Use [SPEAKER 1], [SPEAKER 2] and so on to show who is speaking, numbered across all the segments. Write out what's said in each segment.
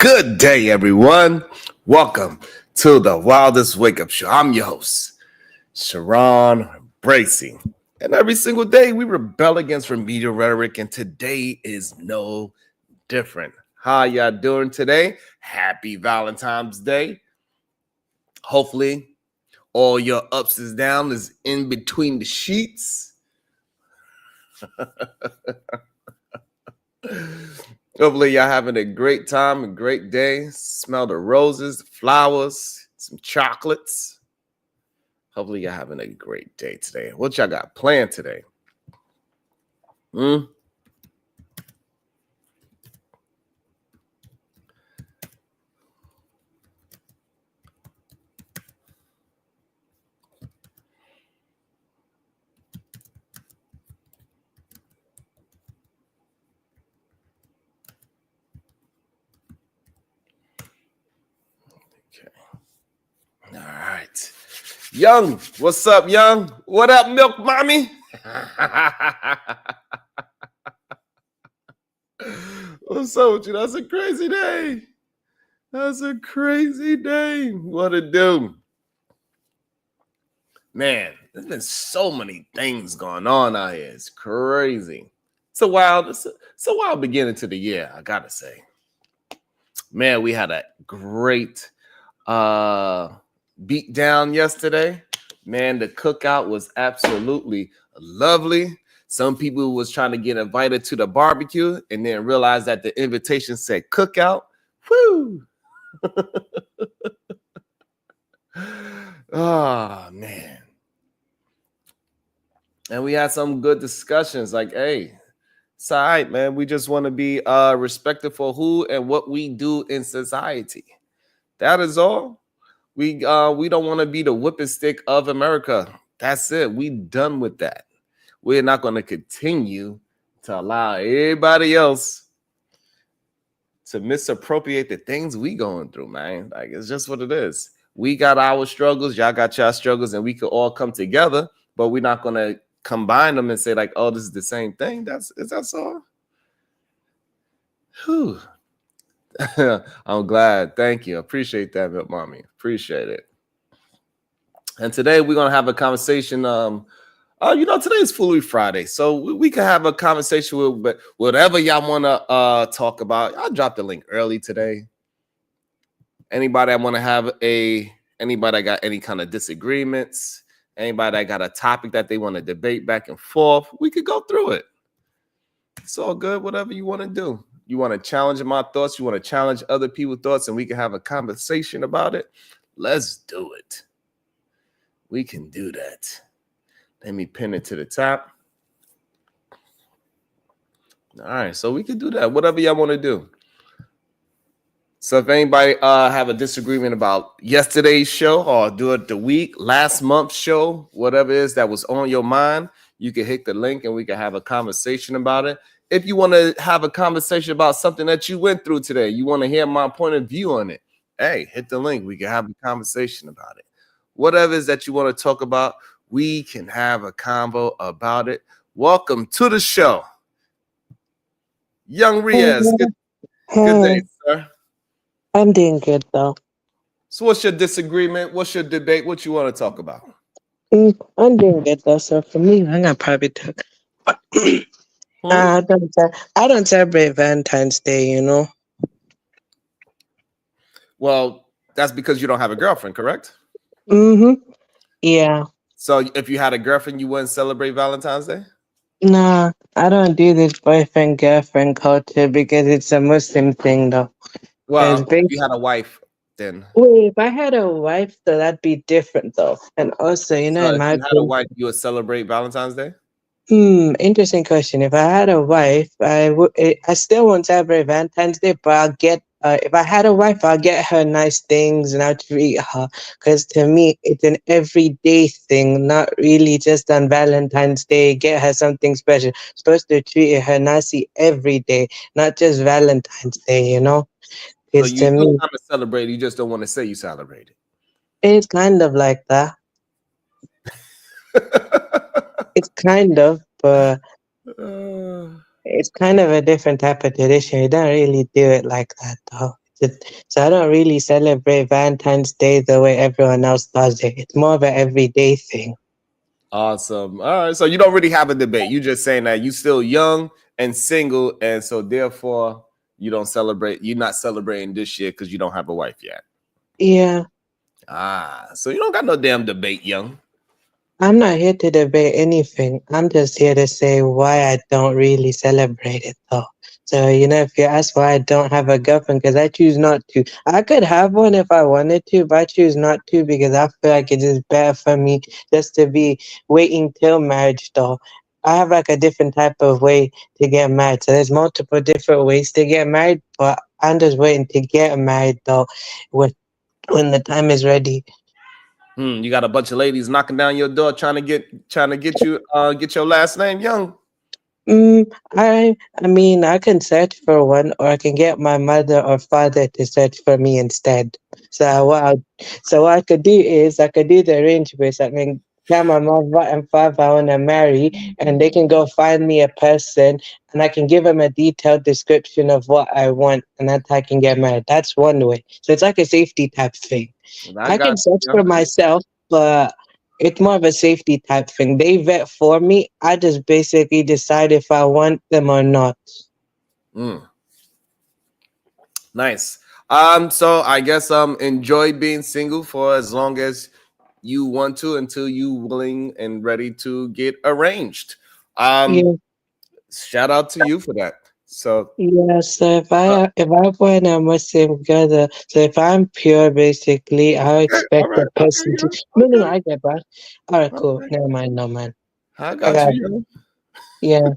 [SPEAKER 1] Good day, everyone. Welcome to the Wildest Wake Up Show. I'm your host, Sharon Bracey. And every single day we rebel against remedial rhetoric, and today is no different. How y'all doing today? Happy Valentine's Day. Hopefully, all your ups and downs is in between the sheets. Hopefully, y'all having a great time, a great day. Smell the roses, the flowers, some chocolates. Hopefully, y'all having a great day today. What y'all got planned today? All right. Young, what's up, Young? What up, Milk Mommy? What's up with you? That's a crazy day. That's a crazy day. What it do? Man, there's been so many things going on out here. It's crazy. It's a wild beginning to the year, I gotta say. Man, we had a great beat down yesterday. Man, the cookout was absolutely lovely. Some people was trying to get invited to the barbecue and then realized that the invitation said cookout. Woo! Oh, man. And we had some good discussions like, hey, it's all right, man. We just want to be respected for who and what we do in society. That is all. We don't want to be the whipping stick of America. That's it. We done with that. We're not going to continue to allow everybody else to misappropriate the things we going through, man. Like, it's just what it is. We got our struggles. Y'all got y'all struggles, and we could all come together, but we're not going to combine them and say like, oh, this is the same thing. That's all. Whew. I'm glad. Thank you. Appreciate that, Milk Mommy. Appreciate it. And today we're gonna have a conversation. Today's Foolery Friday, so we can have a conversation with whatever y'all wanna talk about. I dropped the link early today. Anybody that got any kind of disagreements, anybody that got a topic that they want to debate back and forth, we could go through it. It's all good. Whatever you want to do. You want to challenge my thoughts, you want to challenge other people's thoughts, and we can have a conversation about it. Let's do it. We can do that. Let me pin it to the top. All right, so we can do that. Whatever y'all want to do. So if anybody have a disagreement about yesterday's show or do it last month's show, whatever it is that was on your mind, you can hit the link and we can have a conversation about it. If you want to have a conversation about something that you went through today, you want to hear my point of view on it, hey, hit the link. We can have a conversation about it. Whatever it is that you want to talk about, we can have a convo about it. Welcome to the show. Young Riaz, good day, sir.
[SPEAKER 2] I'm doing good, though.
[SPEAKER 1] So what's your disagreement? What's your debate? What you want to talk about?
[SPEAKER 2] I'm doing good, though. So for me, I'm going to probably talk. I don't celebrate Valentine's Day, you know.
[SPEAKER 1] Well, that's because you don't have a girlfriend, correct?
[SPEAKER 2] Yeah.
[SPEAKER 1] So if you had a girlfriend, you wouldn't celebrate Valentine's Day?
[SPEAKER 2] Nah, I don't do this boyfriend-girlfriend culture because it's a Muslim thing, though.
[SPEAKER 1] Well, if you had a wife, then...
[SPEAKER 2] Wait, if I had a wife, though, that'd be different, though. And also,
[SPEAKER 1] so if you had a wife, you would celebrate Valentine's Day?
[SPEAKER 2] Interesting question. If I had a wife, I still won't celebrate Valentine's Day, but I'll get, if I had a wife, I'll get her nice things and I'll treat her. Because to me, it's an everyday thing, not really just on Valentine's Day. Get her something special. Supposed to treat her nicely every day, not just Valentine's Day, you know?
[SPEAKER 1] So you still kind of celebrate, you just don't want to say you celebrate it.
[SPEAKER 2] It's kind of like that. It's kind of, but it's kind of a different type of tradition. You don't really do it like that, though. So I don't really celebrate Valentine's Day the way everyone else does it. It's more of an everyday thing.
[SPEAKER 1] Awesome. All right. So you don't really have a debate. You just saying that you still young and single, and so therefore you don't celebrate. You're not celebrating this year because you don't have a wife yet.
[SPEAKER 2] Yeah.
[SPEAKER 1] So you don't got no damn debate, young.
[SPEAKER 2] I'm not here to debate anything. I'm just here to say why I don't really celebrate it though. So, if you ask why I don't have a girlfriend, because I choose not to. I could have one if I wanted to, but I choose not to because I feel like it is better for me just to be waiting till marriage though. I have like a different type of way to get married. So there's multiple different ways to get married, but I'm just waiting to get married though when the time is ready.
[SPEAKER 1] You got a bunch of ladies knocking down your door trying to get you get your last name, young.
[SPEAKER 2] I mean, I can search for one, or I can get my mother or father to search for me instead. So what I could do is I could do the arrangement. I can tell my mother and father I want to marry, and they can go find me a person, and I can give them a detailed description of what I want, and that's how I can get married. That's one way. So it's like a safety type thing. I
[SPEAKER 1] got
[SPEAKER 2] can search
[SPEAKER 1] you.
[SPEAKER 2] for myself, but it's more of a safety type thing. They vet for me. I just basically decide if I want them or not.
[SPEAKER 1] Nice. So I guess enjoy being single for as long as you want to until you willing and ready to get arranged.
[SPEAKER 2] Yeah,
[SPEAKER 1] Shout out to you for that. So
[SPEAKER 2] yeah. So if I want a Muslim girl, so if I'm pure, basically, I
[SPEAKER 1] all
[SPEAKER 2] expect
[SPEAKER 1] right,
[SPEAKER 2] the person to.
[SPEAKER 1] okay,
[SPEAKER 2] No, I get that. All right, cool.
[SPEAKER 1] okay.
[SPEAKER 2] Never mind, no man.
[SPEAKER 1] I
[SPEAKER 2] I
[SPEAKER 1] got
[SPEAKER 2] got
[SPEAKER 1] you.
[SPEAKER 2] yeah.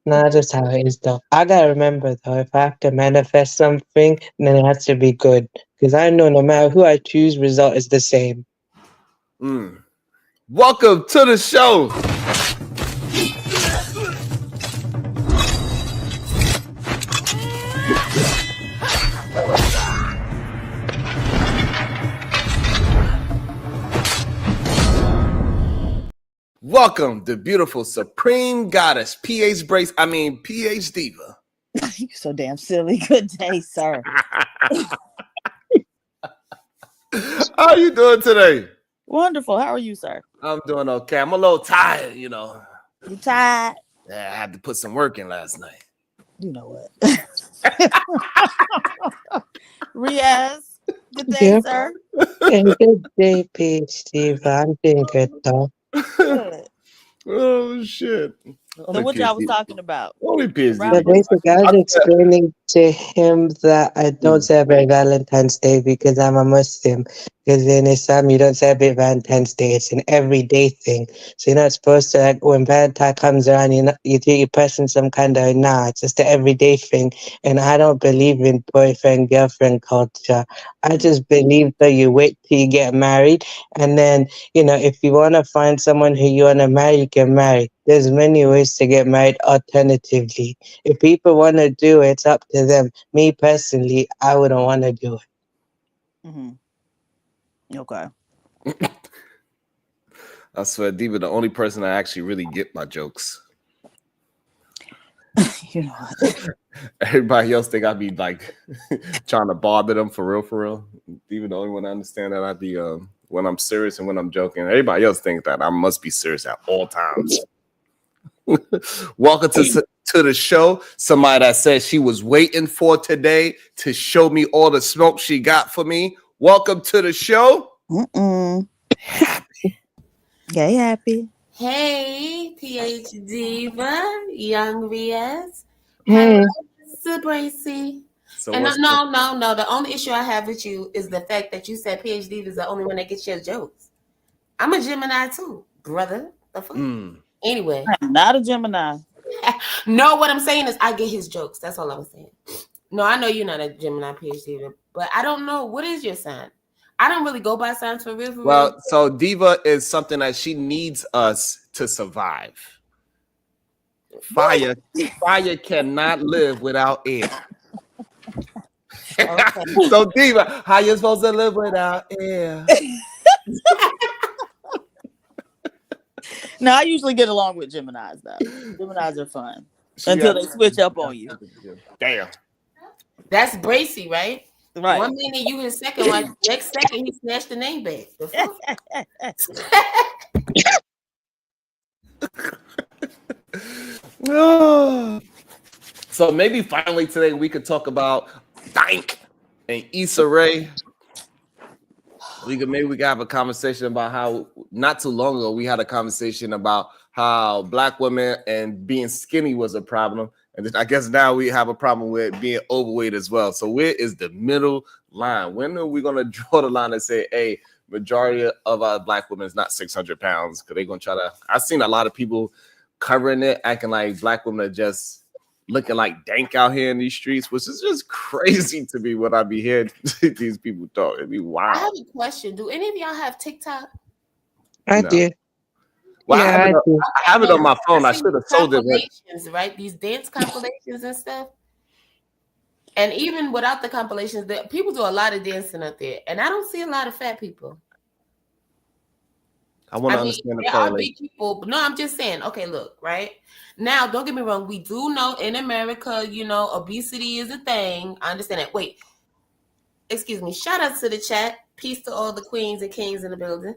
[SPEAKER 2] No, that's just how it is, though. I gotta remember, though, if I have to manifest something, then it has to be good. Because I know no matter who I choose, result is the same.
[SPEAKER 1] Welcome to the show. Welcome, the beautiful Supreme Goddess, PH Diva.
[SPEAKER 3] You're so damn silly. Good day, sir.
[SPEAKER 1] How you doing today?
[SPEAKER 3] Wonderful. How are you, sir?
[SPEAKER 1] I'm doing okay. I'm a little tired,
[SPEAKER 3] You tired?
[SPEAKER 1] Yeah, I had to put some work in last night.
[SPEAKER 3] You know what? Riaz, good day,
[SPEAKER 2] Yeah.
[SPEAKER 3] sir.
[SPEAKER 2] And good day, PhD. I'm doing good, though.
[SPEAKER 3] Good.
[SPEAKER 1] Oh shit.
[SPEAKER 3] So what y'all was talking about?
[SPEAKER 1] Only PhD.
[SPEAKER 2] So basically, I was explaining to him that I don't celebrate Valentine's Day because I'm a Muslim. Because in Islam, you don't celebrate Valentine's Day. It's an everyday thing. So you're not supposed to, like, when Valentine comes around, you treat your person some kind of, it's just an everyday thing. And I don't believe in boyfriend, girlfriend culture. I just believe that you wait till you get married. And then, if you want to find someone who you want to marry, you can marry. There's many ways to get married alternatively. If people want to do it, it's up to them. Me personally, I wouldn't want to do it.
[SPEAKER 3] Mm-hmm. Okay.
[SPEAKER 1] I swear, Diva, the only person I actually really get my jokes.
[SPEAKER 3] You know what?
[SPEAKER 1] Everybody else think I be like trying to bother them for real. Diva, the only one I understand that I be when I'm serious and when I'm joking. Everybody else think that I must be serious at all times. Welcome to the show. Somebody that said she was waiting for today to show me all the smoke she got for me. Welcome to the show.
[SPEAKER 3] Happy. Yay, happy.
[SPEAKER 4] Hey, PH Diva, Young Riaz.
[SPEAKER 2] Hey,
[SPEAKER 4] Bracy.
[SPEAKER 1] So
[SPEAKER 4] and no. The only issue I have with you is the fact that you said PH Diva is the only one that gets your jokes. I'm a Gemini too, brother. The fuck? Anyway,
[SPEAKER 3] I'm not a Gemini.
[SPEAKER 4] No, what I'm saying is I get his jokes. That's all I was saying. No, I know you're not a Gemini PH Diva, but I don't know. What is your sign? I don't really go by signs for real.
[SPEAKER 1] Well, so Diva is something that she needs us to survive. Fire cannot live without air. Okay. So Diva, how you supposed to live without air?
[SPEAKER 3] No, I usually get along with Geminis though. Geminis are fun until they switch up on you.
[SPEAKER 1] Damn.
[SPEAKER 4] That's Bracy, right?
[SPEAKER 3] Right.
[SPEAKER 4] 1 minute you his second wife, next second he snatched the name back. The fuck?
[SPEAKER 1] So maybe finally today we could talk about Dank and Issa Rae. Maybe we could have a conversation about how not too long ago we had a conversation about how Black women and being skinny was a problem. And I guess now we have a problem with being overweight as well. So where is the middle line? When are we going to draw the line and say, hey, majority of our Black women is not 600 pounds? Because they're going to try to, I've seen a lot of people covering it, acting like Black women are just looking like Dank out here in these streets, which is just crazy to me when I be hearing these people talk. It'd be wild.
[SPEAKER 4] I have a question. Do any of y'all have TikTok?
[SPEAKER 2] I
[SPEAKER 1] No.
[SPEAKER 2] do.
[SPEAKER 1] Well,
[SPEAKER 2] Yeah, I do.
[SPEAKER 1] I have it on my phone. I should have told it.
[SPEAKER 4] Compilations, right? These dance compilations and stuff. And even without the compilations, people do a lot of dancing up there. And I don't see a lot of fat people.
[SPEAKER 1] I want to understand the
[SPEAKER 4] there are
[SPEAKER 1] correlation.
[SPEAKER 4] big people, but no, I'm just saying, okay, look, right? Now, don't get me wrong. We do know in America, you know, obesity is a thing. I understand that. Wait, excuse me. Shout out to the chat. Peace to all the queens and kings in the building.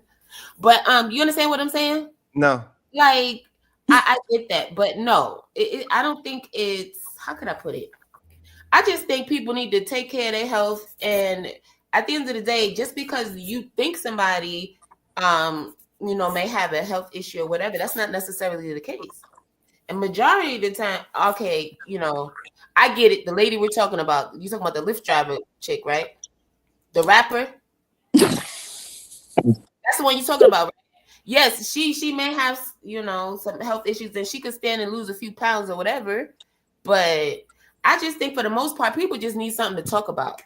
[SPEAKER 4] But you understand what I'm saying?
[SPEAKER 1] No.
[SPEAKER 4] Like, I get that, but no, I don't think it's, how could I put it? I just think people need to take care of their health. And at the end of the day, just because you think somebody, you know, may have a health issue or whatever, that's not necessarily the case. And majority of the time, okay, you know, I get it. The lady we're talking about, you're talking about the Lyft driver chick, right? The rapper. That's the one you're talking about, right? Yes, she may have, you know, some health issues and she could stand and lose a few pounds or whatever. But I just think for the most part, people just need something to talk about.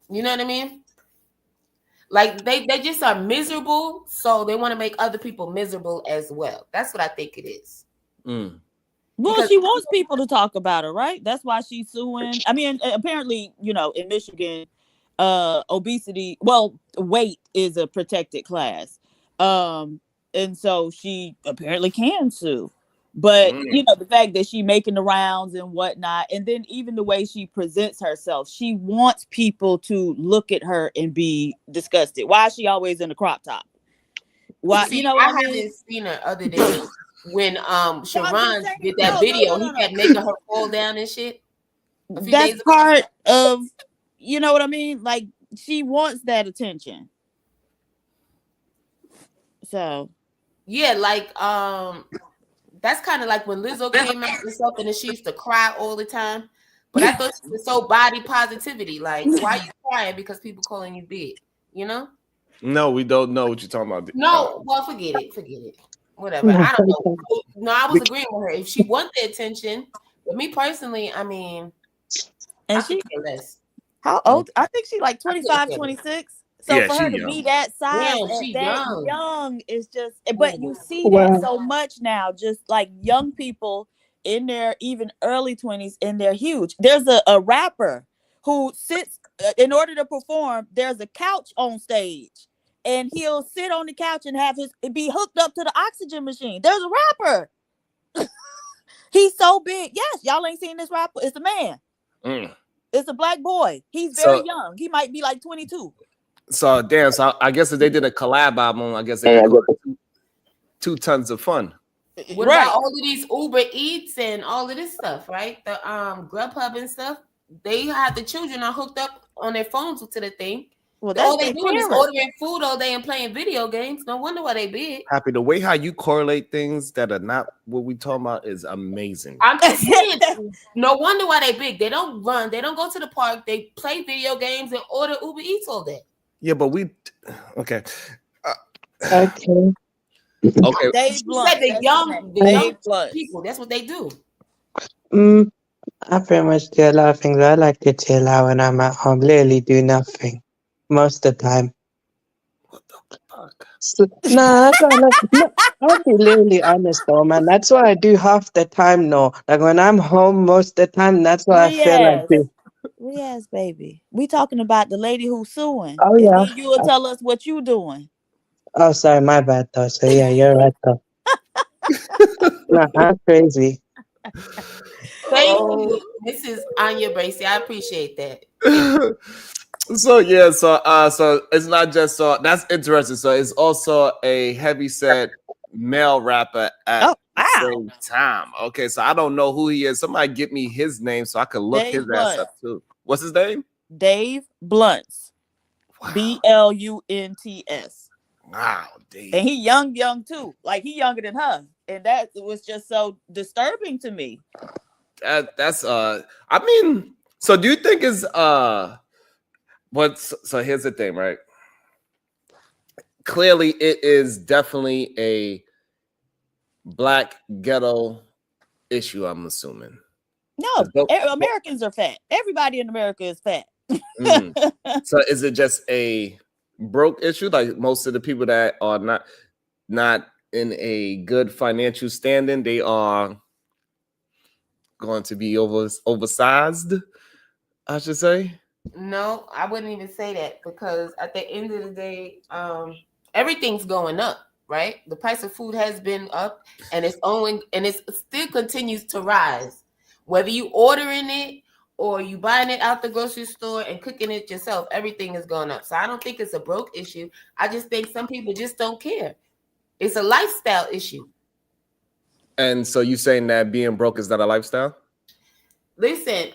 [SPEAKER 4] You know what I mean? Like they just are miserable, so they want to make other people miserable as well. That's what I think it is.
[SPEAKER 1] Mm.
[SPEAKER 3] Well,
[SPEAKER 4] Because
[SPEAKER 3] she wants people to talk about her, right? That's why she's suing. I mean, apparently, you know, in Michigan, obesity, well, weight is a protected class. And so she apparently can sue. But you know, the fact that she making the rounds and whatnot, and then even the way she presents herself, she wants people to look at her and be disgusted. Why is she always in a crop top? Why,
[SPEAKER 4] see,
[SPEAKER 3] you know what I mean?
[SPEAKER 4] haven't seen her other than when Sharon did that video. He kept making her fall down and shit.
[SPEAKER 3] That's part of, you know what I mean? Like, she wants that attention. So
[SPEAKER 4] yeah, like that's kind of like when Lizzo came out with something and she used to cry all the time. But I thought she was so body positivity. Like, why are you crying because people calling you big? You know?
[SPEAKER 1] No, we don't know what you're talking about.
[SPEAKER 4] No, well, forget it. Whatever. I don't know. No, I was agreeing with her. If she wants the attention, but me personally, I mean,
[SPEAKER 3] and
[SPEAKER 4] she less.
[SPEAKER 3] How old? I think she like 25, 26. So
[SPEAKER 1] Yeah,
[SPEAKER 3] for her
[SPEAKER 1] she
[SPEAKER 3] to
[SPEAKER 1] young.
[SPEAKER 3] be that size
[SPEAKER 4] Damn,
[SPEAKER 3] and
[SPEAKER 4] she
[SPEAKER 3] that
[SPEAKER 4] young.
[SPEAKER 3] young is just, but you see
[SPEAKER 2] Wow.
[SPEAKER 3] that so much now, just like young people in their even early 20s, and they're huge. There's a rapper who sits in order to perform, there's a couch on stage, and he'll sit on the couch and have his be hooked up to the oxygen machine. There's a rapper. He's so big. Yes, y'all ain't seen this rapper. It's a man. It's a Black boy. He's very young. He might be like 22.
[SPEAKER 1] So damn. So I guess if they did a collab album, I guess they could 2 tons of fun.
[SPEAKER 4] What about all of these Uber Eats and all of this stuff, right? The Grubhub and stuff. They have the children are hooked up on their phones to the thing.
[SPEAKER 3] Well,
[SPEAKER 4] all they doing is ordering food all day and playing video games. No wonder why they big.
[SPEAKER 1] Happy, the way how you correlate things that are not what we talking about is amazing.
[SPEAKER 4] I'm just saying, no wonder why they big. They don't run. They don't go to the park. They play video games and order Uber Eats all day.
[SPEAKER 1] Yeah, but we okay.
[SPEAKER 2] Okay.
[SPEAKER 1] Okay.
[SPEAKER 4] She said the young people. That's what they do.
[SPEAKER 2] I pretty much do a lot of things. I like to chill out when I'm at home. Literally do nothing most of the time.
[SPEAKER 1] What the fuck?
[SPEAKER 2] So, I'll be literally honest though, man. That's what I do half the time. No, like when I'm home most of the time, that's what I feel like doing.
[SPEAKER 3] Yes, baby. We talking about the lady who's suing.
[SPEAKER 2] Oh yeah.
[SPEAKER 3] And then you will tell us what you doing.
[SPEAKER 2] Oh, sorry, my bad though. So yeah, you're right though. No, I'm crazy.
[SPEAKER 4] Thank you, Mrs. Anya Bracey. I appreciate that.
[SPEAKER 1] So yeah, so it's not just so that's interesting. So it's also a heavyset male rapper at
[SPEAKER 3] Oh,
[SPEAKER 1] the
[SPEAKER 3] wow.
[SPEAKER 1] same time. Okay, so I don't know who he is. Somebody get me his name so I can look
[SPEAKER 3] Dave
[SPEAKER 1] his ass
[SPEAKER 3] Blunt.
[SPEAKER 1] up too. What's his name?
[SPEAKER 3] Dave Blunts.
[SPEAKER 1] Wow,
[SPEAKER 3] Blunts.
[SPEAKER 1] wow,
[SPEAKER 3] And
[SPEAKER 1] Dave.
[SPEAKER 3] he young too. Like he younger than her. And that was just so disturbing to me.
[SPEAKER 1] That's I mean, so do you think is so here's the thing, right? Clearly it is definitely a black ghetto issue, I'm assuming.
[SPEAKER 3] No, Americans are fat. Everybody in America is fat.
[SPEAKER 1] So is it just a broke issue? Like most of the people that are not in a good financial standing, they are going to be oversized, I should say.
[SPEAKER 4] No, I wouldn't even say that, because at the end of the day, everything's going up, right? The price of food has been up, and it still continues to rise. Whether you ordering it or you buying it out the grocery store and cooking it yourself, everything is going up. So I don't think it's a broke issue. I just think some people just don't care. It's a lifestyle issue.
[SPEAKER 1] And so you saying that being broke is not a lifestyle?
[SPEAKER 4] Listen,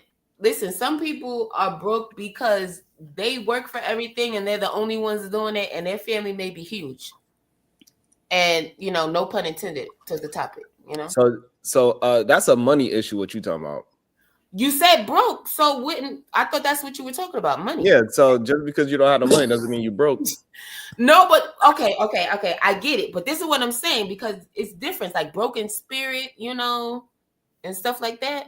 [SPEAKER 4] some people are broke because they work for everything and they're the only ones doing it, and their family may be huge. And, no pun intended to the topic,
[SPEAKER 1] So that's a money issue, what you talking about.
[SPEAKER 4] You said broke, so I thought that's what you were talking about, money.
[SPEAKER 1] Yeah, so just because you don't have the money doesn't mean you broke.
[SPEAKER 4] No, but okay, I get it. But this is what I'm saying, because it's different, like broken spirit, and stuff like that.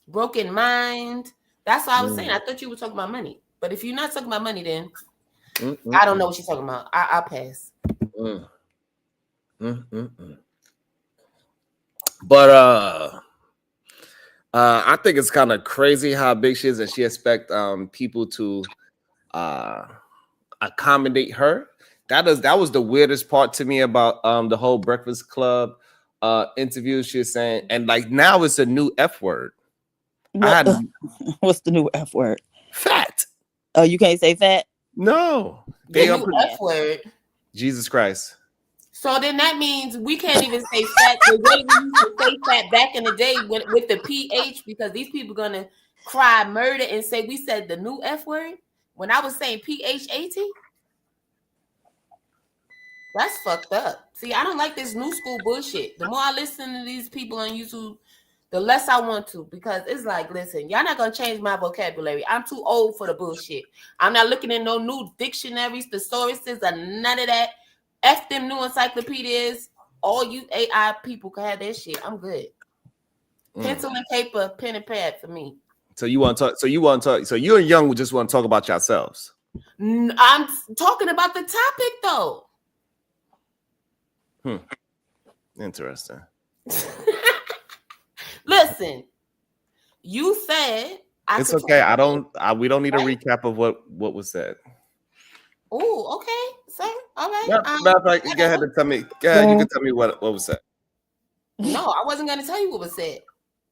[SPEAKER 4] Broken mind. That's what I was saying. I thought you were talking about money. But if you're not talking about money, then I don't know what you're talking about. I'll pass.
[SPEAKER 1] But I think it's kind of crazy how big she is, and she expect people to accommodate her. That was the weirdest part to me about the whole Breakfast Club interview. She was saying, and like now it's a new F word.
[SPEAKER 3] What's the new F word?
[SPEAKER 1] Fat.
[SPEAKER 3] Oh, you can't say fat?
[SPEAKER 1] No.
[SPEAKER 4] The new F word.
[SPEAKER 1] Jesus Christ.
[SPEAKER 4] So then that means we can't even say fat the way we used to say fat back in the day with the PH, because these people are going to cry murder and say we said the new F word when I was saying PHAT. That's fucked up. See, I don't like this new school bullshit. The more I listen to these people on YouTube, the less I want to, because it's like, listen, y'all not going to change my vocabulary. I'm too old for the bullshit. I'm not looking at no new dictionaries, thesauruses, or none of that. F them new encyclopedias. All you AI people can have that shit. I'm good. Pencil and paper, pen and pad for me.
[SPEAKER 1] So you want to talk? So you and Young just want to talk about yourselves?
[SPEAKER 4] I'm talking about the topic, though.
[SPEAKER 1] Interesting.
[SPEAKER 4] Listen, you said
[SPEAKER 1] it's okay. We don't need a recap of what was said.
[SPEAKER 4] Oh, okay, sir. All right.
[SPEAKER 1] Matter of fact, go ahead and tell me. Go ahead. You can tell me what was said.
[SPEAKER 4] No, I wasn't going to tell you what was said.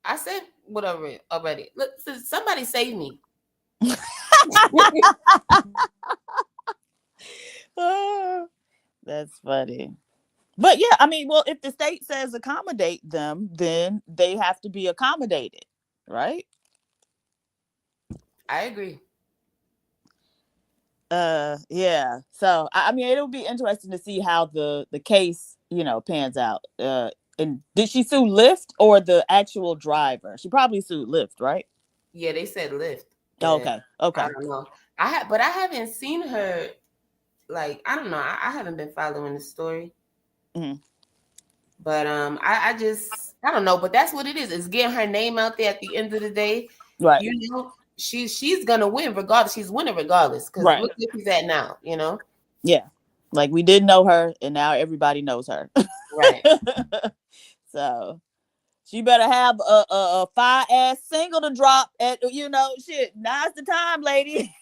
[SPEAKER 4] I said whatever already. Look, somebody save me.
[SPEAKER 3] That's funny. But yeah, I mean, well, if the state says accommodate them, then they have to be accommodated, right?
[SPEAKER 4] I agree.
[SPEAKER 3] Yeah. So I mean, it'll be interesting to see how the case, pans out. And did she sue Lyft or the actual driver? She probably sued Lyft, right?
[SPEAKER 4] Yeah, they said Lyft.
[SPEAKER 3] Okay.
[SPEAKER 4] I don't know. But I haven't seen her. Like, I don't know. I haven't been following the story.
[SPEAKER 3] Mm-hmm.
[SPEAKER 4] But I don't know. But that's what it is. It's getting her name out there at the end of the day.
[SPEAKER 3] Right.
[SPEAKER 4] She's gonna win regardless. She's winning regardless. Because look where she's at now.
[SPEAKER 3] Yeah. Like, we didn't know her, and now everybody knows her.
[SPEAKER 4] Right.
[SPEAKER 3] So she better have a fire ass single to drop at, shit. Now's the time, lady.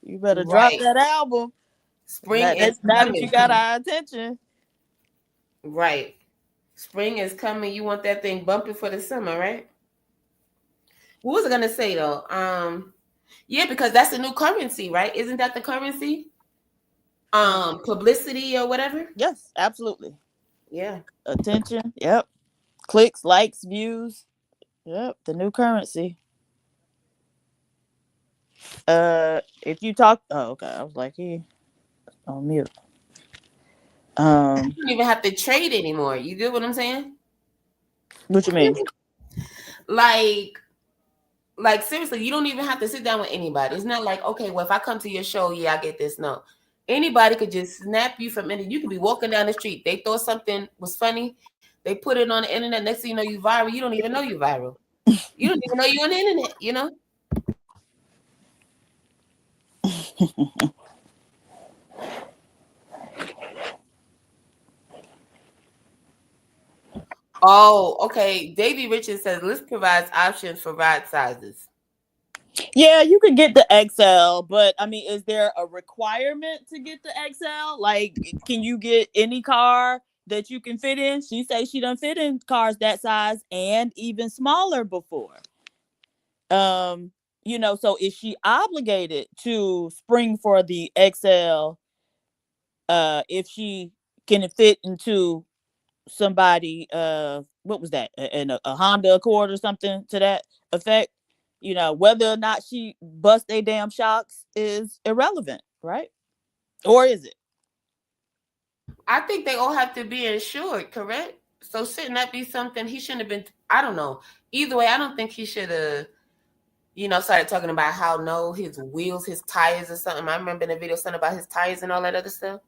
[SPEAKER 3] You better drop that album.
[SPEAKER 4] Spring
[SPEAKER 3] is now coming. That you got our attention.
[SPEAKER 4] Right. Spring is coming. You want that thing bumping for the summer, right? What was I gonna say though? Yeah, because that's the new currency, right? Isn't that the currency? Publicity or whatever.
[SPEAKER 3] Yes, absolutely.
[SPEAKER 4] Yeah.
[SPEAKER 3] Attention. Yep. Clicks, likes, views. Yep. The new currency. If you talk, oh, okay. I was like, he on mute.
[SPEAKER 4] You don't even have to trade anymore. You get what I'm saying?
[SPEAKER 3] What you mean?
[SPEAKER 4] Like seriously, you don't even have to sit down with anybody. It's not like, okay, well, if I come to your show, yeah, I get this. No. Anybody could just snap you from anything. You could be walking down the street. They thought something was funny. They put it on the internet. Next thing you know, you viral. You don't even know you viral. You don't even know you're on the internet, you know? Oh, okay. Davey Richards says Lyft provides options for ride sizes.
[SPEAKER 3] Yeah, you could get the XL, but I mean, is there a requirement to get the XL? Like, can you get any car that you can fit in? She says she done fit in cars that size and even smaller before. So is she obligated to spring for the XL if she can fit into somebody what was that, in a Honda Accord or something to that effect? Whether or not she bust a damn shocks is irrelevant, right? Or is it?
[SPEAKER 4] I think they all have to be insured, correct? So shouldn't that be something he shouldn't have been? I don't know. Either way, I don't think he should have, started talking about how his wheels, his tires or something. I remember in the video something about his tires and all that other stuff.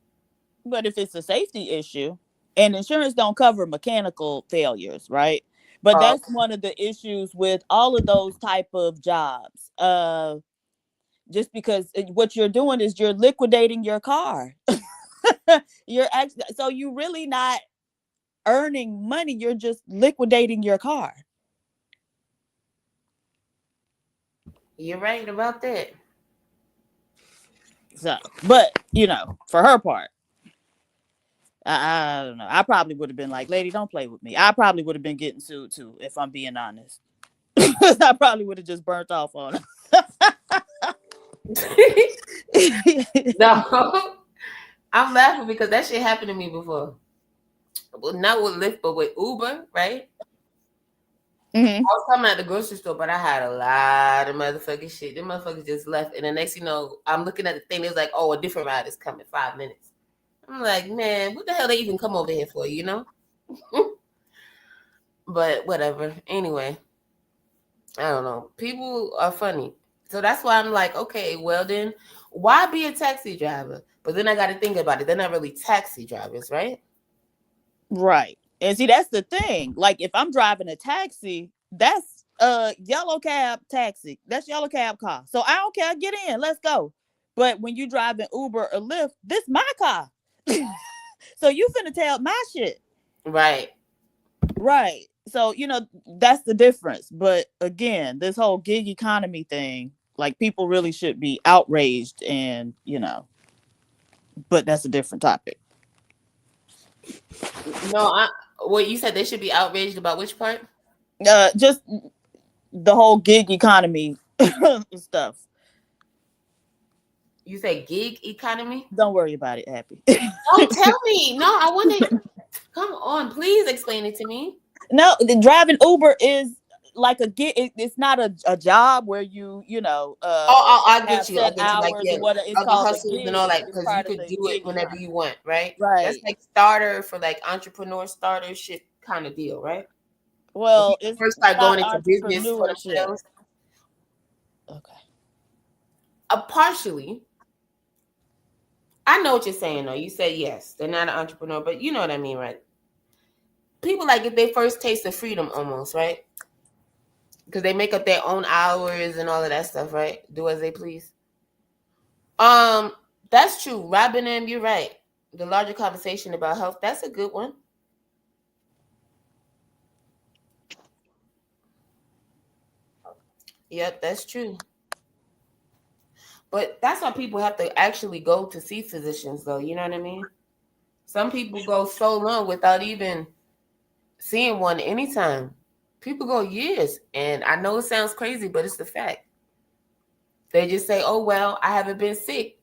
[SPEAKER 3] But if it's a safety issue, and insurance don't cover mechanical failures, right? But that's one of the issues with all of those type of jobs. Just because what you're doing is you're liquidating your car. So you're really not earning money. You're just liquidating your car.
[SPEAKER 4] You're right about that.
[SPEAKER 3] So, but for her part, I don't know. I probably would have been like, lady, don't play with me. I probably would have been getting sued too, if I'm being honest. I probably would have just burnt off on her.
[SPEAKER 4] No, I'm laughing because that shit happened to me before. Well, not with Lyft, but with Uber, right?
[SPEAKER 3] Mm-hmm.
[SPEAKER 4] I was coming at the grocery store, but I had a lot of motherfucking shit. Them motherfuckers just left. And the next I'm looking at the thing. It was like, oh, a different ride is coming 5 minutes. I'm like, man, what the hell they even come over here for, But whatever. Anyway, I don't know. People are funny. So that's why I'm like, okay, well then, why be a taxi driver? But then I got to think about it. They're not really taxi drivers, right?
[SPEAKER 3] Right. And see, that's the thing. Like, if I'm driving a taxi, that's a yellow cab taxi. That's yellow cab car. So I don't care. Get in. Let's go. But when you drive an Uber or Lyft, this my car. So you finna tell my shit.
[SPEAKER 4] Right.
[SPEAKER 3] Right. So, that's the difference. But again, this whole gig economy thing, like, people really should be outraged and, but that's a different topic.
[SPEAKER 4] No, you said they should be outraged about which part?
[SPEAKER 3] Just the whole gig economy stuff.
[SPEAKER 4] You say gig economy?
[SPEAKER 3] Don't worry about it, Happy.
[SPEAKER 4] Don't tell me. No, I want to. Come on, please explain it to me.
[SPEAKER 3] No, the driving Uber is like a gig. It's not a job where you
[SPEAKER 4] I get you. I get you. Like,
[SPEAKER 3] yeah, it's called
[SPEAKER 4] hustles and all that, because you could do it whenever you want, right?
[SPEAKER 3] Right.
[SPEAKER 4] That's like starter for like entrepreneur starter shit kind of deal, right?
[SPEAKER 3] Well,
[SPEAKER 4] it's first start going into business for themselves.
[SPEAKER 3] Okay.
[SPEAKER 4] Partially. I know what you're saying, though. You say yes, they're not an entrepreneur, but you know what I mean, right? People like get their first taste of freedom almost, right? Because they make up their own hours and all of that stuff, right? Do as they please. That's true. Robin M, you're right. The larger conversation about health, that's a good one. Yep, that's true. But that's why people have to actually go to see physicians, though. You know what I mean? Some people go so long without even seeing one anytime. People go years. And I know it sounds crazy, but it's the fact. They just say, "Oh well, I haven't been sick,"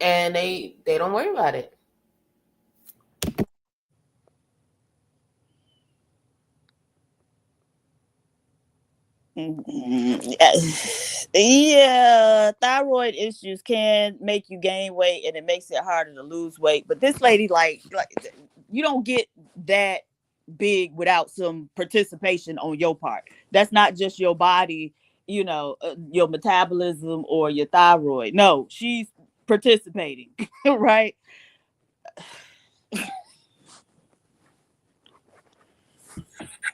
[SPEAKER 4] and they don't worry about it.
[SPEAKER 3] Yeah, thyroid issues can make you gain weight, and it makes it harder to lose weight. But this lady, like you don't get that big without some participation on your part. That's not just your body, your metabolism or your thyroid. No, she's participating, right?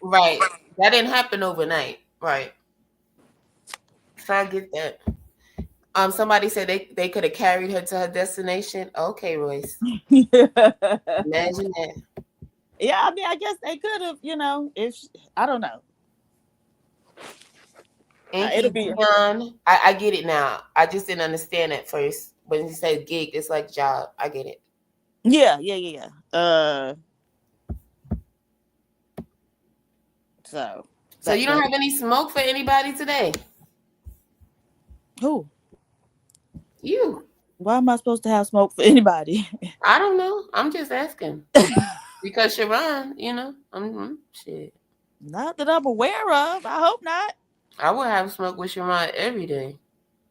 [SPEAKER 4] Right. That didn't happen overnight. Right. So I get that. Somebody said they could have carried her to her destination. Okay, Royce. Imagine that.
[SPEAKER 3] Yeah, I mean, I guess they could have, if I don't know. It'll be
[SPEAKER 4] Dion, I get it now. I just didn't understand at first. When you say gig, it's like job. I get it.
[SPEAKER 3] Yeah. So
[SPEAKER 4] you don't have any smoke for anybody today?
[SPEAKER 3] Who?
[SPEAKER 4] You.
[SPEAKER 3] Why am I supposed to have smoke for anybody?
[SPEAKER 4] I don't know. I'm just asking. Because Sharon, shit.
[SPEAKER 3] Not that I'm aware of. I hope not.
[SPEAKER 4] I would have smoke with Sharon every day.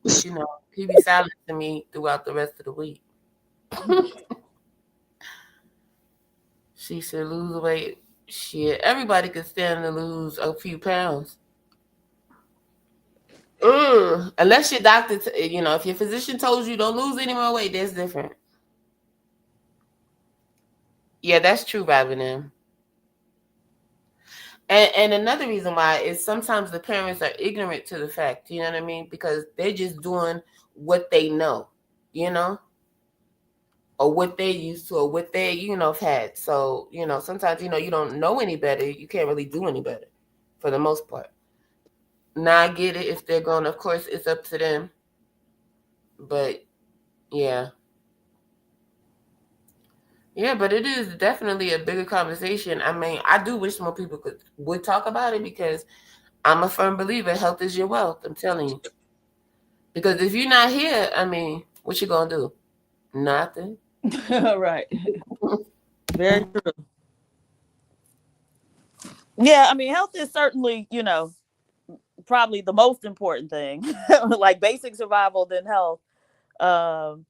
[SPEAKER 4] But he be silent to me throughout the rest of the week. She should lose weight. Shit, everybody could stand to lose a few pounds. Unless your doctor, if your physician told you don't lose any more weight, that's different. Yeah, that's true, Robin. And another reason why is sometimes the parents are ignorant to the fact, you know what I mean? Because they're just doing what they know, or what they're used to, or what they, have had. So, sometimes, you don't know any better. You can't really do any better for the most part. Now I get it. If they're going, of course, it's up to them. But, yeah. Yeah, but it is definitely a bigger conversation. I mean, I do wish more people would talk about it, because I'm a firm believer health is your wealth. I'm telling you. Because if you're not here, I mean, what you gonna do? Nothing.
[SPEAKER 3] Right. Very true. Yeah, I mean, health is certainly, probably the most important thing. Like basic survival, then health. But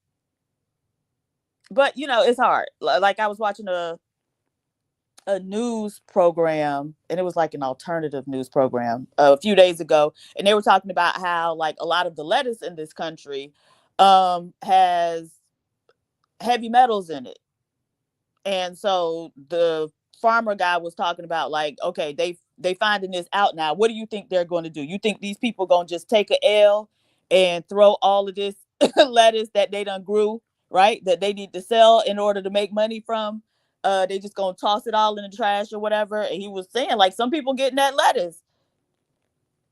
[SPEAKER 3] it's hard. Like I was watching a news program, and it was like an alternative news program a few days ago, and they were talking about how like a lot of the lettuce in this country has heavy metals in it. And so the farmer guy was talking about like, okay, they finding this out now. What do you think they're going to do? You think these people going to just take a L and throw all of this lettuce that they done grew, right, that they need to sell in order to make money from? They just gonna toss it all in the trash or whatever. And he was saying like some people getting that lettuce,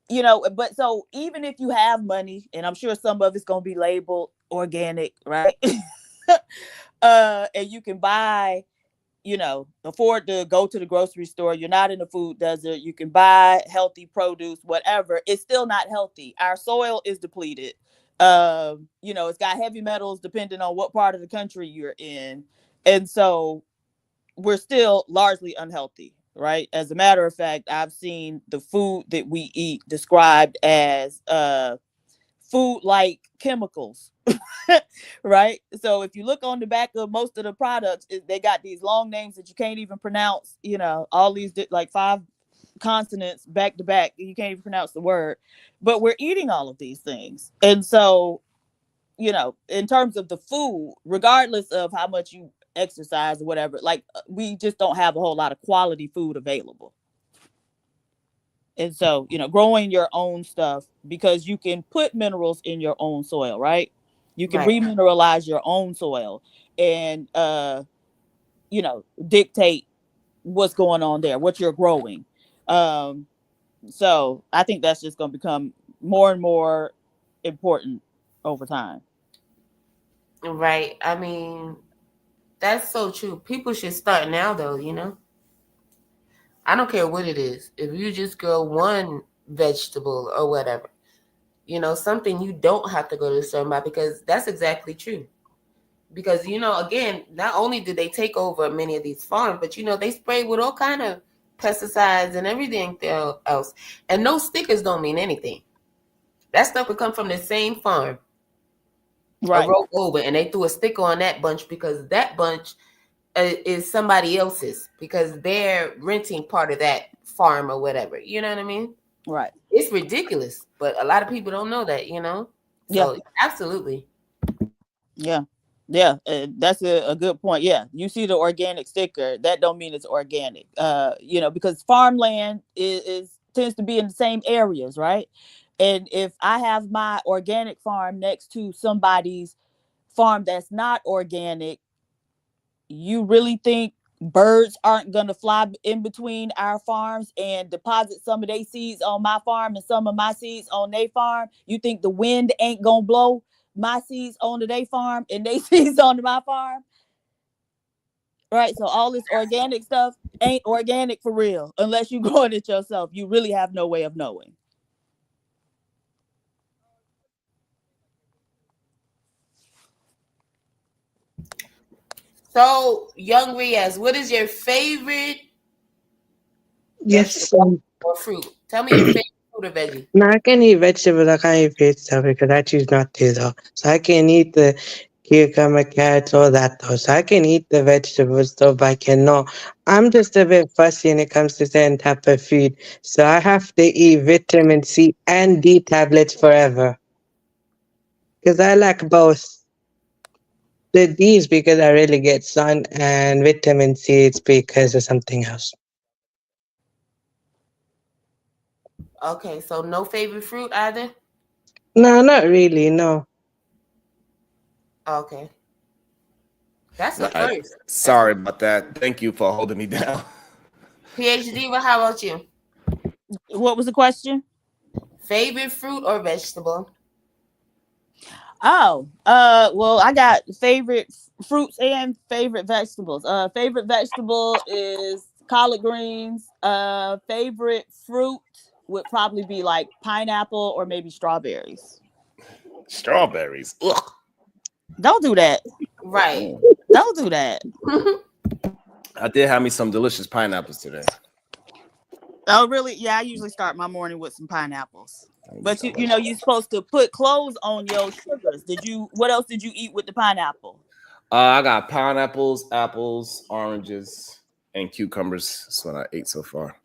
[SPEAKER 3] but so even if you have money, and I'm sure some of it's gonna be labeled organic, right? And you can buy, afford to go to the grocery store. You're not in a food desert. You can buy healthy produce, whatever. It's still not healthy. Our soil is depleted. It's got heavy metals depending on what part of the country you're in. And so we're still largely unhealthy, right? As a matter of fact, I've seen the food that we eat described as food like chemicals. Right? So if you look on the back of most of the products, they got these long names that you can't even pronounce, all these like 5 consonants back to back. You can't even pronounce the word, but we're eating all of these things. And so, in terms of the food, regardless of how much you exercise or whatever, like we just don't have a whole lot of quality food available. And so, growing your own stuff, because you can put minerals in your own soil, right? You can remineralize your own soil and, dictate what's going on there, what you're growing. So I think that's just going to become more and more important over time.
[SPEAKER 4] Right. I mean, that's so true. People should start now, though, I don't care what it is. If you just grow one vegetable or whatever, you know, something you don't have to go to the store and buy, because that's exactly true. Because, you know, again, not only did they take over many of these farms, but, you know, they spray with all kind of pesticides and everything else. And no stickers don't mean anything. That stuff would come from the same farm,
[SPEAKER 3] Right.
[SPEAKER 4] a row over, and they threw a sticker on that bunch because that bunch is somebody else's, because they're renting part of that farm or whatever. You know what I mean?
[SPEAKER 3] Right.
[SPEAKER 4] It's ridiculous, but a lot of people don't know that, you know? So,
[SPEAKER 3] Yeah.
[SPEAKER 4] absolutely.
[SPEAKER 3] Yeah. Yeah, that's a good point. Yeah, you see the organic sticker, that don't mean it's organic. You know, because farmland is tends to be in the same areas, right? And if I have my organic farm next to somebody's farm that's not organic, you really think birds aren't going to fly in between our farms and deposit some of their seeds on my farm and some of my seeds on their farm? You think the wind ain't going to blow my seeds onto their farm and they seeds onto my farm? Right. So all this organic stuff ain't organic for real unless you growing it yourself. You really have no way of knowing.
[SPEAKER 4] So, young Riaz, what is your favorite
[SPEAKER 2] Yes.
[SPEAKER 4] vegetable or fruit? Tell me your favorite fruit or veggie.
[SPEAKER 2] No, I can eat vegetables. I can't eat fruit stuff because I choose not to though. So I can eat the cucumber, carrots, all that though. So I can eat the vegetables though, but I cannot. I'm just a bit fussy when it comes to certain type of food. So I have to eat vitamin C and D tablets forever. Because I like both. The D is because I really get sun, and vitamin C it's because of something else.
[SPEAKER 4] Okay, so no favorite fruit either?
[SPEAKER 2] No, not really, no.
[SPEAKER 4] Okay. That's a
[SPEAKER 1] All right.
[SPEAKER 4] first.
[SPEAKER 1] Sorry about that. Thank you for holding me down.
[SPEAKER 4] PhD, well, how about you?
[SPEAKER 3] What was the question?
[SPEAKER 4] Favorite fruit or vegetable?
[SPEAKER 3] Oh, well, I got favorite fruits and favorite vegetables. Favorite vegetable is collard greens. Favorite fruit would probably be like pineapple or maybe strawberries.
[SPEAKER 1] Strawberries. Ugh.
[SPEAKER 3] Don't do that.
[SPEAKER 4] Right.
[SPEAKER 3] Don't do that.
[SPEAKER 1] I did have me some delicious pineapples today.
[SPEAKER 3] Oh, really? Yeah, I usually start my morning with some pineapples. But you know, you're supposed to put cloves on your sugars. What else did you eat with the pineapple?
[SPEAKER 1] I got pineapples, apples, oranges, and cucumbers. That's what I ate so far.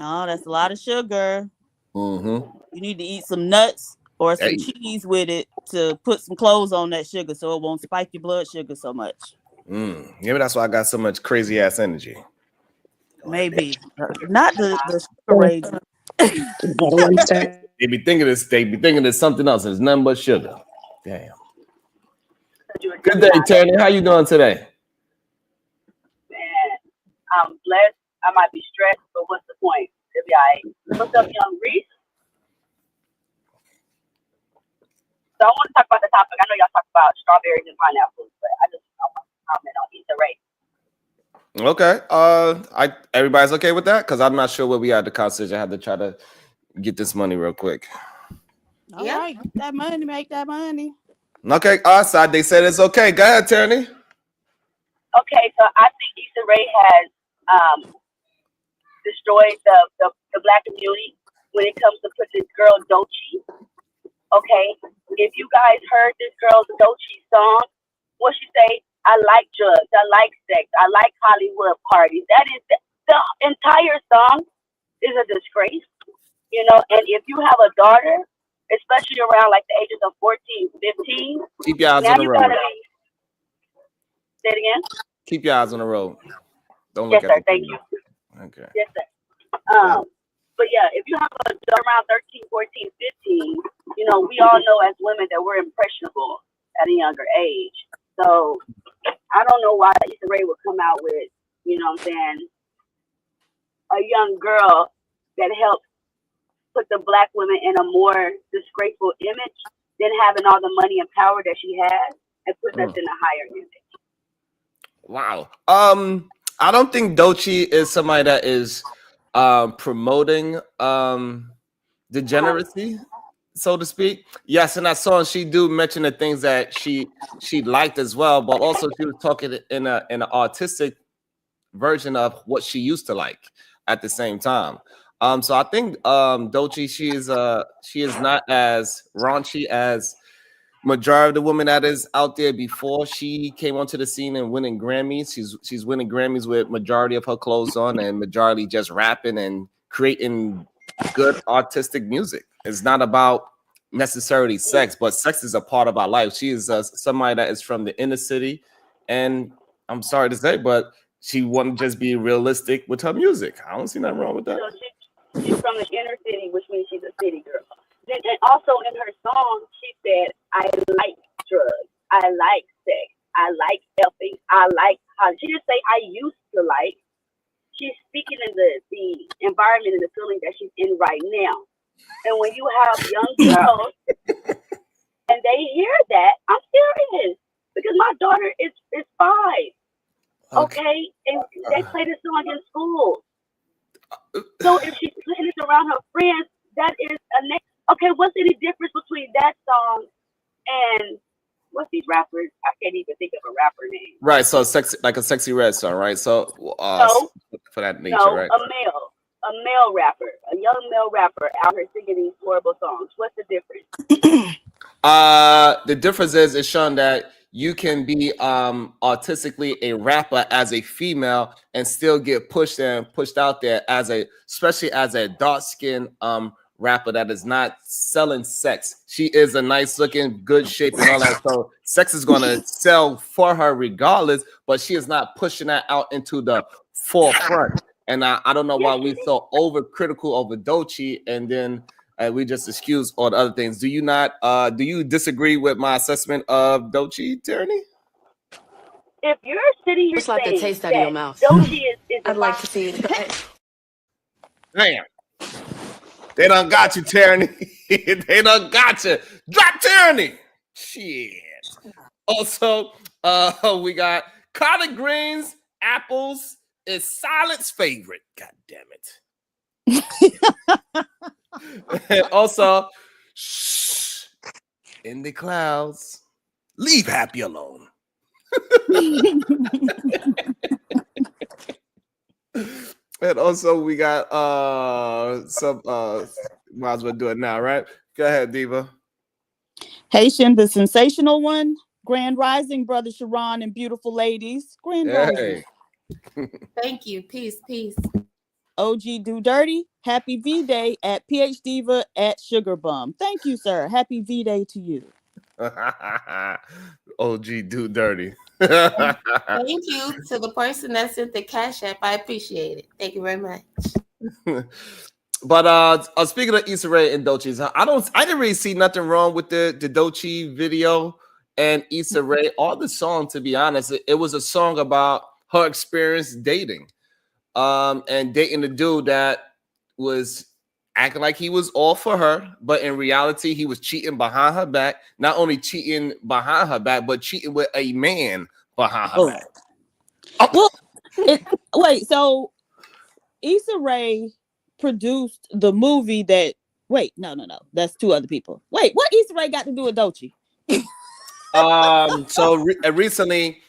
[SPEAKER 3] Oh, that's a lot of sugar.
[SPEAKER 1] Mm-hmm.
[SPEAKER 3] You need to eat some nuts or some
[SPEAKER 1] Hey.
[SPEAKER 3] cheese with it to put some cloves on that sugar so it won't spike your blood sugar so much.
[SPEAKER 1] Maybe that's why I got so much crazy ass energy.
[SPEAKER 3] Maybe. Not the sugar raisin.
[SPEAKER 1] They be thinking it's something else. It's nothing but sugar. Damn. Good day, Tony. How you doing today?
[SPEAKER 5] Man, I'm blessed. I might be stressed, but what's the point? It'll be all right. What's up, young Reese? So I want to talk about the topic. I know y'all talk about strawberries and pineapples, but I want to comment on Issa Rae.
[SPEAKER 1] Okay. Everybody's okay with that? Because I'm not sure where we are at the conversation. I had to try to get this money real quick.
[SPEAKER 3] All right, get that money, make that money.
[SPEAKER 1] Okay, our side, they said it's okay. Go ahead, Tierney.
[SPEAKER 5] Okay, so I think Issa Rae has destroyed the black community when it comes to put this girl Doechii. Okay, if you guys heard this girl's Doechii song, what she say? I like drugs, I like sex, I like Hollywood parties. That is the entire song is a disgrace, you know. And if you have a daughter, especially around like the ages of 14, 15,
[SPEAKER 1] keep your eyes
[SPEAKER 5] now
[SPEAKER 1] on the
[SPEAKER 5] you
[SPEAKER 1] road.
[SPEAKER 5] gotta be. Say it again.
[SPEAKER 1] Keep your eyes on the road. Don't look
[SPEAKER 5] Yes,
[SPEAKER 1] at
[SPEAKER 5] sir. Thank you.
[SPEAKER 1] Okay.
[SPEAKER 5] Yes, sir. But yeah, if you have a daughter around 13, 14, 15, you know, we all know as women that we're impressionable at a younger age. So I don't know why Issa Rae would come out with, you know what I'm saying, a young girl that helps put the black women in a more disgraceful image than having all the money and power that she has and putting us in a higher image.
[SPEAKER 1] Wow. I don't think Doechii is somebody that is promoting degeneracy. so to speak. Yes, in that song, she do mention the things that she liked as well, but also she was talking in an artistic version of what she used to like at the same time. So I think Doechii, she is not as raunchy as majority of the women that is out there before she came onto the scene and winning Grammys. She's winning Grammys with majority of her clothes on and majority just rapping and creating good artistic music. It's not about necessarily sex, but sex is a part of our life. She is somebody that is from the inner city, and I'm sorry to say, but she wouldn't just be realistic with her music. I don't see nothing wrong with that.
[SPEAKER 5] So she's from the inner city, which means she's a city girl. And also in her song, she said, I like drugs, I like sex, I like helping, I like how. She didn't say I used to like. She's speaking in the environment and the feeling that she's in right now. And when you have young girls and they hear that, I'm serious. Because my daughter is 5. Okay? And they play this song in school. So if she's playing this around her friends, that is a next. Okay, what's any difference between that song and what's these rappers? I can't even think of a rapper name.
[SPEAKER 1] Right, so sexy, like a Sexy Red song, right? So for that nature, right?
[SPEAKER 5] A male rapper, a young male rapper out here singing these horrible songs. What's the difference?
[SPEAKER 1] The difference is it's shown that you can be artistically a rapper as a female and still get pushed out there especially as a dark-skinned rapper that is not selling sex. She is a nice looking, good shape and all that. So sex is gonna sell for her regardless, but she is not pushing that out into the forefront. And I don't know why we so overcritical over Doechii and then we just excuse all the other things. Do you disagree with my assessment of Doechii, Tierney?
[SPEAKER 5] If you're sitting here
[SPEAKER 6] Slap the
[SPEAKER 5] saying
[SPEAKER 6] taste out of your mouth.
[SPEAKER 5] Doechii is
[SPEAKER 6] I'd like to see it.
[SPEAKER 1] Damn. They done got you, Tierney. They done got you. Drop Tierney. Shit. Also, we got collard greens, apples is Silent's favorite. God damn it. And also, shh, in the clouds, leave Happy alone. And also we got some might as well do it now, right? Go ahead, Diva.
[SPEAKER 3] Haitian, the sensational one. Grand Rising, Brother Sharon and beautiful ladies. Grand Rising.
[SPEAKER 4] Thank you. Peace.
[SPEAKER 3] OG Do Dirty. Happy V-Day at PH Diva at Sugar Bum. Thank you, sir. Happy V-Day to you.
[SPEAKER 1] OG Do Dirty.
[SPEAKER 4] Thank you to the person that sent the Cash App. I appreciate it. Thank you very much.
[SPEAKER 1] But speaking of Issa Rae and Doechii, I didn't really see nothing wrong with the Doechii video and Issa Rae or the song, to be honest. It was a song about her experience dating. And dating the dude that was acting like he was all for her, but in reality, he was cheating behind her back. Not only cheating behind her back, but cheating with a man behind her back.
[SPEAKER 3] Well, wait, so Issa Rae produced the movie that. Wait, no, that's 2 other people. Wait, what Issa Rae got to do with Doechii?
[SPEAKER 1] So recently,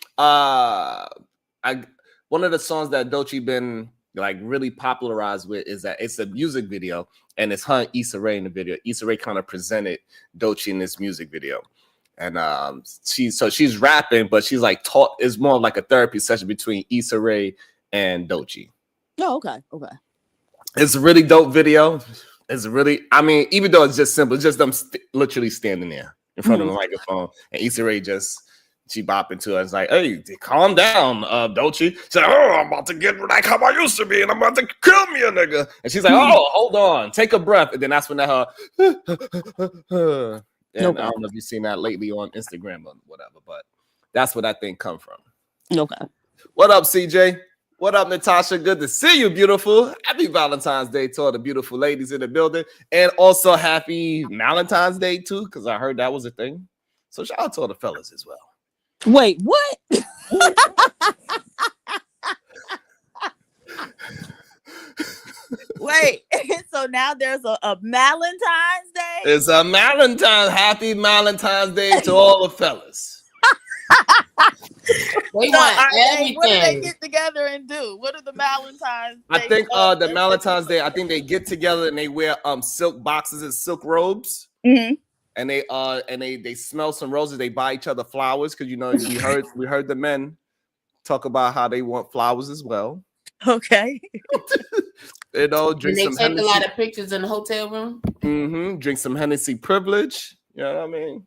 [SPEAKER 1] one of the songs that Doechii been like really popularized with is that it's a music video and it's her and Issa Rae in the video. Issa Rae kind of presented Doechii in this music video. And she's rapping, but she's like taught. It's more like a therapy session between Issa Rae and Doechii.
[SPEAKER 3] Oh, okay.
[SPEAKER 1] It's a really dope video. It's really, I mean, even though it's just simple, it's just them literally standing there in front of the microphone, and Issa Rae she bopping to her. It's like, hey, calm down, Doechii. She's like, oh, I'm about to get like how I used to be, and I'm about to kill me a nigga. And she's like, oh, hold on, take a breath. And then that's when that her. And I don't know if you've seen that lately on Instagram or whatever, but that's where that thing come from.
[SPEAKER 3] Okay.
[SPEAKER 1] What up, CJ? What up, Natasha? Good to see you, beautiful. Happy Valentine's Day to all the beautiful ladies in the building. And also happy Valentine's Day, too, because I heard that was a thing. So shout out to all the fellas as well.
[SPEAKER 3] Wait, what? Wait, so now there's a Valentine's Day?
[SPEAKER 1] It's a happy Valentine's Day to all the fellas.
[SPEAKER 4] They want everything.
[SPEAKER 3] What do they get together and do? What are the Valentine's Day?
[SPEAKER 1] I think the Valentine's Day, I think they get together and they wear silk boxes and silk robes.
[SPEAKER 3] Mm-hmm.
[SPEAKER 1] And they smell some roses. They buy each other flowers because we heard the men talk about how they want flowers as well.
[SPEAKER 3] Okay.
[SPEAKER 1] Drink some
[SPEAKER 4] take Hennessy. A lot of pictures in the hotel room.
[SPEAKER 1] Mm-hmm. Drink some Hennessy privilege. You know what I mean?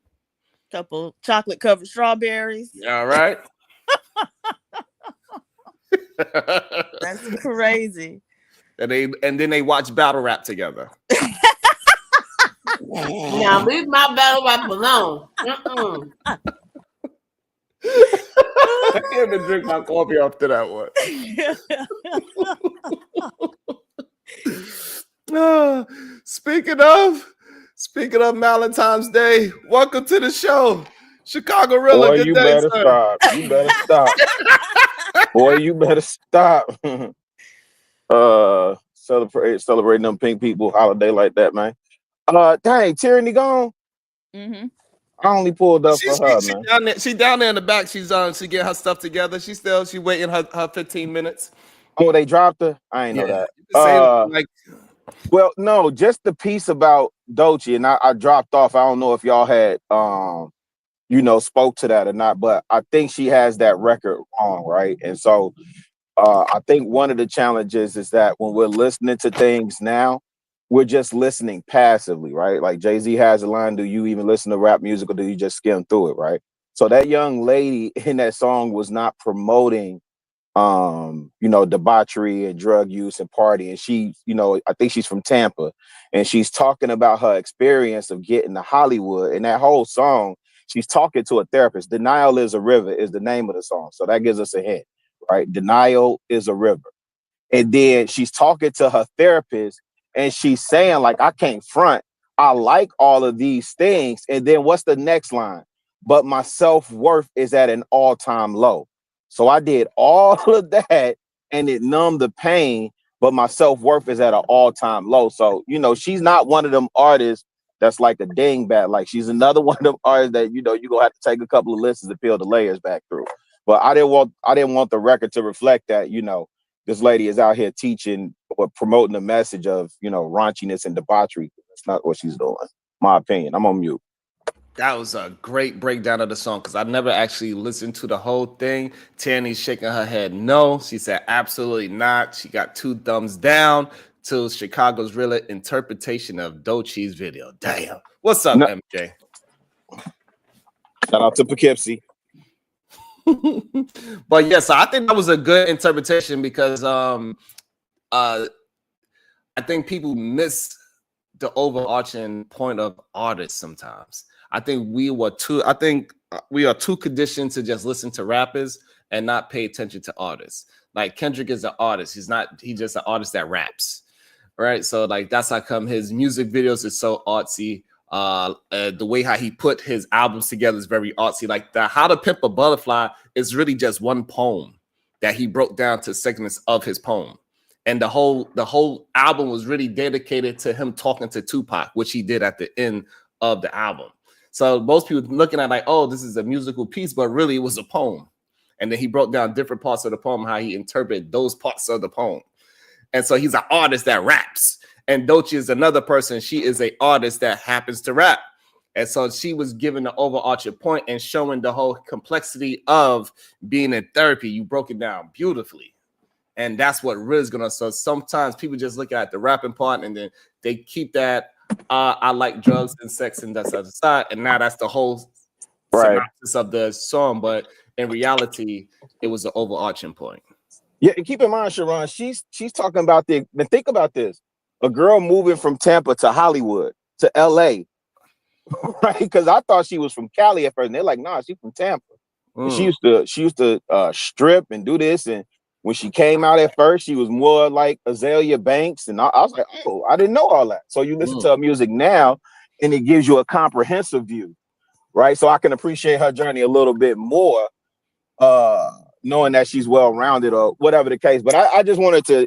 [SPEAKER 3] Couple chocolate covered strawberries.
[SPEAKER 1] All right.
[SPEAKER 3] That's crazy.
[SPEAKER 1] And then they watch battle rap together.
[SPEAKER 4] Now leave my battle rap alone.
[SPEAKER 1] I can't even drink my coffee after that one. Speaking of Valentine's Day, welcome to the show, Chicago Rilla.
[SPEAKER 6] Boy,
[SPEAKER 1] good
[SPEAKER 6] you
[SPEAKER 1] day,
[SPEAKER 6] better
[SPEAKER 1] sir.
[SPEAKER 6] stop. You better stop. Boy, you better stop. Celebrating them pink people holiday like that, man. Dang, Tyranny gone.
[SPEAKER 3] Mm-hmm.
[SPEAKER 6] I only pulled up for her, man.
[SPEAKER 1] She down there in the back. She getting her stuff together. She waiting her 15 minutes.
[SPEAKER 6] Oh, they dropped her. I ain't know that. Well, no, just the piece about Doechii, and I dropped off. I don't know if y'all had spoke to that or not, but I think she has that record wrong, right? And so I think one of the challenges is that when we're listening to things now, we're just listening passively, right? Like Jay-Z has a line, do you even listen to rap music or do you just skim through it, right? So that young lady in that song was not promoting debauchery and drug use and party. And she, I think she's from Tampa, and she's talking about her experience of getting to Hollywood. And that whole song, she's talking to a therapist. Denial is a River is the name of the song. So that gives us a hint, right? Denial is a river. And then she's talking to her therapist and she's saying, like, I can't front. I like all of these things. And then what's the next line? But my self-worth is at an all-time low. So I did all of that and it numbed the pain, but my self-worth is at an all-time low. So, she's not one of them artists that's like a dingbat. Like, she's another one of them artists that, you're going to have to take a couple of listens to peel the layers back through. But I didn't want the record to reflect that, this lady is out here teaching or promoting the message of, raunchiness and debauchery. That's not what she's doing. My opinion. I'm on mute.
[SPEAKER 1] That was a great breakdown of the song because I never actually listened to the whole thing. Tanny's shaking her head no. She said absolutely not. She got 2 thumbs down to Chicago's Rilla interpretation of Doechii's video. Damn. What's up, MJ?
[SPEAKER 6] Shout out to Poughkeepsie.
[SPEAKER 1] But yes, I think that was a good interpretation because I think people miss the overarching point of artists sometimes. I think we are too conditioned to just listen to rappers and not pay attention to artists. Like Kendrick is an artist. He's just an artist that raps. Right. So like that's how come his music videos is so artsy. The way how he put his albums together is very artsy. Like the How to Pimp a Butterfly is really just one poem that he broke down to segments of his poem. And the whole album was really dedicated to him talking to Tupac, which he did at the end of the album. So most people looking at like, oh, this is a musical piece, but really it was a poem. And then he broke down different parts of the poem, how he interpreted those parts of the poem. And so he's an artist that raps. And Doechii is another person. She is an artist that happens to rap. And so she was given the overarching point and showing the whole complexity of being in therapy. You broke it down beautifully. And that's what Riz gonna. So sometimes people just look at the rapping part and then they keep that I like drugs and sex and that's aside. And now that's the whole synopsis of the song. But in reality, it was an overarching point.
[SPEAKER 6] Yeah, and keep in mind, Sharon, she's talking about think about this. A girl moving from Tampa to Hollywood to LA. Right? Because I thought she was from Cali at first. And they're like, nah, she's from Tampa. She used to strip and do this. And when she came out at first, she was more like Azalea Banks. And I was like, oh, I didn't know all that. So you listen to her music now, and it gives you a comprehensive view, right? So I can appreciate her journey a little bit more, knowing that she's well-rounded or whatever the case. But I just wanted to,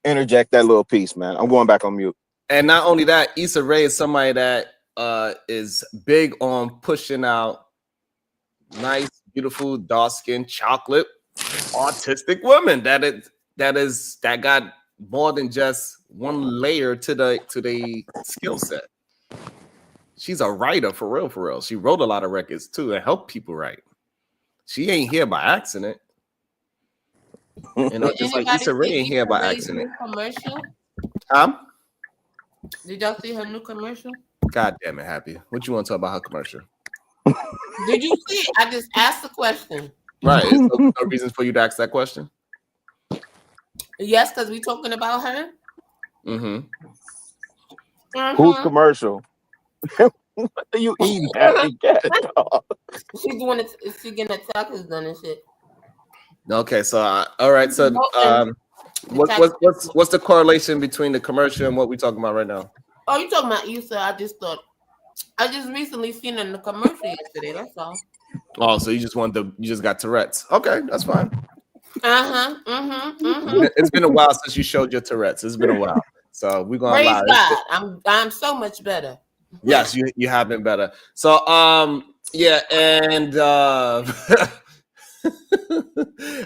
[SPEAKER 6] interject that little piece, man. I'm going back on mute.
[SPEAKER 1] And not only that, Issa Rae is somebody that is big on pushing out nice, beautiful, dark-skinned, chocolate, autistic women. That got more than just one layer to the skill set. She's a writer for real. She wrote a lot of records too and helped people write. She ain't here by accident. You know, just like Issa Rae ain't here by accident.
[SPEAKER 4] Commercial? Did y'all see her new commercial?
[SPEAKER 1] God damn it, Happy. What you want to talk about her commercial?
[SPEAKER 4] Did you see it? I just asked the question.
[SPEAKER 1] Right. There's no reasons for you to ask that question.
[SPEAKER 4] Yes, because we're talking about her.
[SPEAKER 6] Who's commercial? What are you eating, Happy?
[SPEAKER 4] She's doing it. She's getting the taxes done and shit.
[SPEAKER 1] Okay, so all right. So what's the correlation between the commercial and what we're talking about right now?
[SPEAKER 4] Oh, you talking about Issa? I just recently seen her in the commercial yesterday. That's all.
[SPEAKER 1] Oh, so you just got Tourette's. Okay, that's fine. It's been a while since you showed your Tourette's. It's been a while. So we're gonna
[SPEAKER 4] praise God. I'm so much better.
[SPEAKER 1] Yes, you have been better. So yeah, and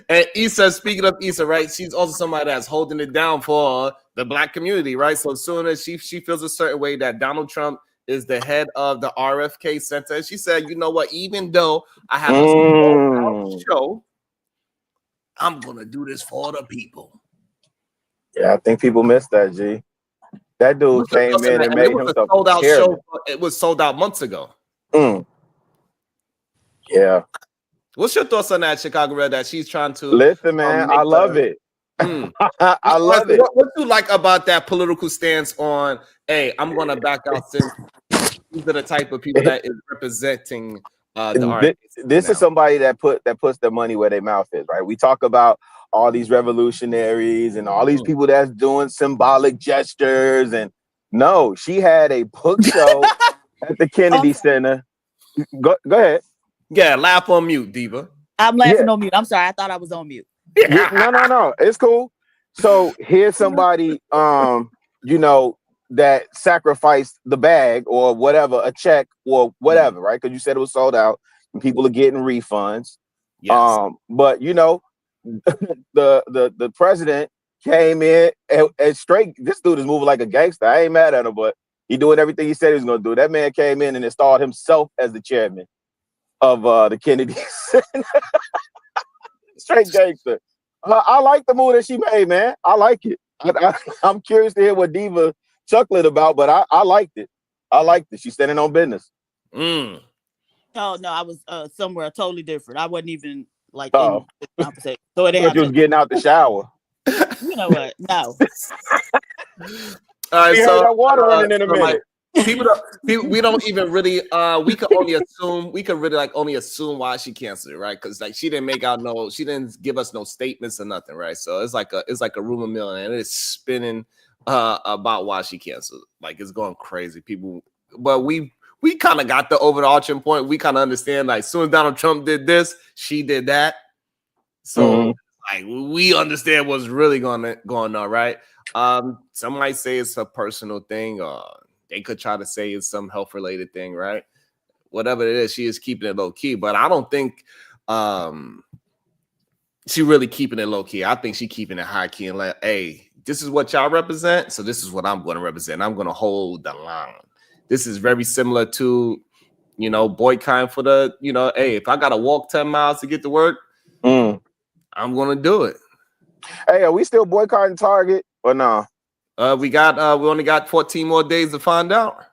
[SPEAKER 1] and Issa, speaking of Issa, right? She's also somebody that's holding it down for the Black community, right? So as soon as she feels a certain way that Donald Trump is the head of the RFK Center, she said, you know what, even though I have a small show, I'm gonna do this for the people.
[SPEAKER 6] Yeah, I think people missed that, G. That dude came in and made himself
[SPEAKER 1] sold out show. It was sold out months ago.
[SPEAKER 6] Yeah.
[SPEAKER 1] What's your thoughts on that, Chicago Red? That she's trying to
[SPEAKER 6] listen, man. I love it. I love it.
[SPEAKER 1] What do you like about that political stance on? Hey, I'm gonna back out since these are the type of people that is representing
[SPEAKER 6] this is somebody that puts their money where their mouth is, right? We talk about all these revolutionaries and all these people that's doing symbolic gestures, and no, she had a book show at the Kennedy Center. Go ahead.
[SPEAKER 1] Yeah, laugh on mute, Diva.
[SPEAKER 3] I'm laughing on mute. I'm sorry, I thought I was on mute.
[SPEAKER 6] No, it's cool. So here's somebody, you know, that sacrificed the bag or whatever, a check or whatever, right? Because you said it was sold out and people are getting refunds. Yes. But you know, the president came in and straight. This dude is moving like a gangster. I ain't mad at him, but he doing everything he said he was gonna do. That man came in and installed himself as the chairman of the Kennedy Center. Straight gangster. I like the move that she made, man. I like it. I'm curious to hear what Diva chuckling about, but I liked it. I liked it. She's standing on business.
[SPEAKER 3] Oh no, I was somewhere totally different. I wasn't even like in this conversation. So it
[SPEAKER 6] you was getting out the shower.
[SPEAKER 3] You know what? No.
[SPEAKER 1] All right, so
[SPEAKER 6] that water running in a minute.
[SPEAKER 1] We don't even really we could only assume why she canceled it, right? Because like she didn't give us no statements or nothing, right? So it's like a rumor mill and it's spinning about why she canceled. Like it's going crazy. People, but we kind of got the overarching point. We kind of understand, like, as soon as Donald Trump did this, she did that. So like we understand what's really going on, right? Some might say it's a personal thing, or they could try to say it's some health related thing, right? Whatever it is, she is keeping it low key. But I don't think she really keeping it low key. I think she keeping it high key and like, hey, this is what y'all represent, so this is what I'm going to represent. I'm going to hold the line. This is very similar to, you know, boycotting for the, you know, hey, if I got to walk 10 miles to get to work, I'm going to do it.
[SPEAKER 6] Hey, are we still boycotting Target or no?
[SPEAKER 1] We only got 14 more days to find out.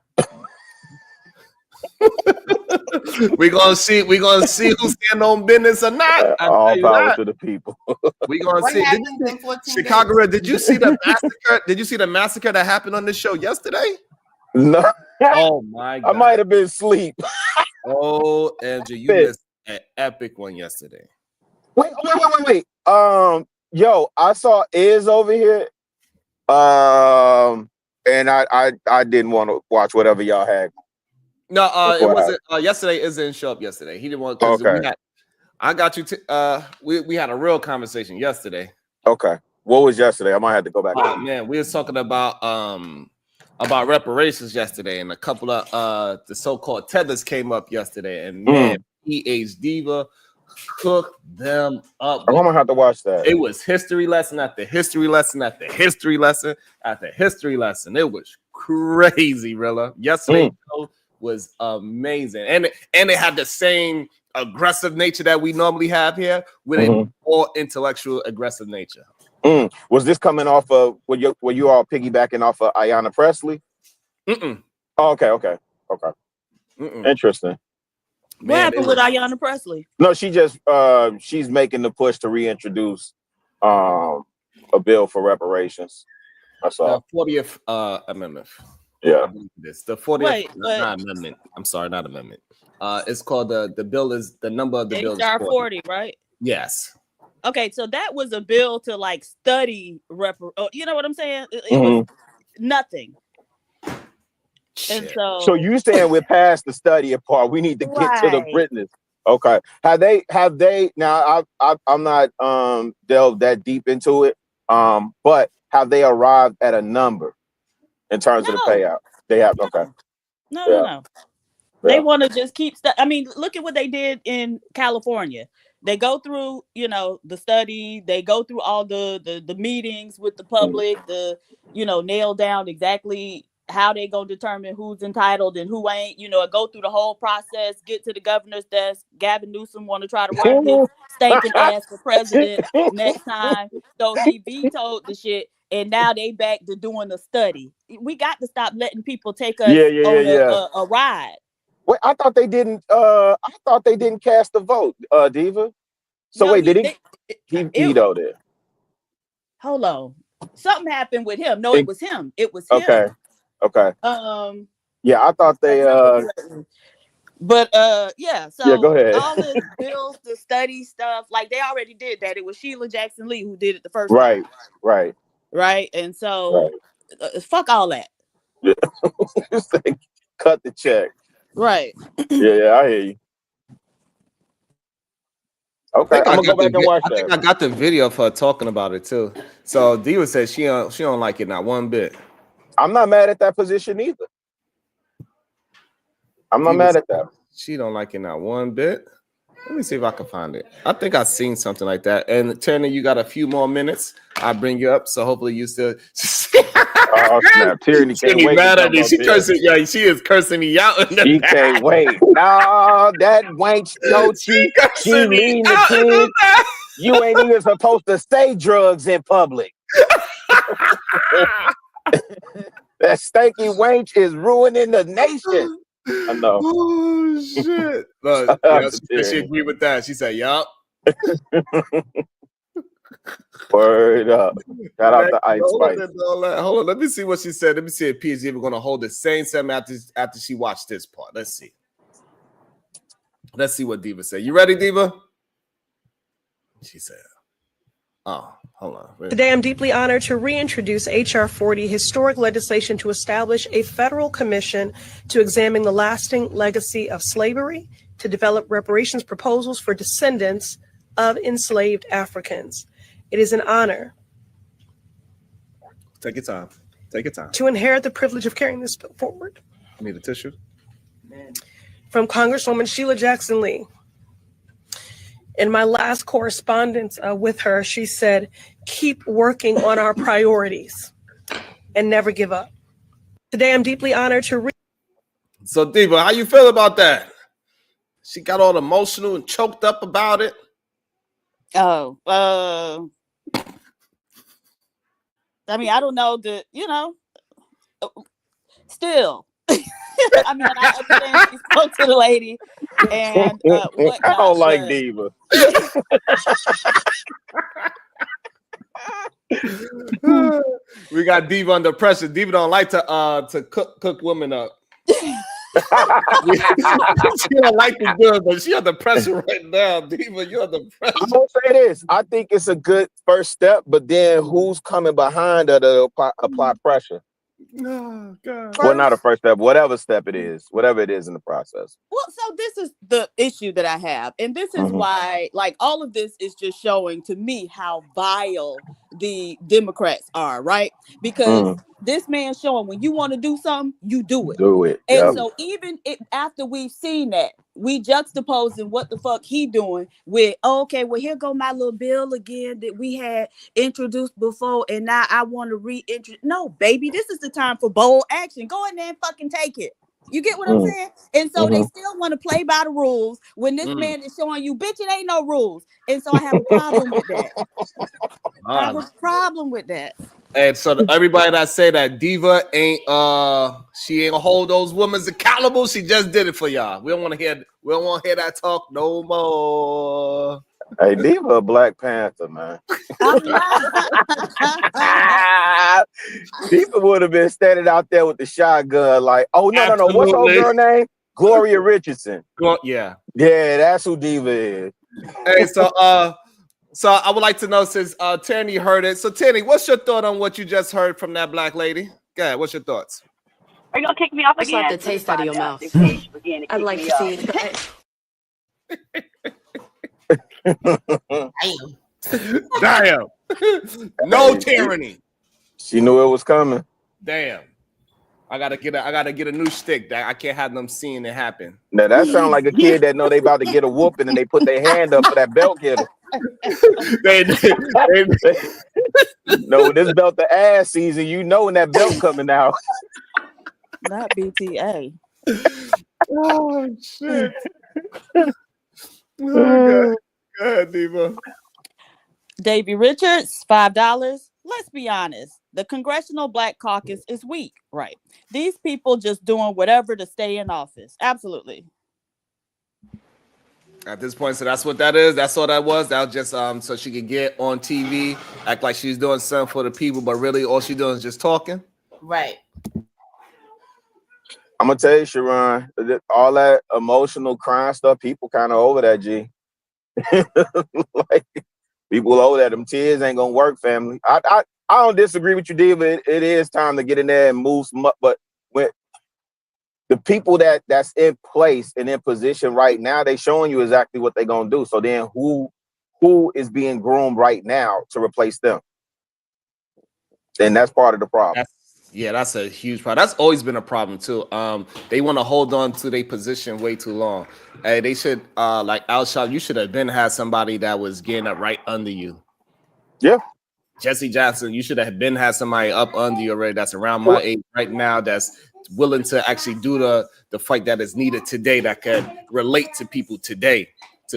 [SPEAKER 1] We're gonna see who's standing on business or not.
[SPEAKER 6] All power to the people.
[SPEAKER 1] We're gonna see. Chicago Red, did you see the massacre? Did you see the massacre that happened on this show yesterday?
[SPEAKER 6] No.
[SPEAKER 1] Oh my God.
[SPEAKER 6] I might have been asleep.
[SPEAKER 1] Oh, MJ, you missed an epic one yesterday.
[SPEAKER 6] Wait. Yo, I saw Iz over here. And I didn't want to watch whatever y'all had.
[SPEAKER 1] No, it wasn't yesterday. Iz didn't show up yesterday. He didn't want to.
[SPEAKER 6] Okay.
[SPEAKER 1] I got you. We had a real conversation yesterday.
[SPEAKER 6] Okay. What was yesterday? I might have to go back.
[SPEAKER 1] Oh man, we was talking about reparations yesterday, and a couple of the so-called tethers came up yesterday, and man, PH Diva cooked them up.
[SPEAKER 6] I'm gonna have to watch that.
[SPEAKER 1] It was history lesson after history lesson after history lesson after history lesson. It was crazy, Rilla. Yesterday was amazing, and it had the same aggressive nature that we normally have here, with a more intellectual, aggressive nature.
[SPEAKER 6] Was this coming off of were you all piggybacking off of Ayanna Presley? Oh, okay. Interesting.
[SPEAKER 3] What happened with Ayanna Presley?
[SPEAKER 6] No, she just she's making the push to reintroduce a bill for reparations. That's all.
[SPEAKER 1] The 40th amendment.
[SPEAKER 6] Yeah.
[SPEAKER 1] This the 40th not amendment. I'm sorry, not amendment. It's called the bill is the number of the bill is
[SPEAKER 3] HR 40, right?
[SPEAKER 1] Yes.
[SPEAKER 3] Okay, so that was a bill to like study you know what I'm saying? It was nothing. And
[SPEAKER 6] so you saying we're past the study part? We need to get to the witness. Okay. Have they now? I'm not delved that deep into it. But have they arrived at a number in terms of the payout? They have. Okay.
[SPEAKER 3] No. They want to just keep I mean, look at what they did in California. They go through, the study. They go through all the meetings with the public. Nail down exactly how they gonna determine who's entitled and who ain't. Go through the whole process. Get to the governor's desk. Gavin Newsom want to try to run his stinking ass for president next time. So he vetoed the shit, and now they back to doing the study. We got to stop letting people take us on a ride.
[SPEAKER 6] Wait, I thought they didn't. I thought they didn't cast a vote, Diva. So wait, did he vetoed it?
[SPEAKER 3] Hold on, something happened with him. No, it was him. It was him.
[SPEAKER 6] Okay. Yeah, I thought they.
[SPEAKER 3] But yeah. So
[SPEAKER 6] yeah, go ahead.
[SPEAKER 3] All the bills, the study stuff, like they already did that. It was Sheila Jackson Lee who did it the first time. Right. And so, fuck all that.
[SPEAKER 6] Yeah. Cut the check.
[SPEAKER 3] Right.
[SPEAKER 6] Yeah, I hear you. Okay, I'm gonna go back and watch that.
[SPEAKER 1] I think I got the video of her talking about it too. So Diva says she don't like it not one bit.
[SPEAKER 6] I'm not mad at that position either. I'm not mad at that.
[SPEAKER 1] She don't like it not one bit. Let me see if I can find it. I think I've seen something like that. And Turner, you got a few more minutes. I'll bring you up. So hopefully you still.
[SPEAKER 6] Oh snap! Tyranny can't wait.
[SPEAKER 1] Mad at me. She cursing. Yeah, she is cursing me out.
[SPEAKER 6] She can't wait. No, that wench. No, she mean the kid. You ain't even supposed to say drugs in public. That stanky wench is ruining the nation. I know.
[SPEAKER 1] Oh shit! Look, she agreed with that. She said, "Yup."
[SPEAKER 6] Word up! Shout out to Ice Spice.
[SPEAKER 1] Hold on, let me see what she said. Let me see if P is even going to hold the same after she watched this part. Let's see. Let's see what Diva said. You ready, Diva? She said, "Oh, hold on."
[SPEAKER 7] Today, I'm deeply honored to reintroduce H.R. 40, historic legislation to establish a federal commission to examine the lasting legacy of slavery, to develop reparations proposals for descendants of enslaved Africans. It is an honor.
[SPEAKER 1] Take your time. Take your time.
[SPEAKER 7] To inherit the privilege of carrying this bill forward.
[SPEAKER 1] Need a tissue?
[SPEAKER 7] From Congresswoman Sheila Jackson Lee. In my last correspondence with her, she said, keep working on our priorities and never give up. Today, I'm deeply honored to
[SPEAKER 1] So, Diva, how you feel about that? She got all emotional and choked up about it.
[SPEAKER 3] Oh, I mean, I don't know still. I mean, I understand she spoke to the lady, and what
[SPEAKER 6] I don't like Diva.
[SPEAKER 1] We got Diva under pressure. Diva don't like to cook women up. She don't like to do it, but she under pressure right now. Diva, you're under pressure.
[SPEAKER 6] I'm gonna say this. I think it's a good first step, but then who's coming behind her to apply pressure?
[SPEAKER 1] Oh, God.
[SPEAKER 6] Well, not a first step, whatever step it is, whatever it is in the process.
[SPEAKER 3] Well, so this is the issue that I have. And this is why, like, all of this is just showing to me how vile the Democrats are, right? Because this man's showing when you want to do something, you do it.
[SPEAKER 6] Do it.
[SPEAKER 3] And
[SPEAKER 6] Yep.
[SPEAKER 3] so even after we've seen that, we juxtaposing what the fuck he doing with, okay, well, here go my little bill again that we had introduced before, and now I want to reintroduce. No, baby, this is the time for bold action. Go in there and fucking take it. You get what I'm saying? And so they still want to play by the rules when this man is showing you, bitch, it ain't no rules. And so I have a problem with that. I have a problem with that.
[SPEAKER 1] And so everybody that say that Diva ain't she ain't gonna hold those women accountable, she just did it for y'all. We don't want to hear that talk no more.
[SPEAKER 6] Hey, Diva a Black Panther, man. Diva would have been standing out there with the shotgun, like, oh no. What's her girl name? Gloria Richardson.
[SPEAKER 1] Yeah,
[SPEAKER 6] that's who Diva is.
[SPEAKER 1] Hey, so I would like to know, since Tierney heard it. So Tierney, what's your thought on what you just heard from that black lady? Go ahead, what's your thoughts?
[SPEAKER 5] Are you gonna kick me off again?
[SPEAKER 8] Slap the taste out of your mouth. I'd like to see it.
[SPEAKER 1] Damn. No tyranny.
[SPEAKER 6] She knew it was coming.
[SPEAKER 1] Damn. I gotta get a new stick. That I can't have them seeing it happen.
[SPEAKER 6] Now that sounds like a kid that know they about to get a whooping and they put their hand up for that belt getter. No, this belt the ass season, you know when that belt coming out.
[SPEAKER 3] Not BTA.
[SPEAKER 1] Oh shit. Oh, go ahead, Diva.
[SPEAKER 3] Davy Richards, $5. Let's be honest. The Congressional Black Caucus is weak, right? These people just doing whatever to stay in office. Absolutely.
[SPEAKER 1] At this point, so that's what that is. That's all that was. That was just so she could get on TV, act like she's doing something for the people, but really all she's doing is just talking.
[SPEAKER 4] Right.
[SPEAKER 6] I'm gonna tell you, Sharon, all that emotional crying stuff, people kind of over that, G. Like, people over that. Them tears ain't gonna work, family. I don't disagree with you, Diva. It is time to get in there and move some up, but when the people that's in place and in position right now, they showing you exactly what they're gonna do. So then who is being groomed right now to replace them? And that's part of the problem.
[SPEAKER 1] That's a huge problem. That's always been a problem too. They want to hold on to their position way too long. Hey, they should like Al Sharp, you should have had somebody that was getting up right under you.
[SPEAKER 6] Yeah.
[SPEAKER 1] Jesse Jackson, you should have had somebody up under you already that's around my age right now, that's willing to actually do the fight that is needed today, that can relate to people today.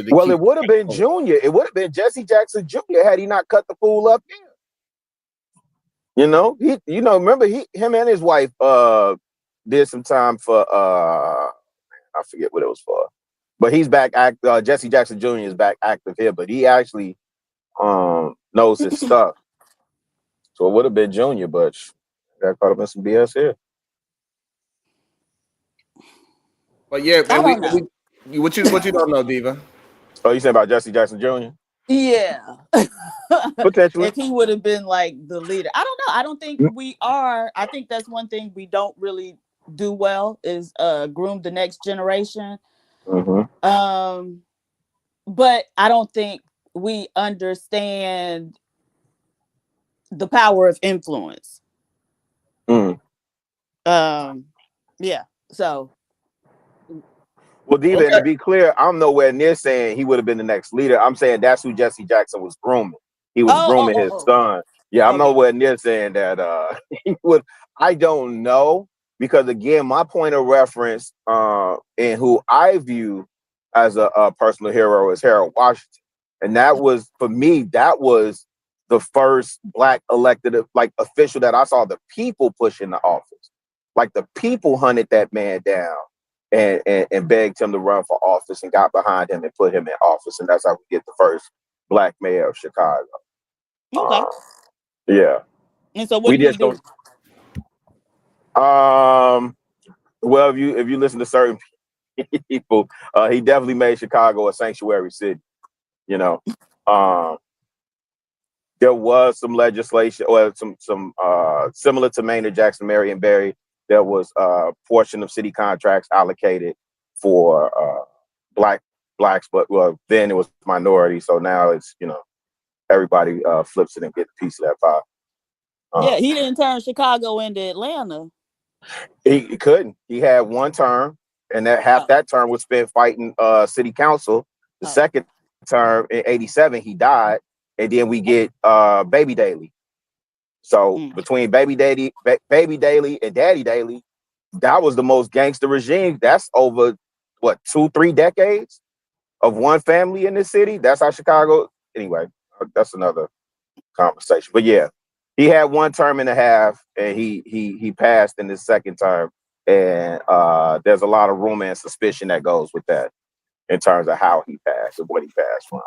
[SPEAKER 6] Well, it would have been Junior. It would have been Jesse Jackson Jr. had he not cut the fool up there. You know, remember him and his wife did some time for I forget what it was for. But he's back Jesse Jackson Jr. is back active here, but he actually knows his stuff. So it would have been Junior, but got caught up in some BS here.
[SPEAKER 1] But yeah, man, what you don't know, Diva?
[SPEAKER 6] Oh, you said about Jesse Jackson Jr.?
[SPEAKER 3] Yeah.
[SPEAKER 6] Potentially.
[SPEAKER 3] If he would have been like the leader. I don't know. I don't think we are. I think that's one thing we don't really do well is groom the next generation.
[SPEAKER 6] Mm-hmm.
[SPEAKER 3] But I don't think we understand the power of influence. Yeah. So.
[SPEAKER 6] Well, Diva, and to be clear, I'm nowhere near saying he would have been the next leader. I'm saying that's who Jesse Jackson was grooming. He was grooming his son. Yeah, I'm nowhere near saying that he would. I don't know, because again, my point of reference and who I view as a personal hero is Harold Washington, and that was, for me, that was the first Black elected official that I saw the people push into office. Like, the people hunted that man down and begged him to run for office and got behind him and put him in office. And that's how we get the first Black mayor of Chicago.
[SPEAKER 3] Okay.
[SPEAKER 6] Yeah.
[SPEAKER 3] And so what do you do?
[SPEAKER 6] Well, if you listen to certain people, he definitely made Chicago a sanctuary city. You know, there was some legislation, or some similar to Maynard Jackson, Marion Barry. There was a portion of city contracts allocated for blacks, but then it was minority. So now it's, everybody flips it and get a piece of that pie.
[SPEAKER 3] Yeah, he didn't turn Chicago into Atlanta.
[SPEAKER 6] He couldn't. He had one term, and that half that term was spent fighting city council. The second term in '87, he died, and then we get Baby Daly. So between Baby Daly, and Daddy Daly, that was the most gangster regime. That's over what 2-3 decades of one family in this city. That's how Chicago. Anyway, that's another conversation. But yeah, he had 1 term and a half, and he passed in his second term. And there's a lot of rumor and suspicion that goes with that in terms of how he passed and what he passed from.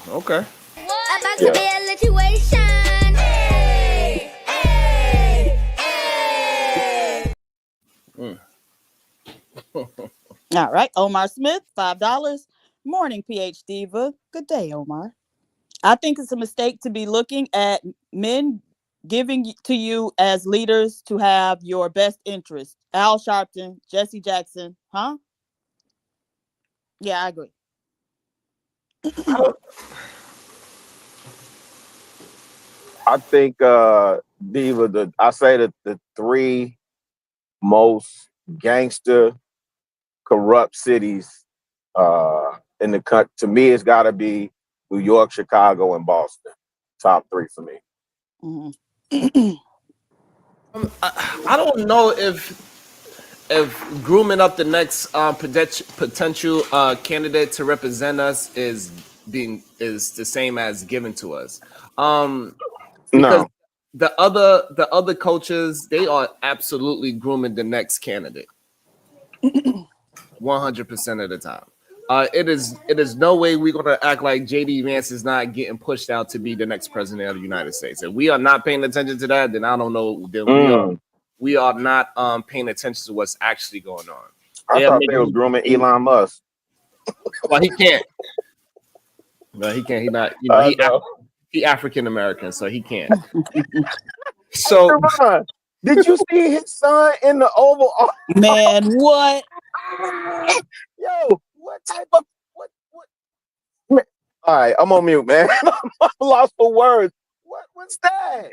[SPEAKER 1] Okay.
[SPEAKER 9] About to be a situation. Hey, hey, hey.
[SPEAKER 3] All right, Omar Smith, $5. Morning, PhD Diva. Good day, Omar. I think it's a mistake to be looking at men giving to you as leaders to have your best interest. Al Sharpton, Jesse Jackson, huh? Yeah, I agree.
[SPEAKER 6] I think Diva, I say that the 3 most gangster, corrupt cities in the country, to me, it's got to be New York, Chicago, and Boston. Top 3 for me.
[SPEAKER 1] I don't know if grooming up the next potential candidate to represent us is the same as given to us. Because the other coaches, they are absolutely grooming the next candidate 100% of the time. It is no way we're gonna act like JD Vance is not getting pushed out to be the next president of the United States. If we are not paying attention to that, then I don't know. Then we are not paying attention to what's actually going on.
[SPEAKER 6] I thought they was grooming Elon Musk.
[SPEAKER 1] Well, he can't. No, he can't. He not. You know, he African American, so he can't. So,
[SPEAKER 6] did you see his son in the Oval Office?
[SPEAKER 3] Man, what?
[SPEAKER 6] Yo, what type of what? All right, I'm on mute, man. I'm lost for words. What's that?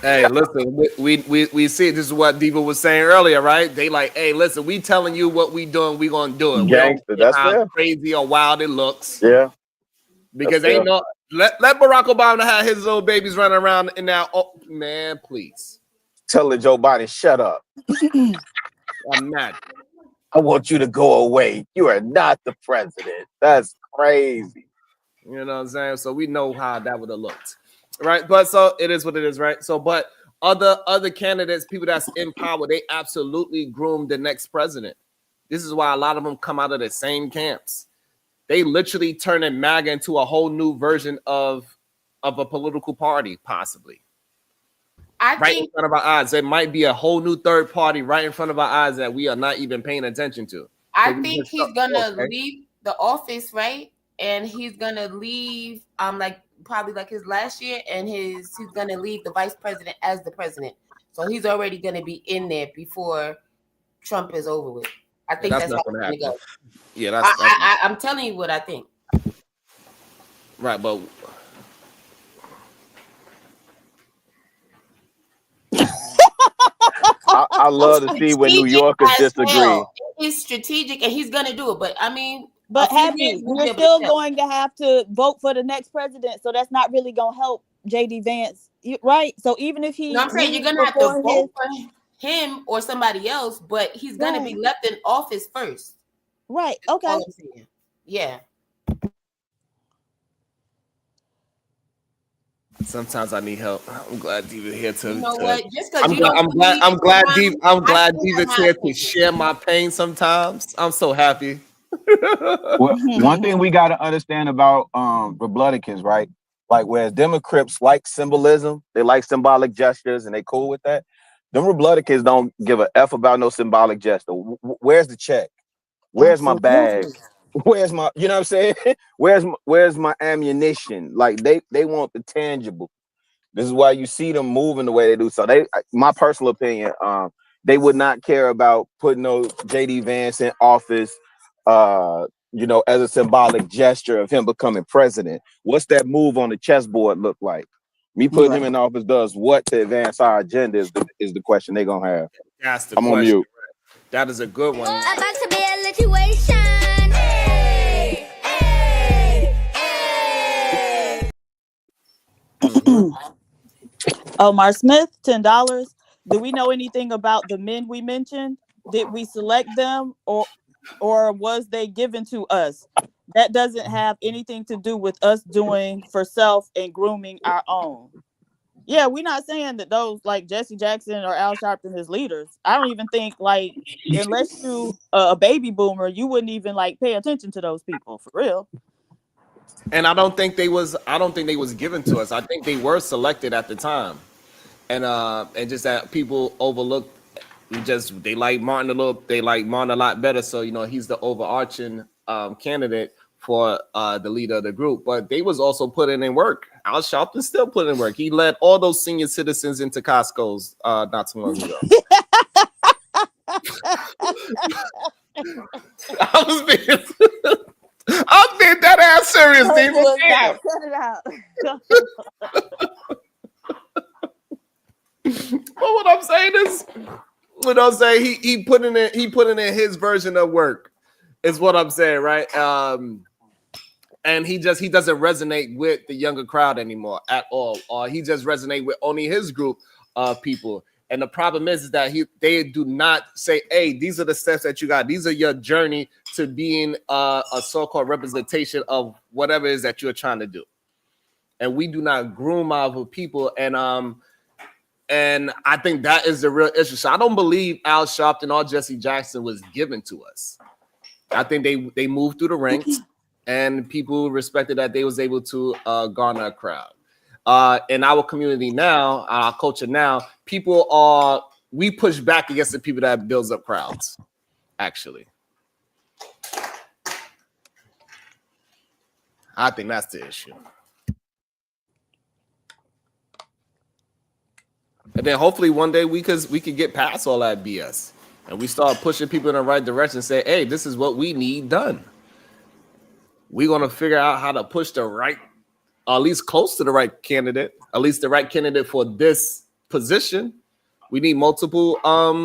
[SPEAKER 1] Hey, listen, we see this is what Diva was saying earlier, right? They like, hey, listen, we telling you what we doing, we gonna do it.
[SPEAKER 6] Gangster, that's
[SPEAKER 1] how crazy or wild it looks.
[SPEAKER 6] Yeah,
[SPEAKER 1] because ain't no let Barack Obama have his little babies running around in now. Oh man, please
[SPEAKER 6] tell Joe Biden shut up.
[SPEAKER 1] I'm mad.
[SPEAKER 6] I want you to go away. You are not the president. That's crazy.
[SPEAKER 1] You know what I'm saying? So we know how that would have looked. Right, but so it is what it is, right? So, but other candidates, people that's in power, they absolutely groomed the next president. This is why a lot of them come out of the same camps. They literally turning MAGA into a whole new version of a political party, possibly. Right in front of our eyes, there might be a whole new third party right in front of our eyes that we are not even paying attention to.
[SPEAKER 4] I think he's gonna leave the office, right? And he's gonna leave, probably like his last year, and he's gonna leave the vice president as the president. So he's already gonna be in there before Trump is over with. I think that's how it's gonna go.
[SPEAKER 1] Yeah,
[SPEAKER 4] I'm telling you what I think.
[SPEAKER 1] Right, but
[SPEAKER 6] I love to see when New Yorkers disagree.
[SPEAKER 4] He's strategic and he's gonna do it, but I mean.
[SPEAKER 3] But Happy, we're still going to have to vote for the next president, so that's not really going to help JD Vance, right? So even if he,
[SPEAKER 4] I'm saying you're going to have to vote for him or somebody else, but he's going to be left in office first.
[SPEAKER 3] Right. Okay.
[SPEAKER 4] Yeah.
[SPEAKER 1] Sometimes I need help. I'm glad Diva's here to.
[SPEAKER 4] You know what? Just
[SPEAKER 1] I'm glad Diva's here to share my pain. Sometimes I'm so happy.
[SPEAKER 6] Well, one thing we got to understand about Republicans, right? Like, whereas Democrats like symbolism, they like symbolic gestures, and they cool with that. Them Republicans don't give a F about no symbolic gesture. Where's the check? Where's my bag? Where's my, you know what I'm saying? Where's my ammunition? Like they want the tangible. This is why you see them moving the way they do. So my personal opinion, they would not care about putting no JD Vance in office. you know, as a symbolic gesture of him becoming president. What's that move on the chessboard look like? Me putting him in office does what to advance our agenda is the question they're gonna have.
[SPEAKER 1] That's the
[SPEAKER 6] I'm
[SPEAKER 1] question.
[SPEAKER 6] on mute.
[SPEAKER 1] That is a good one.
[SPEAKER 9] About to be a situation. Hey, hey, hey.
[SPEAKER 3] Omar Smith, $10. Do we know anything about the men we mentioned? Did we select them, or was they given to us? That doesn't have anything to do with us doing for self and grooming our own. Yeah, we're not saying that those like Jesse Jackson or Al Sharpton is leaders. I don't even think, like, unless you a baby boomer, you wouldn't even like pay attention to those people for real.
[SPEAKER 1] And I don't think they was given to us. I think they were selected at the time. And just that people overlooked. They like Martin a lot better. So, you know, he's the overarching candidate for the leader of the group. But they was also putting in work. Al Sharpton still put in work. He led all those senior citizens into Costco's not too long ago. I'm being that ass serious, people.
[SPEAKER 3] Cut it out.
[SPEAKER 1] Well, what I'm saying is, what I'm saying, he put in his version of work, is what I'm saying, right? And he doesn't resonate with the younger crowd anymore at all, or he just resonate with only his group of people. And the problem is that they do not say, hey, these are the steps that you got. These are your journey to being a so-called representation of whatever it is that you're trying to do. And we do not groom our people. And I think that is the real issue. So I don't believe Al Sharpton or Jesse Jackson was given to us. I think they moved through the ranks, and people respected that they was able to garner a crowd. In our community now, our culture now, we push back against the people that builds up crowds, actually. I think that's the issue. And then hopefully one day we could get past all that BS and we start pushing people in the right direction and say, hey, this is what we need done. We're going to figure out how to push the right, or at least close to the right candidate, at least the right candidate for this position. We need multiple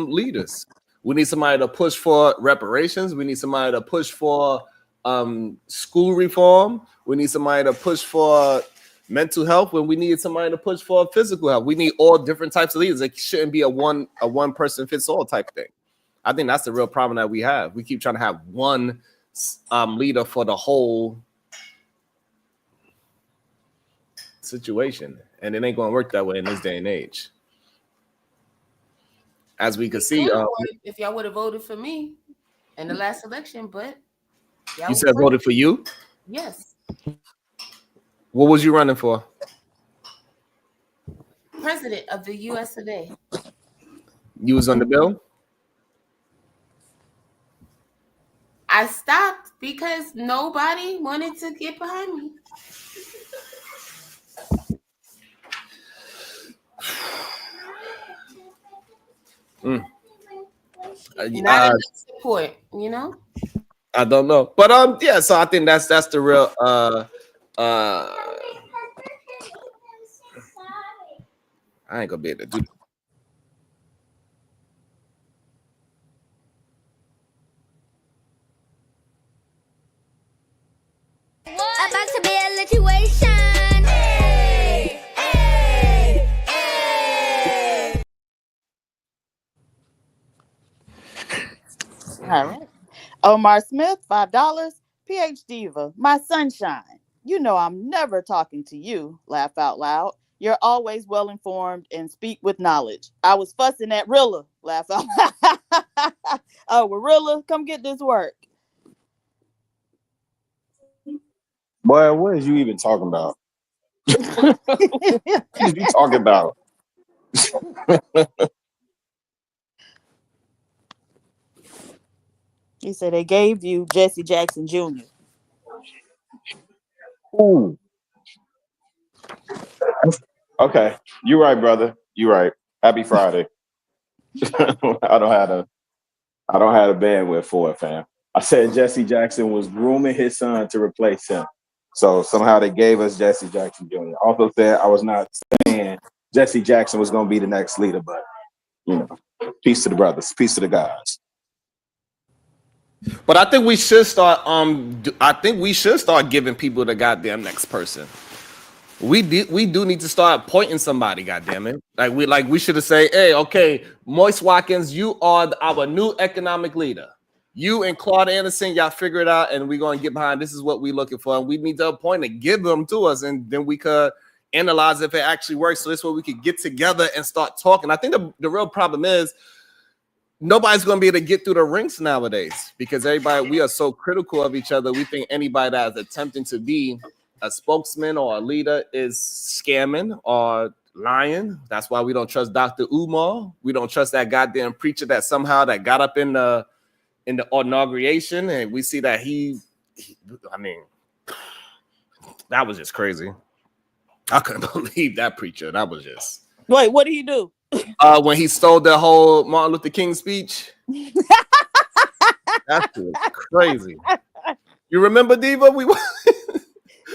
[SPEAKER 1] leaders. We need somebody to push for reparations. We need somebody to push for school reform. We need somebody to push for mental health, when we need somebody to push for physical health. We need all different types of leaders. It shouldn't be a one person fits all type thing. I think that's the real problem that we have. We keep trying to have one leader for the whole situation, and it ain't going to work that way in this day and age. As we can see,
[SPEAKER 4] if y'all would have voted for me in the last election, but
[SPEAKER 1] you said voted for you?
[SPEAKER 4] Yes.
[SPEAKER 1] What was you running for?
[SPEAKER 4] President of the U.S. of A.
[SPEAKER 1] You was on the bill?
[SPEAKER 4] I stopped because nobody wanted to get behind me. Not enough support, you know?
[SPEAKER 1] I don't know. But yeah, so I think that's the real I ain't gonna be able to do that.
[SPEAKER 9] About to be a situation. Hey, hey, hey.
[SPEAKER 3] All right. Omar Smith, $5. PH Diva, my sunshine. You know I'm never talking to you. Laugh out loud. You're always well informed and speak with knowledge. I was fussing at Rilla. Laugh out loud. Oh, well, Rilla, come get this work.
[SPEAKER 6] Boy, what is you even talking about? What are you talking about?
[SPEAKER 3] He said they gave you Jesse Jackson Jr.
[SPEAKER 6] Ooh. Okay, you're right, brother. You're right. Happy Friday. I don't have a bandwidth for it, fam. I said Jesse Jackson was grooming his son to replace him. So somehow they gave us Jesse Jackson Jr. Also said I was not saying Jesse Jackson was going to be the next leader, but, you know, peace to the brothers, peace to the guys.
[SPEAKER 1] But I think we should start. I think we should start giving people the goddamn next person. We do need to start appointing somebody. Goddamn it! Like we should have said, hey, okay, Moise Watkins, you are our new economic leader. You and Claude Anderson, y'all figure it out, and we're gonna get behind. This is what we're looking for, and we need to appoint and give them to us, and then we could analyze if it actually works. So this way we could get together and start talking. I think the real problem is, nobody's going to be able to get through the ranks nowadays because we are so critical of each other. We think anybody that is attempting to be a spokesman or a leader is scamming or lying. That's why we don't trust Dr. Umar. We don't trust that goddamn preacher that somehow that got up in the inauguration, and we see that I mean, that was just crazy. I couldn't believe that preacher. That was just.
[SPEAKER 3] Wait, what did he do?
[SPEAKER 1] When he stole the whole Martin Luther King speech. That was crazy. You remember, Diva?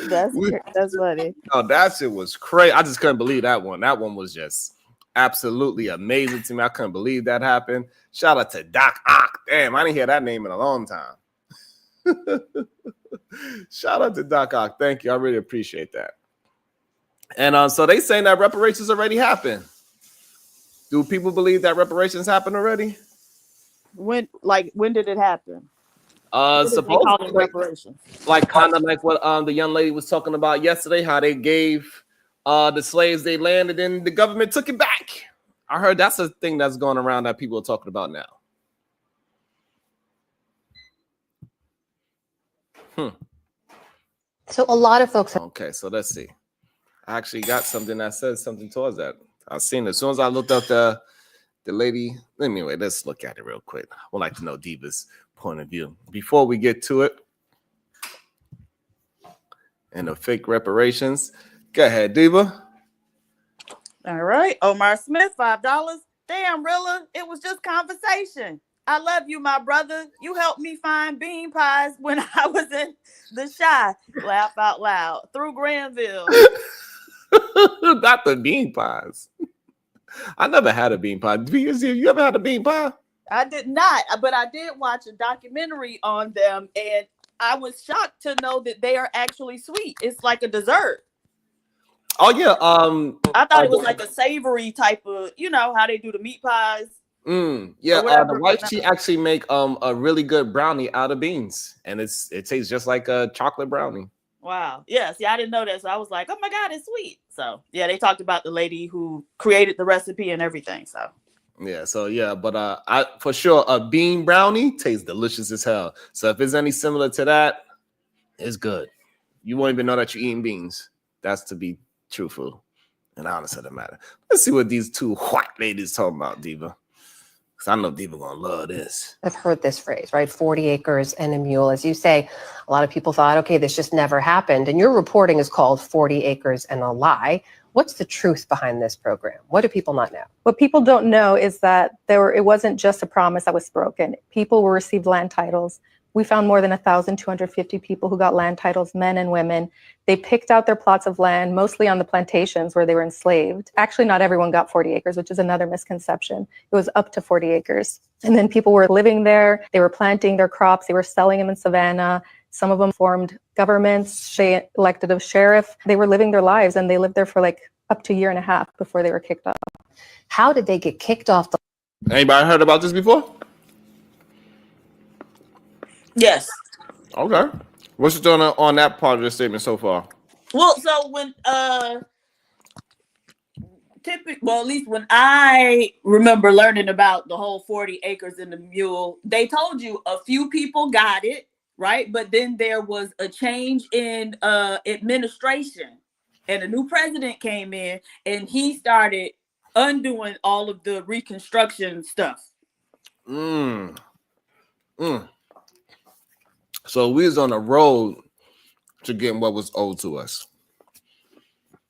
[SPEAKER 3] That's funny.
[SPEAKER 1] Oh, that shit was crazy. I just couldn't believe that one. That one was just absolutely amazing to me. I couldn't believe that happened. Shout out to Doc Ock. Damn, I didn't hear that name in a long time. Shout out to Doc Ock. Thank you. I really appreciate that. And so they saying that reparations already happened. Do people believe that reparations happened already?
[SPEAKER 3] When did it happen?
[SPEAKER 1] Supposedly,
[SPEAKER 3] reparations.
[SPEAKER 1] Like kind of like what the young lady was talking about yesterday, how they gave the slaves they landed and the government took it back. I heard that's a thing that's going around that people are talking about now.
[SPEAKER 10] So a lot of folks.
[SPEAKER 1] Okay, so let's see. I actually got something that says something towards that. I've seen it. As soon as I looked up the lady. Anyway, let's look at it real quick. I would like to know Diva's point of view. Before we get to it and the fake reparations, go ahead, Diva.
[SPEAKER 3] All right. Omar Smith, $5. Damn, Rilla, it was just conversation. I love you, my brother. You helped me find bean pies when I was in the Shy. Laugh out loud. Through Granville.
[SPEAKER 1] Not the bean pies. I never had a bean pie. You ever had a bean pie?
[SPEAKER 3] I did not, but I did watch a documentary on them, and I was shocked to know that they are actually sweet. It's like a dessert.
[SPEAKER 1] Oh yeah.
[SPEAKER 3] I thought it was like a savory type of, you know, how they do the meat pies.
[SPEAKER 1] Yeah. The wife, she actually make a really good brownie out of beans, and it tastes just like a chocolate brownie.
[SPEAKER 3] Wow. Yeah. See, I didn't know that, so I was like, oh my God, it's sweet. So yeah, they talked about the lady who created the recipe and everything. So
[SPEAKER 1] yeah. So yeah, but I for sure a bean brownie tastes delicious as hell. So if it's any similar to that, it's good. You won't even know that you're eating beans. That's to be truthful and honest of the matter. Let's see what these two white ladies talking about, Diva. I know Diva gonna love this.
[SPEAKER 10] I've heard this phrase, right? 40 acres and a mule. As you say, a lot of people thought, okay, this just never happened. And your reporting is called 40 Acres and a Lie. What's the truth behind this program? What do people not know?
[SPEAKER 11] What people don't know is that it wasn't just a promise that was broken. People were received land titles. We found more than 1,250 people who got land titles, men and women. They picked out their plots of land, mostly on the plantations where they were enslaved. Actually, not everyone got 40 acres, which is another misconception. It was up to 40 acres. And then people were living there. They were planting their crops. They were selling them in Savannah. Some of them formed governments. They elected a sheriff. They were living their lives, and they lived there for like up to a year and a half before they were kicked off.
[SPEAKER 10] How did they get kicked off?
[SPEAKER 1] Anybody heard about this before?
[SPEAKER 3] yes.
[SPEAKER 1] Okay. What's your thought on that part of the statement so far?
[SPEAKER 3] Well, so when at least when I remember learning about the whole 40 acres and the mule, they told you a few people got it, right? But then there was a change in administration, and a new president came in, and he started undoing all of the reconstruction stuff.
[SPEAKER 1] So we was on the road to getting what was owed to us.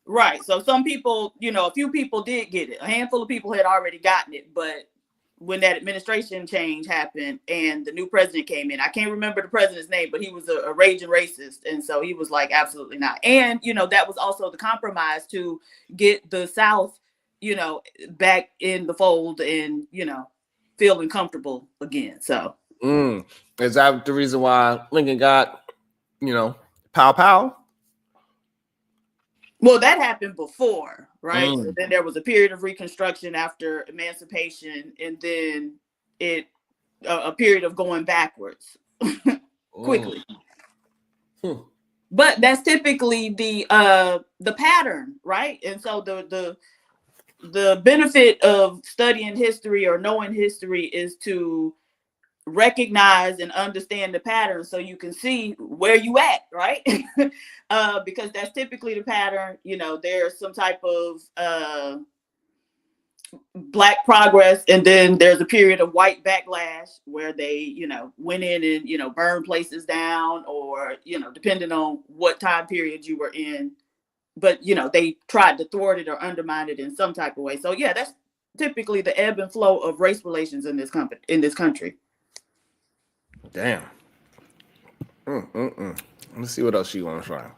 [SPEAKER 3] Right. So some people, a few people did get it. A handful of people had already gotten it, but when that administration change happened and the new president came in. I can't remember the president's name, but he was a raging racist. And so he was like, absolutely not. And, you know, that was also the compromise to get the South, you know, back in the fold and, you know, feeling comfortable again. So
[SPEAKER 1] is that the reason why Lincoln got, you know, pow?
[SPEAKER 3] Well, that happened before, right? So then there was a period of Reconstruction after emancipation, and then a period of going backwards quickly. But that's typically the pattern, right? And so the benefit of studying history or knowing history is to recognize and understand the pattern so you can see where you at, right? Because that's typically the pattern. You know, there's some type of Black progress, and then there's a period of white backlash where they, you know, went in and, you know, burned places down, or, you know, depending on what time period you were in, but, you know, they tried to thwart it or undermine it in some type of way. So yeah, that's typically the ebb and flow of race relations in this country.
[SPEAKER 1] Damn. Let's see what else you want to try.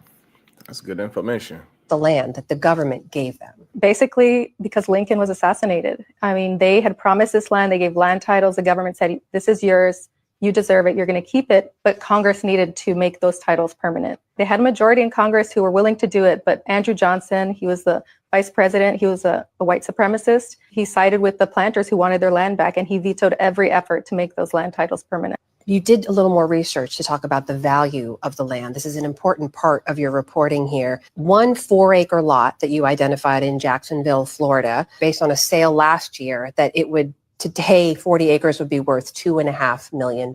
[SPEAKER 1] That's good information.
[SPEAKER 10] The land that the government gave them.
[SPEAKER 11] Basically, because Lincoln was assassinated. I mean, they had promised this land. They gave land titles. The government said, this is yours. You deserve it. You're going to keep it. But Congress needed to make those titles permanent. They had a majority in Congress who were willing to do it. But Andrew Johnson, he was the vice president. He was a white supremacist. He sided with the planters who wanted their land back, and he vetoed every effort to make those land titles permanent.
[SPEAKER 10] You did a little more research to talk about the value of the land. This is an important part of your reporting here. 1 4-acre lot that you identified in Jacksonville, Florida, based on a sale last year, that it would today 40 acres would be worth $2.5 million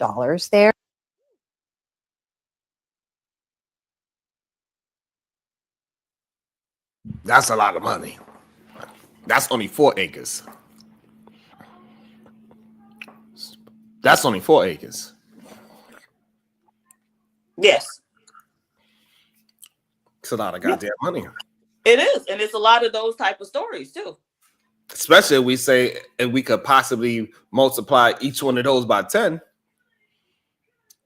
[SPEAKER 10] there.
[SPEAKER 1] That's a lot of money. That's only 4 acres. That's only 4 acres.
[SPEAKER 3] Yes.
[SPEAKER 1] It's a lot of goddamn money.
[SPEAKER 3] It is. And it's a lot of those type of stories too.
[SPEAKER 1] Especially if we say if we could possibly multiply each one of those by 10.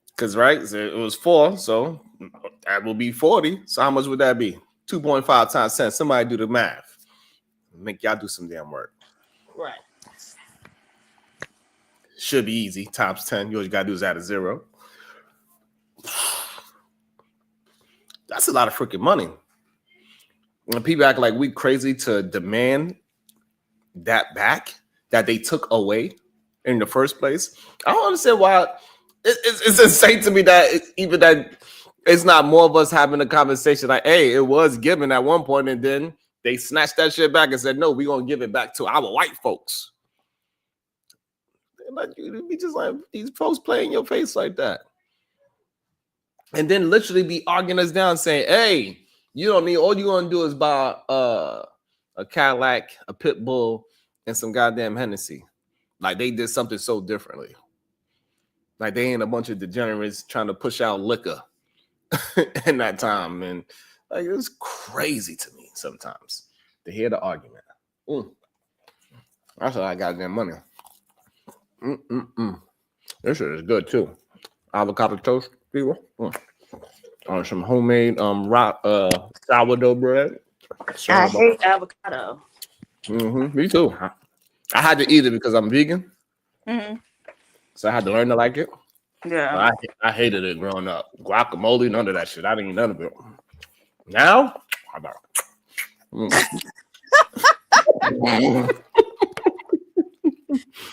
[SPEAKER 1] Because, right, so it was 4, so that will be 40. So how much would that be? 2.5 times 10. Somebody do the math. Make y'all do some damn work.
[SPEAKER 3] Right.
[SPEAKER 1] Should be easy. Times 10. You all you got to do is add a 0. That's a lot of freaking money. When people act like we crazy to demand that back that they took away in the first place, I don't understand why. It's insane to me that even that it's not more of us having a conversation like, hey, it was given at one point, and then they snatched that shit back and said, no, we're gonna give it back to our white folks. Like, you be just like these folks playing your face like that. And then literally be arguing us down saying, hey, you don't need, all you're going to do is buy a Cadillac, a pit bull, and some goddamn Hennessy. Like they did something so differently. Like they ain't a bunch of degenerates trying to push out liquor in that time. And like, it's crazy to me sometimes to hear the argument. That's a lot of goddamn money. This shit is good too. Avocado toast, people. On some homemade sourdough bread.
[SPEAKER 3] I hate avocado.
[SPEAKER 1] Me too. I had to eat it because I'm vegan. So I had to learn to like it.
[SPEAKER 3] Yeah.
[SPEAKER 1] I hated it growing up. Guacamole, none of that shit. I didn't eat none of it. Now, how about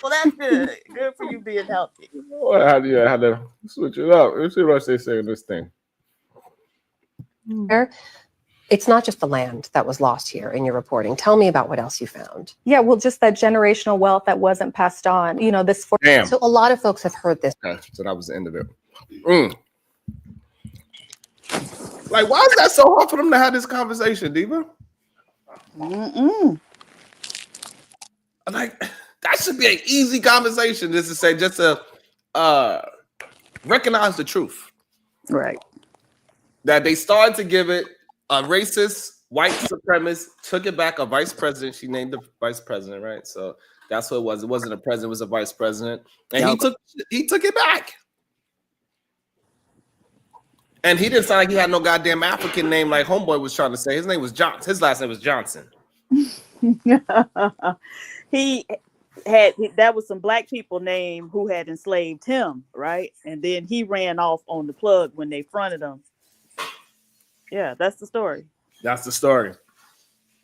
[SPEAKER 3] Well, that's good. Good for you being healthy.
[SPEAKER 1] Well, I had to switch it up. Let's see what they say in this thing.
[SPEAKER 10] It's not just the land that was lost here in your reporting. Tell me about what else you found.
[SPEAKER 11] Yeah, well, just that generational wealth that wasn't passed on. You know, this.
[SPEAKER 1] Damn.
[SPEAKER 10] So a lot of folks have heard this.
[SPEAKER 1] So that was the end of it. Like, why is that so hard for them to have this conversation, Diva? Like, that should be an easy conversation just to say, just to recognize the truth.
[SPEAKER 3] Right.
[SPEAKER 1] That they started to give it a racist white supremacist took it back. A vice president. She named the vice president, right? So that's what it was. It wasn't a president. It was a vice president, and he took it back. And he didn't sound like he had no goddamn African name like Homeboy was trying to say. His name was Johnson. His last name was Johnson.
[SPEAKER 3] That was some black people name who had enslaved him, right? And then he ran off on the plug when they fronted him. Yeah, that's the story.
[SPEAKER 1] That's the story.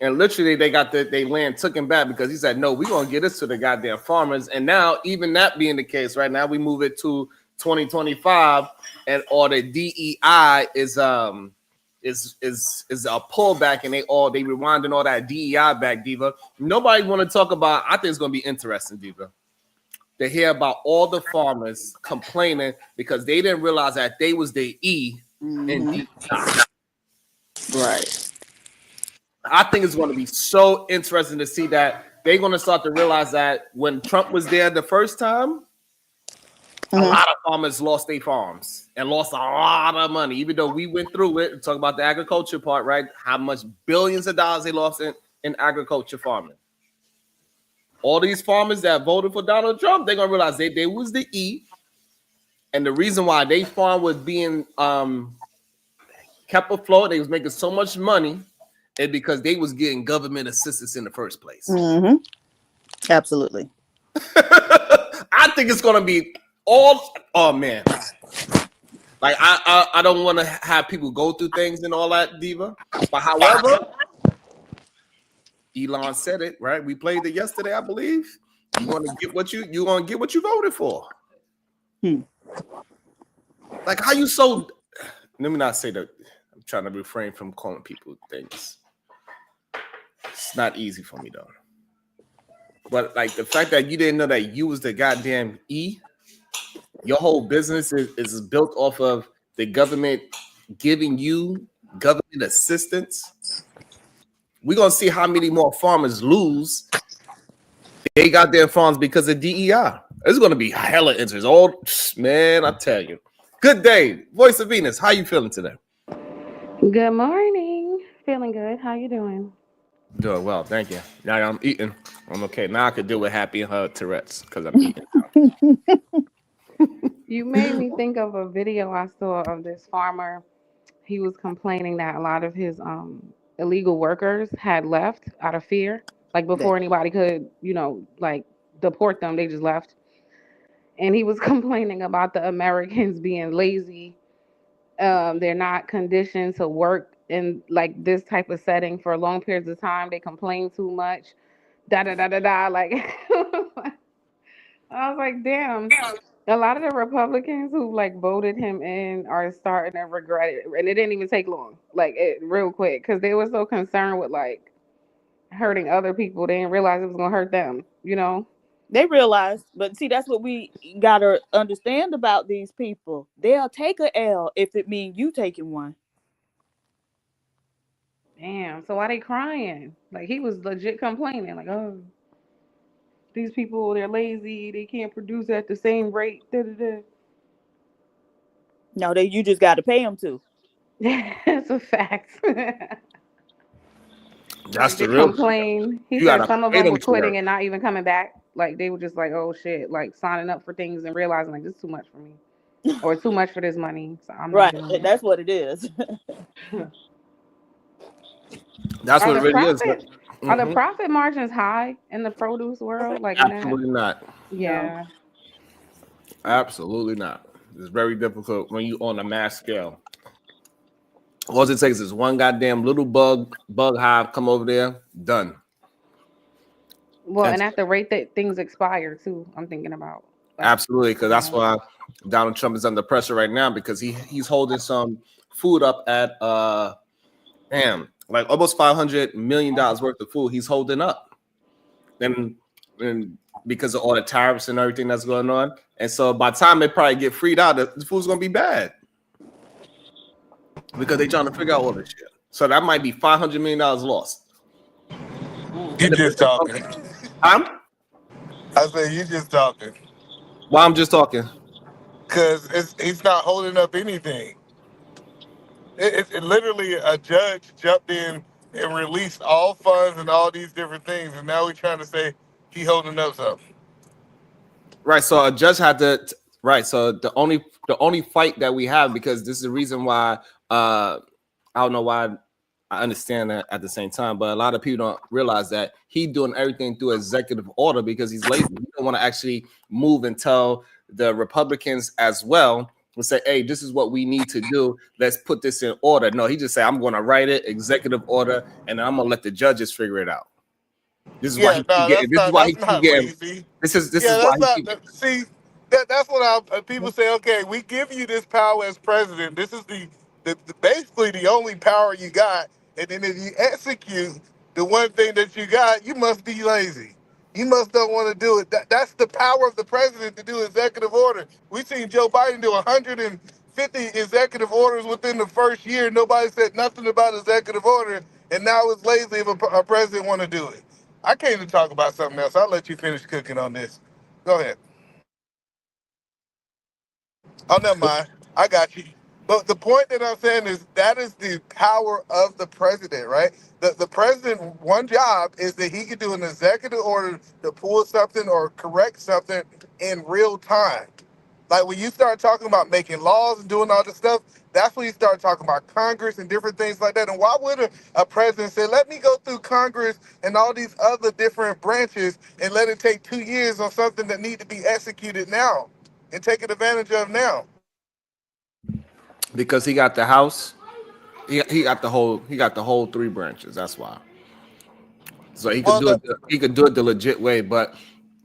[SPEAKER 1] And literally they got they land took him back because he said, no, we're gonna get this to the goddamn farmers. And now, even that being the case, right now we move it to 2025, and all the DEI is a pullback, and they rewinding all that DEI back, Diva. Nobody want to talk about. I think it's gonna be interesting, Diva, to hear about all the farmers complaining because they didn't realize that they was the E in DEI.
[SPEAKER 3] Right.
[SPEAKER 1] I think it's going to be so interesting to see that they're going to start to realize that when Trump was there the first time, a lot of farmers lost their farms and lost a lot of money, even though we went through it and talk about the agriculture part, right? How much billions of dollars they lost in agriculture farming. All these farmers that voted for Donald Trump, they're going to realize they was the E. And the reason why they farm was being kept afloat, they was making so much money, and because they was getting government assistance in the first place.
[SPEAKER 3] Mm-hmm. Absolutely.
[SPEAKER 1] I think it's gonna be oh man. Like I don't want to have people go through things and all that, Diva. But however, Elon said it, right? We played it yesterday, I believe. You want to get what you gonna get what you voted for. Like how you so let me not say that. I'm trying to refrain from calling people things. It's not easy for me though. But like the fact that you didn't know that you was the goddamn E, your whole business is built off of the government giving you government assistance. We're gonna see how many more farmers lose. They got their farms because of DEI. It's gonna be hella interesting. Oh man, I tell you. Good day, Voice of Venus. How you feeling today?
[SPEAKER 12] Good morning. Feeling good. How you doing?
[SPEAKER 1] Doing well, thank you. Now I'm eating. I'm okay. Now I could deal with Happy and her Tourette's because I'm eating.
[SPEAKER 12] You made me think of a video I saw of this farmer. He was complaining that a lot of his illegal workers had left out of fear. Like before anybody could, like deport them, they just left. And he was complaining about the Americans being lazy. They're not conditioned to work in like this type of setting for long periods of time. They complain too much. Like I was like, damn. A lot of the Republicans who like voted him in are starting to regret it, and it didn't even take long, real quick, because they were so concerned with like hurting other people. They didn't realize it was gonna hurt them.
[SPEAKER 3] They realized, but see, that's what we gotta understand about these people. They'll take a L if it means you taking one.
[SPEAKER 12] Damn. So why they crying? Like he was legit complaining, like, oh, these people, they're lazy. They can't produce at the same rate.
[SPEAKER 3] No, you just got to pay them to.
[SPEAKER 12] That's a fact.
[SPEAKER 1] That's the real
[SPEAKER 12] complain. He said some of them were quitting and not even coming back. Like they were just like, oh shit, like signing up for things and realizing like this is too much for me, or too much for this money. So I'm
[SPEAKER 3] right. That's what it is.
[SPEAKER 1] That's what it really is.
[SPEAKER 12] Are the profit margins high in the produce world? Like
[SPEAKER 1] absolutely not.
[SPEAKER 12] Yeah.
[SPEAKER 1] Absolutely not. It's very difficult when you on a mass scale. All it takes is one goddamn little bug hive come over there, done.
[SPEAKER 12] Well, and at the rate that things expire too, I'm thinking about.
[SPEAKER 1] Absolutely, because that's why Donald Trump is under pressure right now, because he's holding some food up at like almost $500 million worth of food he's holding up. And because of all the tariffs and everything that's going on. And so by the time they probably get freed out, the food's gonna be bad. Because they're trying to figure out all this shit. So that might be $500 million lost.
[SPEAKER 13] You just talking.
[SPEAKER 1] I
[SPEAKER 13] said you just talking.
[SPEAKER 1] Why I'm just talking?
[SPEAKER 13] Because he's not holding up anything. It literally a judge jumped in and released all funds and all these different things, and now we're trying to say he holding up something.
[SPEAKER 1] Right. So a judge had to. Right. So the only fight that we have, because this is the reason why I don't know why I understand that at the same time, but a lot of people don't realize that he's doing everything through executive order because he's lazy. He don't want to actually move and tell the Republicans as well and say, hey, this is what we need to do. Let's put this in order. No, he just say, I'm going to write it, executive order, and I'm going to let the judges figure it out. This is why he keep getting. This is why he keep getting. This is why he keep.
[SPEAKER 13] See, that's what people say. Okay, we give you this power as president. This is the basically the only power you got. And then if you execute the one thing that you got, you must be lazy. You must don't want to do it. That's the power of the president to do executive order. We've seen Joe Biden do 150 executive orders within the first year. Nobody said nothing about executive order, and now it's lazy if a president want to do it. I came to talk about something else. I'll let you finish cooking on this. Go ahead. Oh, never mind. I got you. But the point that I'm saying is that is the power of the president, right? The president, one job is that he can do an executive order to pull something or correct something in real time. Like when you start talking about making laws and doing all this stuff, that's when you start talking about Congress and different things like that. And why would a president say, let me go through Congress and all these other different branches and let it take 2 years on something that need to be executed now and taken advantage of now?
[SPEAKER 1] Because he got the House, he got the whole 3 branches. That's why. So he could do it the legit way, but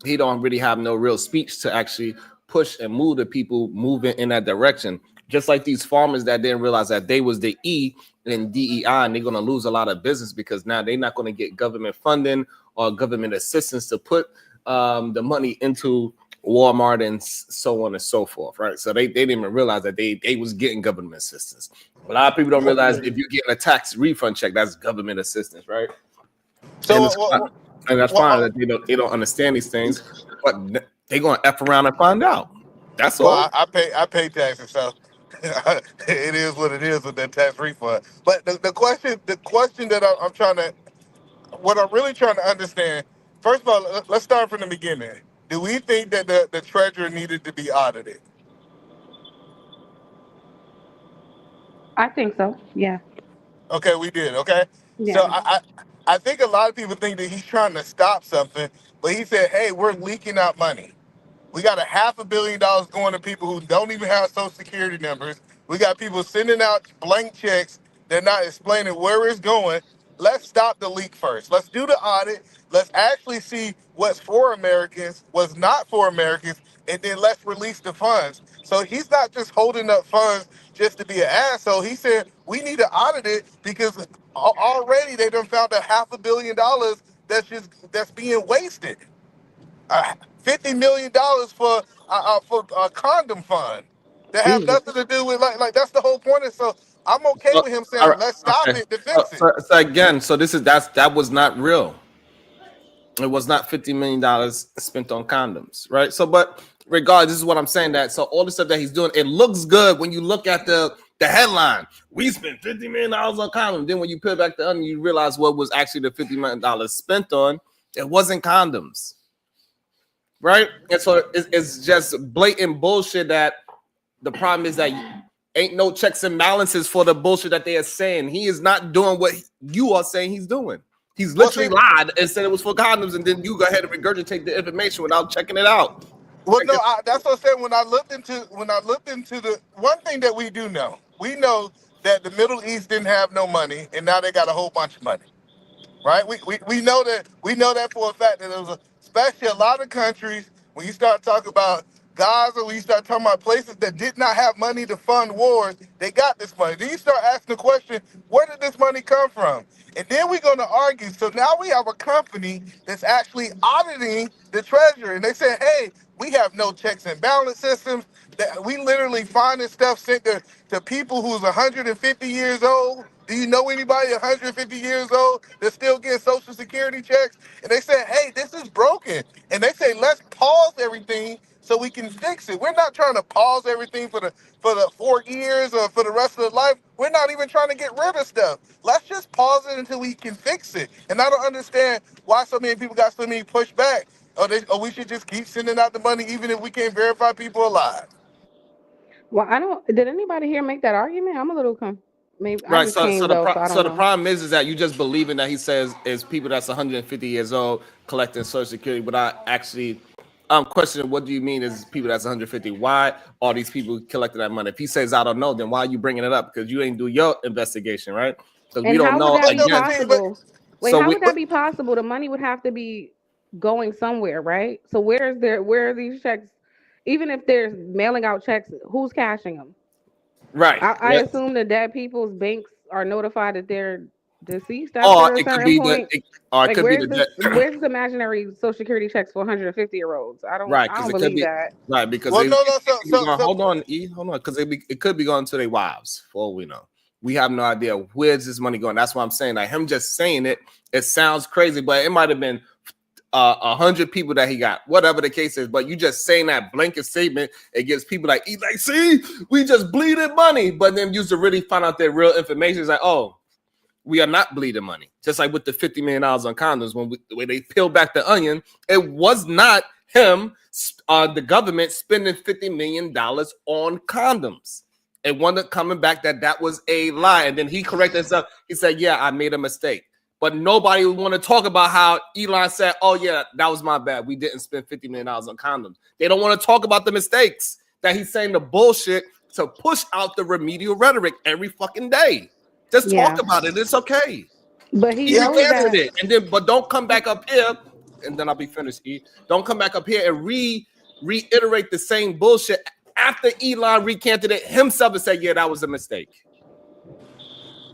[SPEAKER 1] he don't really have no real speech to actually push and move the people moving in that direction. Just like these farmers that didn't realize that they was the E in DEI, and they're going to lose a lot of business because now they're not going to get government funding or government assistance to put the money into Walmart and so on and so forth, right? So they didn't even realize that they was getting government assistance. A lot of people don't realize if you're getting a tax refund check, that's government assistance, right? So and that's fine that they don't understand these things, but they're gonna F around and find out. That's all.
[SPEAKER 13] Well, I pay taxes, so it is what it is with that tax refund. But the question that I'm trying to, what I'm really trying to understand, first of all, let's start from the beginning. Do we think that the treasurer needed to be audited?
[SPEAKER 12] I think so. Yeah.
[SPEAKER 13] Okay, we did. Okay.
[SPEAKER 12] Yeah.
[SPEAKER 13] So I think a lot of people think that he's trying to stop something, but he said, hey, we're leaking out money. We got $500 million going to people who don't even have social security numbers. We got people sending out blank checks. They're not explaining where it's going. Let's stop the leak first. Let's do the audit. Let's actually see what's for Americans, what's not for Americans, and then let's release the funds. So he's not just holding up funds just to be an asshole. He said we need to audit it because already they done found $500 million that's being wasted. $50 million for a condom fund that have nothing to do with like that's the whole point. And so I'm okay with him saying let's stop it to fix it.
[SPEAKER 1] So again, so that was not real. It was not $50 million spent on condoms, right? So, but regardless, this is what I'm saying, that so all the stuff that he's doing, it looks good when you look at the headline. We spent $50 million on condoms. Then when you peel back the onion, you realize what was actually the $50 million spent on. It wasn't condoms. Right? And so it's just blatant bullshit that the problem is that ain't no checks and balances for the bullshit that they are saying. He is not doing what you are saying he's doing. He's literally lied and said it was for condoms, and then you go ahead and regurgitate the information without checking it out.
[SPEAKER 13] Well, no, that's what I'm saying. When I looked into the one thing that we do know, we know that the Middle East didn't have no money, and now they got a whole bunch of money. Right? We know that for a fact that there was especially a lot of countries, when you start talking about Gaza, when you start talking about places that did not have money to fund wars, they got this money. Then you start asking the question, where did this money come from? And then we're going to argue. So now we have a company that's actually auditing the treasury. And they say, hey, we have no checks and balance systems. That we literally find this stuff sent to people who's 150 years old. Do you know anybody 150 years old that still gets social security checks? And they say, hey, this is broken. And they say, let's pause everything so so we can fix it. We're not trying to pause everything for the 4 years or for the rest of the life. We're not even trying to get rid of stuff. Let's just pause it until we can fix it. And I don't understand why so many people got so many pushback. Or we should just keep sending out the money even if we can't verify people alive.
[SPEAKER 12] Well, I don't. Did anybody here make that argument? I'm a little maybe I
[SPEAKER 1] Right.
[SPEAKER 12] just
[SPEAKER 1] So
[SPEAKER 12] came though, so I don't
[SPEAKER 1] the
[SPEAKER 12] know.
[SPEAKER 1] problem is that you just believing that he says is people that's 150 years old collecting Social Security without actually questioning what do you mean is people that's 150? Why are these people collecting that money? If he says I don't know, then why are you bringing it up? Because you ain't do your investigation, right? So we
[SPEAKER 12] And
[SPEAKER 1] don't
[SPEAKER 12] how would
[SPEAKER 1] know
[SPEAKER 12] that be
[SPEAKER 1] again.
[SPEAKER 12] possible? Wait,
[SPEAKER 1] So
[SPEAKER 12] how
[SPEAKER 1] we
[SPEAKER 12] would that be possible? The money would have to be going somewhere, right? So where are these checks? Even if there's mailing out checks, who's cashing them?
[SPEAKER 1] right.
[SPEAKER 12] I assume the dead people's banks are notified that they're deceased
[SPEAKER 1] Or
[SPEAKER 12] after a
[SPEAKER 1] it could
[SPEAKER 12] certain
[SPEAKER 1] be
[SPEAKER 12] point.
[SPEAKER 1] it could be
[SPEAKER 12] Where's the imaginary Social Security checks for 150-year-olds? I
[SPEAKER 1] right,
[SPEAKER 12] don't
[SPEAKER 1] because it could
[SPEAKER 12] believe
[SPEAKER 1] be
[SPEAKER 12] that.
[SPEAKER 1] right because
[SPEAKER 13] Well,
[SPEAKER 1] they,
[SPEAKER 13] no,
[SPEAKER 1] hold on, because it could be going to their wives for all we know. We have no idea where's this money going. That's why I'm saying, like, him just saying it sounds crazy, but it might have been 100 people that he got, whatever the case is. But you just saying that blanket statement, it gives people like, see, we just bleeded money. But then you to really find out their real information. It's like, oh, we are not bleeding money. Just like with the $50 million on condoms, when they peel back the onion, it was not him, the government spending $50 million on condoms. It wasn't coming back that was a lie. And then he corrected himself. He said, yeah, I made a mistake. But nobody would want to talk about how Elon said, oh, yeah, that was my bad. We didn't spend $50 million on condoms. They don't want to talk about the mistakes that he's saying, the bullshit to push out the remedial rhetoric every fucking day. Just talk about it. It's okay.
[SPEAKER 12] But he
[SPEAKER 1] Even
[SPEAKER 12] knows that.
[SPEAKER 1] it. And then, but don't come back up here, and then I'll be finished. Don't come back up here and reiterate the same bullshit after Elon recanted it himself and said, yeah, that was a mistake.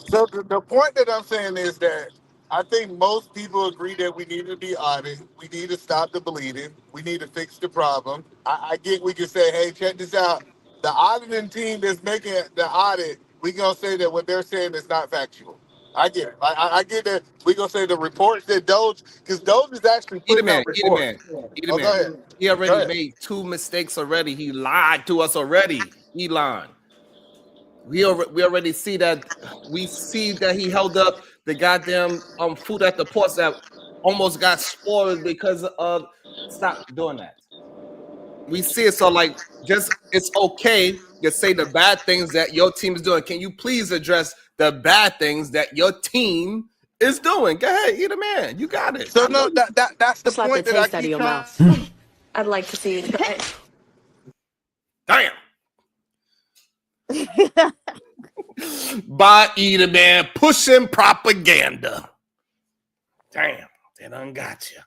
[SPEAKER 13] So the point that I'm saying is that I think most people agree that we need to be audited. We need to stop the bleeding. We need to fix the problem. I get we can say, hey, check this out. The auditing team that's making the audit, we going to say that what they're saying is not factual. I get it. I get that. We going to say the reports that Doge, because Doge is actually putting out reports. Go ahead.
[SPEAKER 1] He already made 2 mistakes already. He lied to us already, Elon. We already see that. We see that he held up the goddamn food at the ports that almost got spoiled because of. Stop doing that. We see it. So like, just it's okay to say the bad things that your team is doing. Can you please address the bad things that your team is doing? Go ahead, eat a man. You got it.
[SPEAKER 13] So no, that's the
[SPEAKER 8] Slap
[SPEAKER 13] point
[SPEAKER 8] the
[SPEAKER 13] that I
[SPEAKER 8] taste out of
[SPEAKER 13] keep
[SPEAKER 8] your
[SPEAKER 13] trying.
[SPEAKER 8] mouth. I'd like to see you try it.
[SPEAKER 1] Damn. By Eater Man pushing propaganda. Damn, they done got you.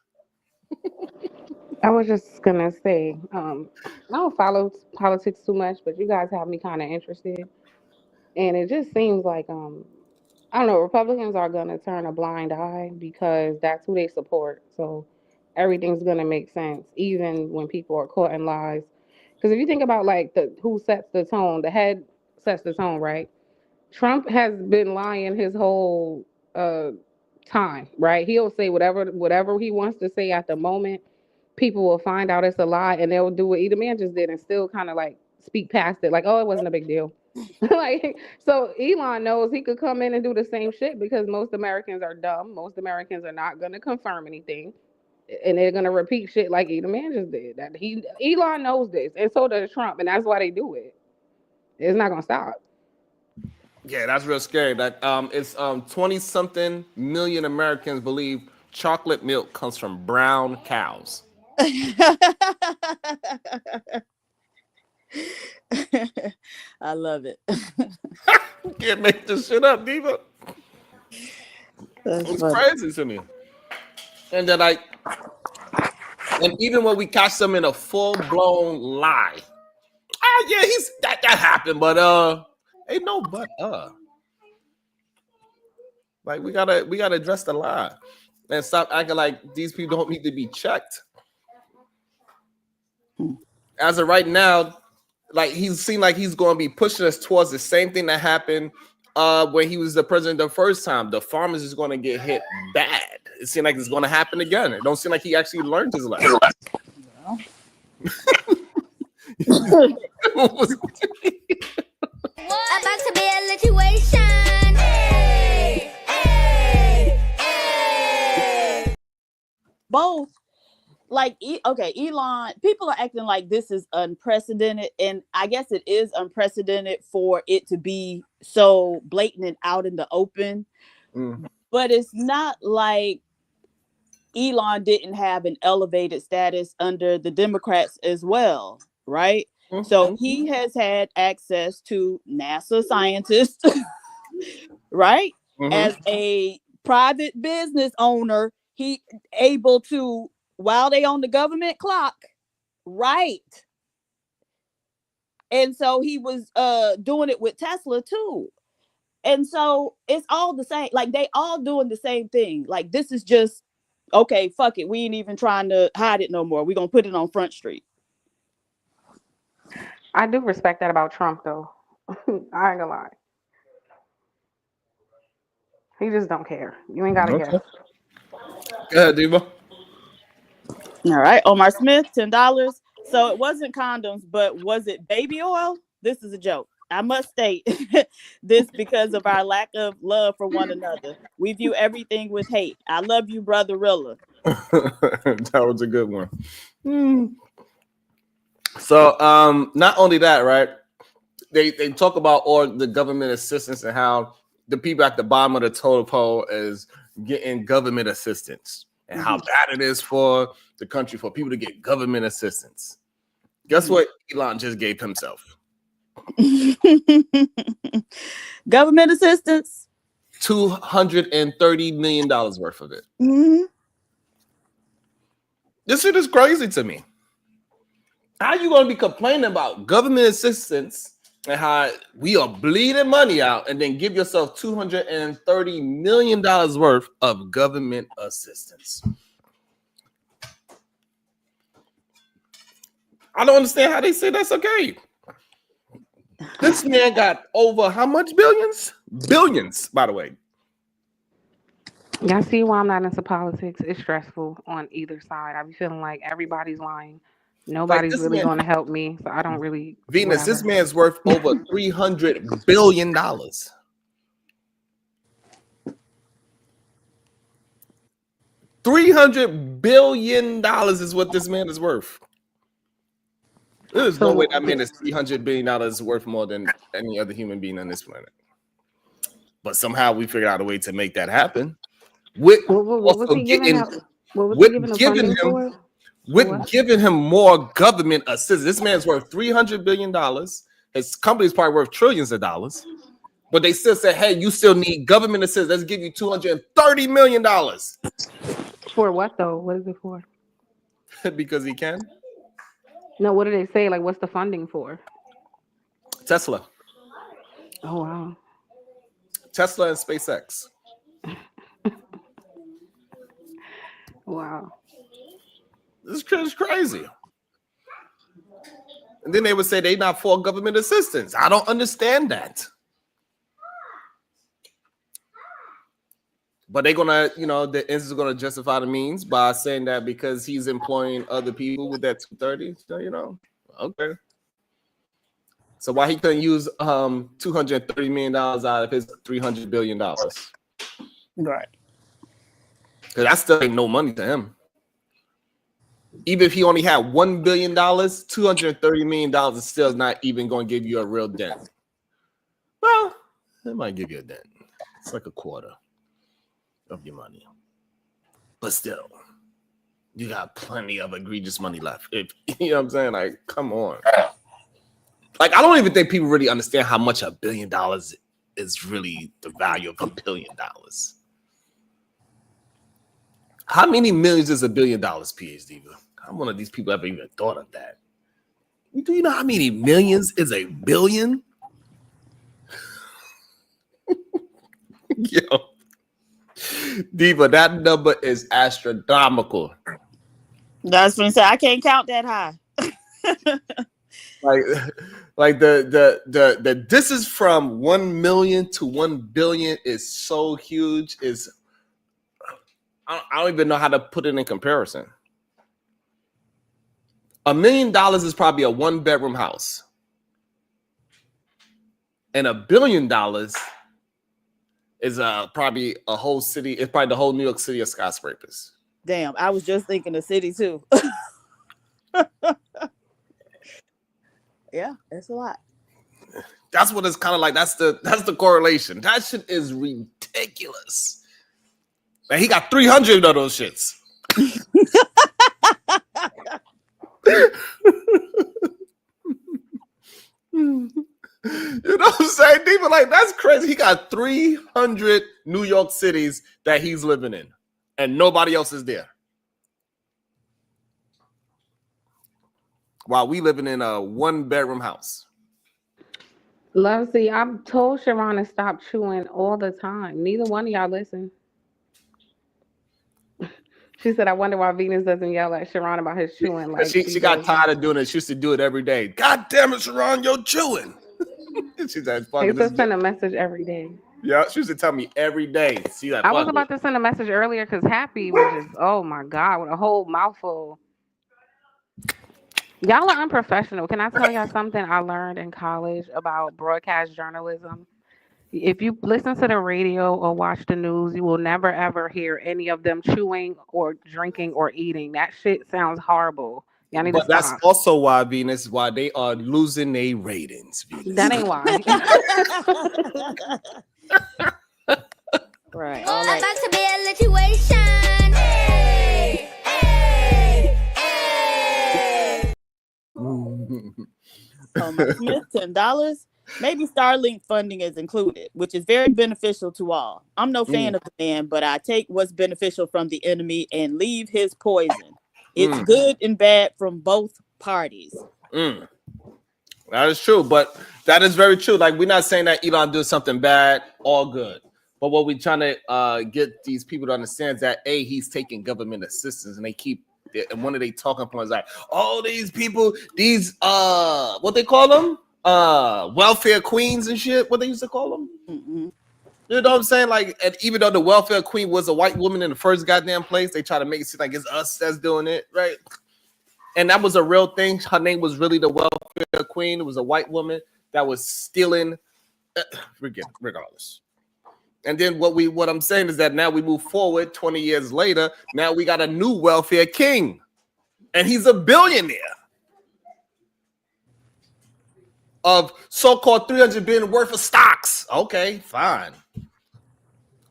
[SPEAKER 12] I was just gonna say, I don't follow politics too much, but you guys have me kind of interested, and it just seems like I don't know, Republicans are gonna turn a blind eye because that's who they support. So everything's gonna make sense, even when people are caught in lies. Because if you think about like who sets the tone, the head sets the tone, right? Trump has been lying his whole time, right? He'll say whatever he wants to say at the moment. People will find out it's a lie, and they'll do what Ida Man just did and still kind of like speak past it, like, oh, it wasn't a big deal. Like, so Elon knows he could come in and do the same shit because most Americans are dumb. Most Americans are not going to confirm anything, and they're going to repeat shit like Ida Man just did. That Elon knows this, and so does Trump, and that's why they do it. It's not going to stop.
[SPEAKER 1] Yeah, that's real scary. That it's 20-something million Americans believe chocolate milk comes from brown cows.
[SPEAKER 3] I love it.
[SPEAKER 1] You can't make this shit up, Diva. It's crazy to me. And then and even when we catch them in a full-blown lie, yeah, that happened, but ain't no but like we gotta address the lie and stop acting like these people don't need to be checked. As of right now, like he seemed like he's going to be pushing us towards the same thing that happened when he was the president the first time. The farmers is going to get hit bad. It seems like it's going to happen again. It don't seem like he actually learned his lesson.
[SPEAKER 9] About to be a situation. Hey, hey, hey.
[SPEAKER 3] Both, like, okay, Elon, people are acting like this is unprecedented, and I guess it is unprecedented for it to be so blatant and out in the open. But it's not like Elon didn't have an elevated status under the Democrats as well, right? So he has had access to NASA scientists, right? As a private business owner, he able to, while they on the government clock, right? And so he was doing it with Tesla too. And so it's all the same. Like, they all doing the same thing. Like, this is just, okay, fuck it. We ain't even trying to hide it no more. We're going to put it on Front Street.
[SPEAKER 12] I do respect that about Trump, though. I ain't gonna lie. He just don't care. You ain't gotta care.
[SPEAKER 1] Go ahead, Diva.
[SPEAKER 3] All right. Omar Smith, $10. So it wasn't condoms, but was it baby oil? This is a joke. I must state this because of our lack of love for one another. We view everything with hate. I love you, Brother Rilla.
[SPEAKER 1] That was a good one. So not only that, right? They talk about all the government assistance and how the people at the bottom of the totem pole is getting government assistance and how bad it is for the country for people to get government assistance. Guess what Elon just gave himself?
[SPEAKER 3] Government assistance?
[SPEAKER 1] $230 million worth of it. This shit is crazy to me. How you going to be complaining about government assistance and how we are bleeding money out and then give yourself $230 million worth of government assistance? I don't understand how they say that's okay. This man got over how much billions? Billions, by the way.
[SPEAKER 12] Y'all see why I'm not into politics? It's stressful on either side. I be feeling like everybody's lying. Nobody's
[SPEAKER 1] Like,
[SPEAKER 12] really going to help me, so I don't really.
[SPEAKER 1] Venus, this man's worth over $300 billion. $300 billion is what this man is worth. There's no way that man is $300 billion worth more than any other human being on this planet. But somehow we figured out a way to make that happen. With giving him more government assistance. This man's worth $300 billion. His company's probably worth trillions of dollars. But they still say, hey, you still need government assistance. Let's give you $230 million.
[SPEAKER 12] For what, though? What is it for?
[SPEAKER 1] Because he can.
[SPEAKER 12] No, what do they say? Like, what's the funding for?
[SPEAKER 1] Tesla.
[SPEAKER 12] Oh, wow.
[SPEAKER 1] Tesla and SpaceX.
[SPEAKER 12] Wow.
[SPEAKER 1] This is crazy. And then they would say they're not for government assistance. I don't understand that. But they're gonna, the ends is gonna justify the means by saying that because he's employing other people with that 230. So, okay. So why he couldn't use $230 million out of his $300 billion?
[SPEAKER 3] Right.
[SPEAKER 1] Because that still ain't no money to him. Even if he only had $1 billion, $230 million is still not even going to give you a real dent. Well, it might give you a dent. It's like a quarter of your money. But still, you got plenty of egregious money left. You know what I'm saying? Like, come on. Like, I don't even think people really understand how much $1 billion is really the value of $1 billion. How many millions is $1 billion, PhD? How one of these people ever even thought of that? Do you know how many millions is a billion? Yo, Diva, that number is astronomical.
[SPEAKER 3] That's what I said. I can't count that high.
[SPEAKER 1] like the distance from 1 million to 1 billion is so huge. I don't even know how to put it in comparison. $1 million is probably a 1-bedroom house. And $1 billion is probably a whole city. It's probably the whole New York City of skyscrapers.
[SPEAKER 3] Damn, I was just thinking the city too. Yeah, that's a lot.
[SPEAKER 1] That's what it's kind of like. That's the correlation. That shit is ridiculous. Man, he got 300 of those shits. You know what I'm saying? People like, that's crazy. He got 300 New York cities that he's living in, and nobody else is there. While we living in a 1-bedroom house.
[SPEAKER 12] Love, see, I've told Sharon to stop chewing all the time. Neither one of y'all listen. She said, I wonder why Venus doesn't yell at Sharon about his chewing. Like
[SPEAKER 1] she got tired of doing it. She used to do it every day. God damn it, Sharon, you're chewing. She's like,
[SPEAKER 12] They used to send a message every day.
[SPEAKER 1] Yeah, she used to tell me every day. See that?
[SPEAKER 12] I was about to send a message earlier because Happy was just, oh my God, with a whole mouthful. Y'all are unprofessional. Can I tell y'all something I learned in college about broadcast journalism? If you listen to the radio or watch the news, you will never ever hear any of them chewing or drinking or eating. That shit sounds horrible. Y'all need to stop.
[SPEAKER 1] That's also why, Venus, why they are losing their ratings. Venus.
[SPEAKER 12] That ain't why.
[SPEAKER 3] Right.
[SPEAKER 9] All right. About to be a situation. Hey, hey, hey.
[SPEAKER 3] Smith, $10. Maybe Starlink funding is included, which is very beneficial to all. I'm no fan of the man, but I take what's beneficial from the enemy and leave his poison. It's good and bad from both parties.
[SPEAKER 1] That is true, but that is very true. Like, we're not saying that Elon did something bad, all good. But what we're trying to get these people to understand is that, A, he's taking government assistance, and they keep, and one of their talking points is like, oh, these people, these, what they call them? Welfare queens and shit, what they used to call them. You know what I'm saying? Like, and even though the welfare queen was a white woman in the first goddamn place, they try to make it seem like it's us that's doing it, right? And that was a real thing. Her name was really the welfare queen. It was a white woman that was stealing, regardless. And then what I'm saying is that now we move forward 20 years later. Now we got a new welfare king, and he's a billionaire of so-called $300 billion worth of stocks. Okay, fine.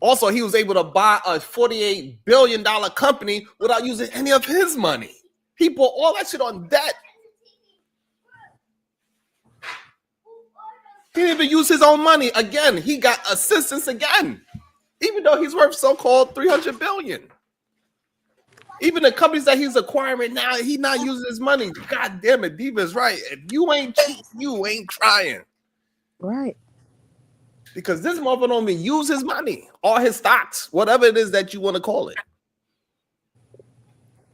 [SPEAKER 1] Also, he was able to buy a $48 billion company without using any of his money. He bought all that shit on debt. He didn't even use his own money. Again, he got assistance again, even though he's worth so-called $300 billion. Even the companies that he's acquiring now, he's not using his money. God damn it, Diva's right. If you ain't cheap, you ain't trying.
[SPEAKER 3] Right.
[SPEAKER 1] Because this motherfucker don't even use his money, all his stocks, whatever it is that you want to call it.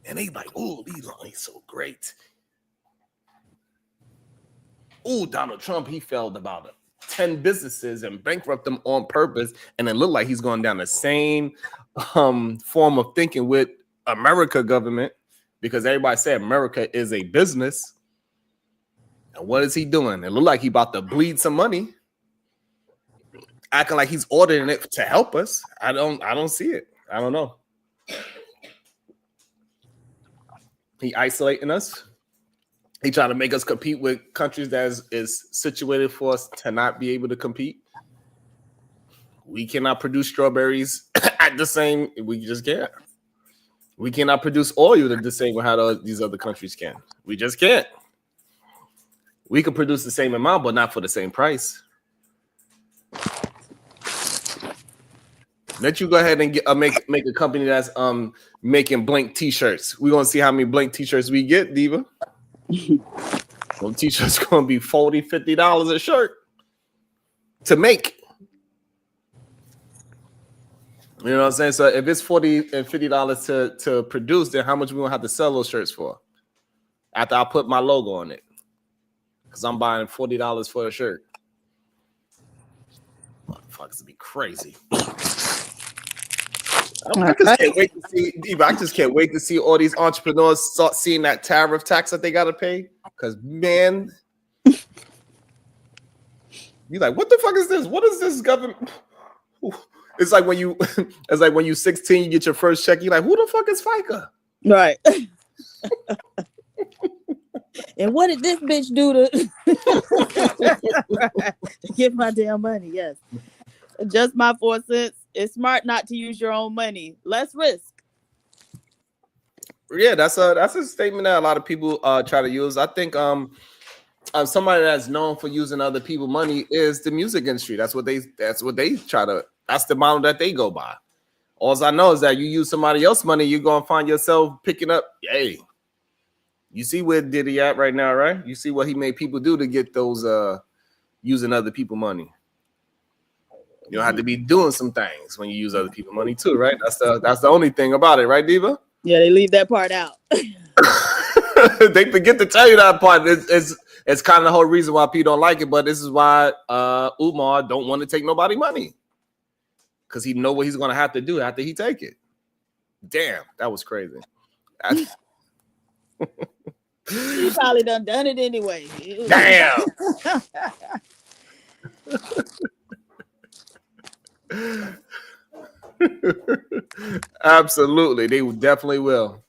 [SPEAKER 1] And they like, oh, Elon, he's so great. Oh, Donald Trump, he failed about 10 businesses and bankrupt them on purpose. And it looked like he's going down the same form of thinking with America government, because everybody said America is a business. And what is he doing? It looked like he about to bleed some money, acting like he's ordering it to help us. I don't see it. I don't know. He isolating us. He trying to make us compete with countries that is situated for us to not be able to compete. We cannot produce strawberries at the same. We just can't. We cannot produce oil the same way how these other countries can. We just can't. We can produce the same amount, but not for the same price. Let you go ahead and get make a company that's making blank t-shirts. We're gonna see how many blank t-shirts we get, Diva. Well, t-shirts gonna be $40, $50 a shirt to make. You know what I'm saying? So if it's $40 and $50 to produce, then how much we gonna have to sell those shirts for? After I put my logo on it, because I'm buying $40 for a shirt. Motherfuckers be crazy. I just can't wait to see. Eva, I just can't wait to see all these entrepreneurs start seeing that tariff tax that they got to pay. Because man, you like, what the fuck is this? What is this government? It's like when you, it's like when you 16, you get your first check. You're like, who the fuck is FICA?
[SPEAKER 3] Right. And what did this bitch do to get my damn money? Yes. Just my 4 cents. It's smart not to use your own money. Less risk.
[SPEAKER 1] Yeah, that's a statement that a lot of people try to use. I think somebody that's known for using other people's money is the music industry. That's what they try to. That's the model that they go by. All I know is that you use somebody else's money, you're gonna find yourself picking up. Hey, you see where Diddy at right now, right? You see what he made people do to get those using other people's money. You don't have to be doing some things when you use other people's money too, right? That's the only thing about it, right, Diva?
[SPEAKER 3] Yeah, they leave that part out.
[SPEAKER 1] They forget to tell you that part. It's kind of the whole reason why people don't like it, but this is why Umar don't want to take nobody money. Because he know what he's gonna have to do after he take it. Damn, that was crazy.
[SPEAKER 3] He probably done it anyway.
[SPEAKER 1] Damn. Absolutely, they definitely will.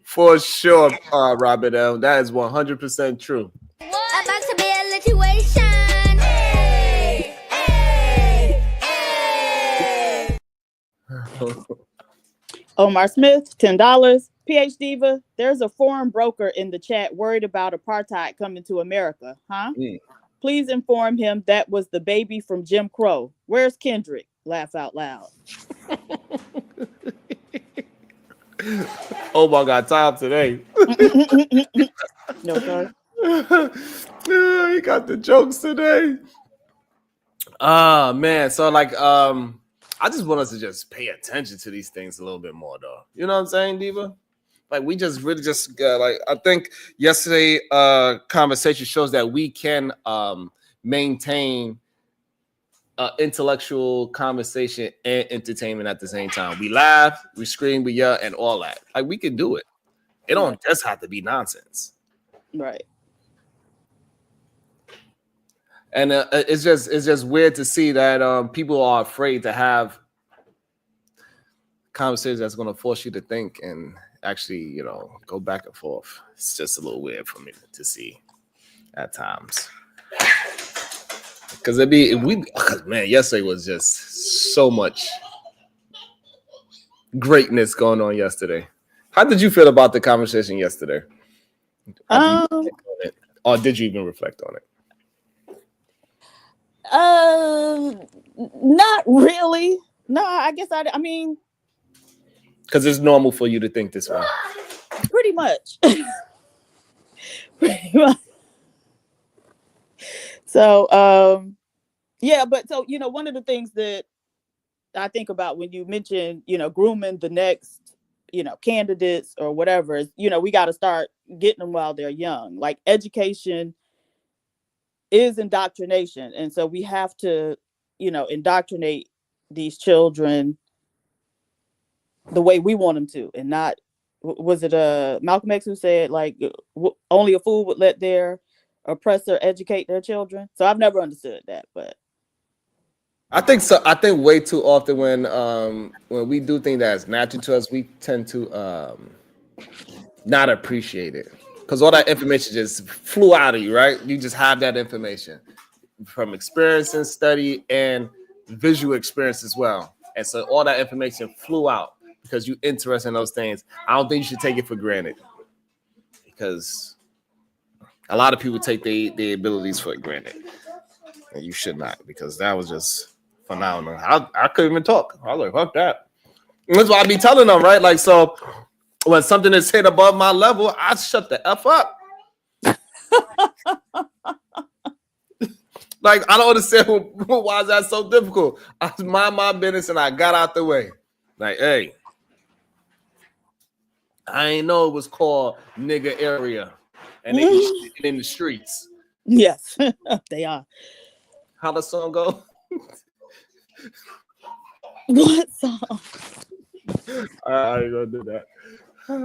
[SPEAKER 1] For sure, Robert L. That is 100% true.
[SPEAKER 9] About to be a situation. Hey, hey, hey.
[SPEAKER 3] Omar Smith, $10. PH Diva, there's a foreign broker in the chat worried about apartheid coming to America, huh? Please inform him that was the baby from Jim Crow. Where's Kendrick? Laugh out loud.
[SPEAKER 1] Omar got time today.
[SPEAKER 3] No, sorry.
[SPEAKER 1] He got the jokes today. Man. So like I just want us to just pay attention to these things a little bit more though. You know what I'm saying, Diva? Like we just really just like I think yesterday conversation shows that we can maintain intellectual conversation and entertainment at the same time. We laugh, we scream, we yell, and all that. Like we can do it. It don't just have to be nonsense.
[SPEAKER 3] Right.
[SPEAKER 1] And it's just weird to see that people are afraid to have conversations that's going to force you to think and actually, go back and forth. It's just a little weird for me to see at times. Because man, yesterday was just so much greatness going on yesterday. How did you feel about the conversation yesterday? Or did you even reflect on it?
[SPEAKER 3] Not really. No, I guess I mean,
[SPEAKER 1] because it's normal for you to think this way.
[SPEAKER 3] Pretty much. Pretty much. So, yeah, but so, one of the things that I think about when you mention, grooming the next, candidates or whatever is, we got to start getting them while they're young. Like education is indoctrination. And so we have to, indoctrinate these children the way we want them to, and not, was it Malcolm X who said like only a fool would let their oppressor educate their children? So I've never understood that, but
[SPEAKER 1] I think so. I think way too often when we do things that's natural to us, we tend to not appreciate it because all that information just flew out of you, right? You just have that information from experience and study and visual experience as well, and so all that information flew out because you're interested in those things. I don't think you should take it for granted because a lot of people take their abilities for granted, and you should not, because that was just phenomenal. I couldn't even talk. I was like, fuck that. And that's why I be telling them, right? Like, so when something is hit above my level, I shut the F up. Like, I don't understand why is that so difficult. I mind my business and I got out the way. Like, hey, I ain't know it was called nigga area and they be in the streets.
[SPEAKER 3] Yes, they are.
[SPEAKER 1] How the song go?
[SPEAKER 3] What song?
[SPEAKER 1] I ain't gonna do that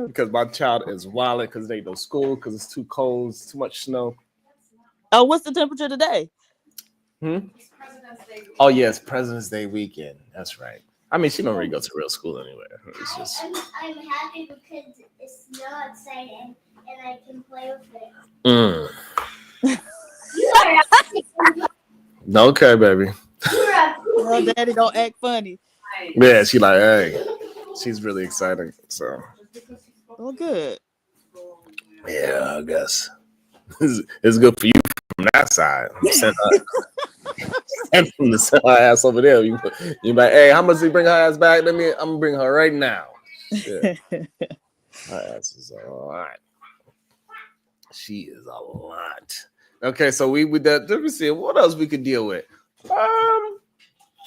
[SPEAKER 1] because my child is wilding because there ain't no school because it's too cold, it's too much snow.
[SPEAKER 3] Oh, what's the temperature today?
[SPEAKER 1] Oh yes, President's Day weekend. That's right. I mean, she don't really go to real school anyway. It's just.
[SPEAKER 9] I'm happy because it's snow outside and I can play with it. You are
[SPEAKER 1] Okay, baby.
[SPEAKER 3] Well, Daddy don't act funny.
[SPEAKER 1] Yeah, she like, hey, she's really excited. So.
[SPEAKER 3] Oh, good.
[SPEAKER 1] Yeah, I guess it's good for you from that side. Send from the send her ass over there. You like, hey, how much do you bring her ass back? I'm gonna bring her right now. Yeah. Her ass is a lot. She is a lot. Okay, so we with that. Let me see what else we could deal with.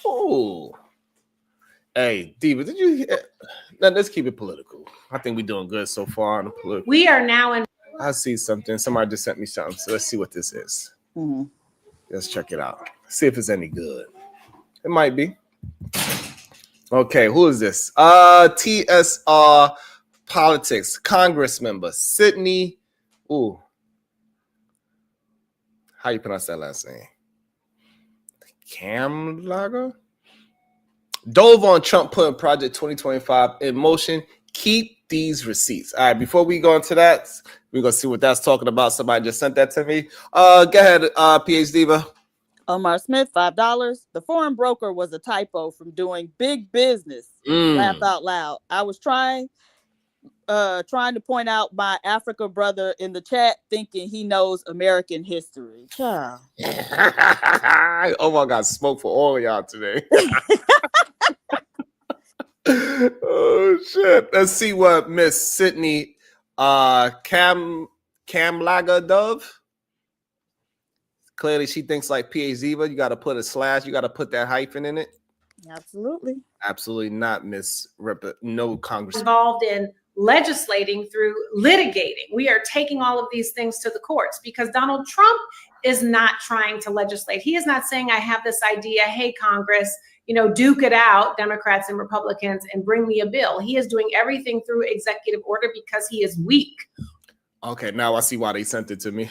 [SPEAKER 1] Oh, hey, Diva, did you? Now let's keep it political. I think we're doing good so far on the political.
[SPEAKER 14] We are now in.
[SPEAKER 1] I see something. Somebody just sent me something. So let's see what this is.
[SPEAKER 3] Mm-hmm.
[SPEAKER 1] Let's check it out. See if it's any good. It might be. Okay, who is this? TSR Politics Congress member Sydney. Ooh. How you pronounce that last name? Camlager? Dove on Trump putting Project 2025 in motion. Keep these receipts. All right, before we go into that, we're going to see what that's talking about. Somebody just sent that to me. Go ahead, PhD Diva.
[SPEAKER 3] Omar Smith, $5. The foreign broker was a typo from doing big business. Laugh out loud. I was trying to point out my Africa brother in the chat thinking he knows American history. Child.
[SPEAKER 1] Oh my God, smoke for all of y'all today. Oh shit. Let's see what Miss Sydney Camlaga Dove. Clearly she thinks like PA Ziva. You gotta put a slash, you gotta put that hyphen in it.
[SPEAKER 3] Absolutely.
[SPEAKER 1] Absolutely not, Miss no Congress.
[SPEAKER 14] Involved in legislating through litigating. We are taking all of these things to the courts because Donald Trump is not trying to legislate. He is not saying, I have this idea, hey, Congress, duke it out, Democrats and Republicans, and bring me a bill. He is doing everything through executive order because he is weak.
[SPEAKER 1] Okay, now I see why they sent it to me.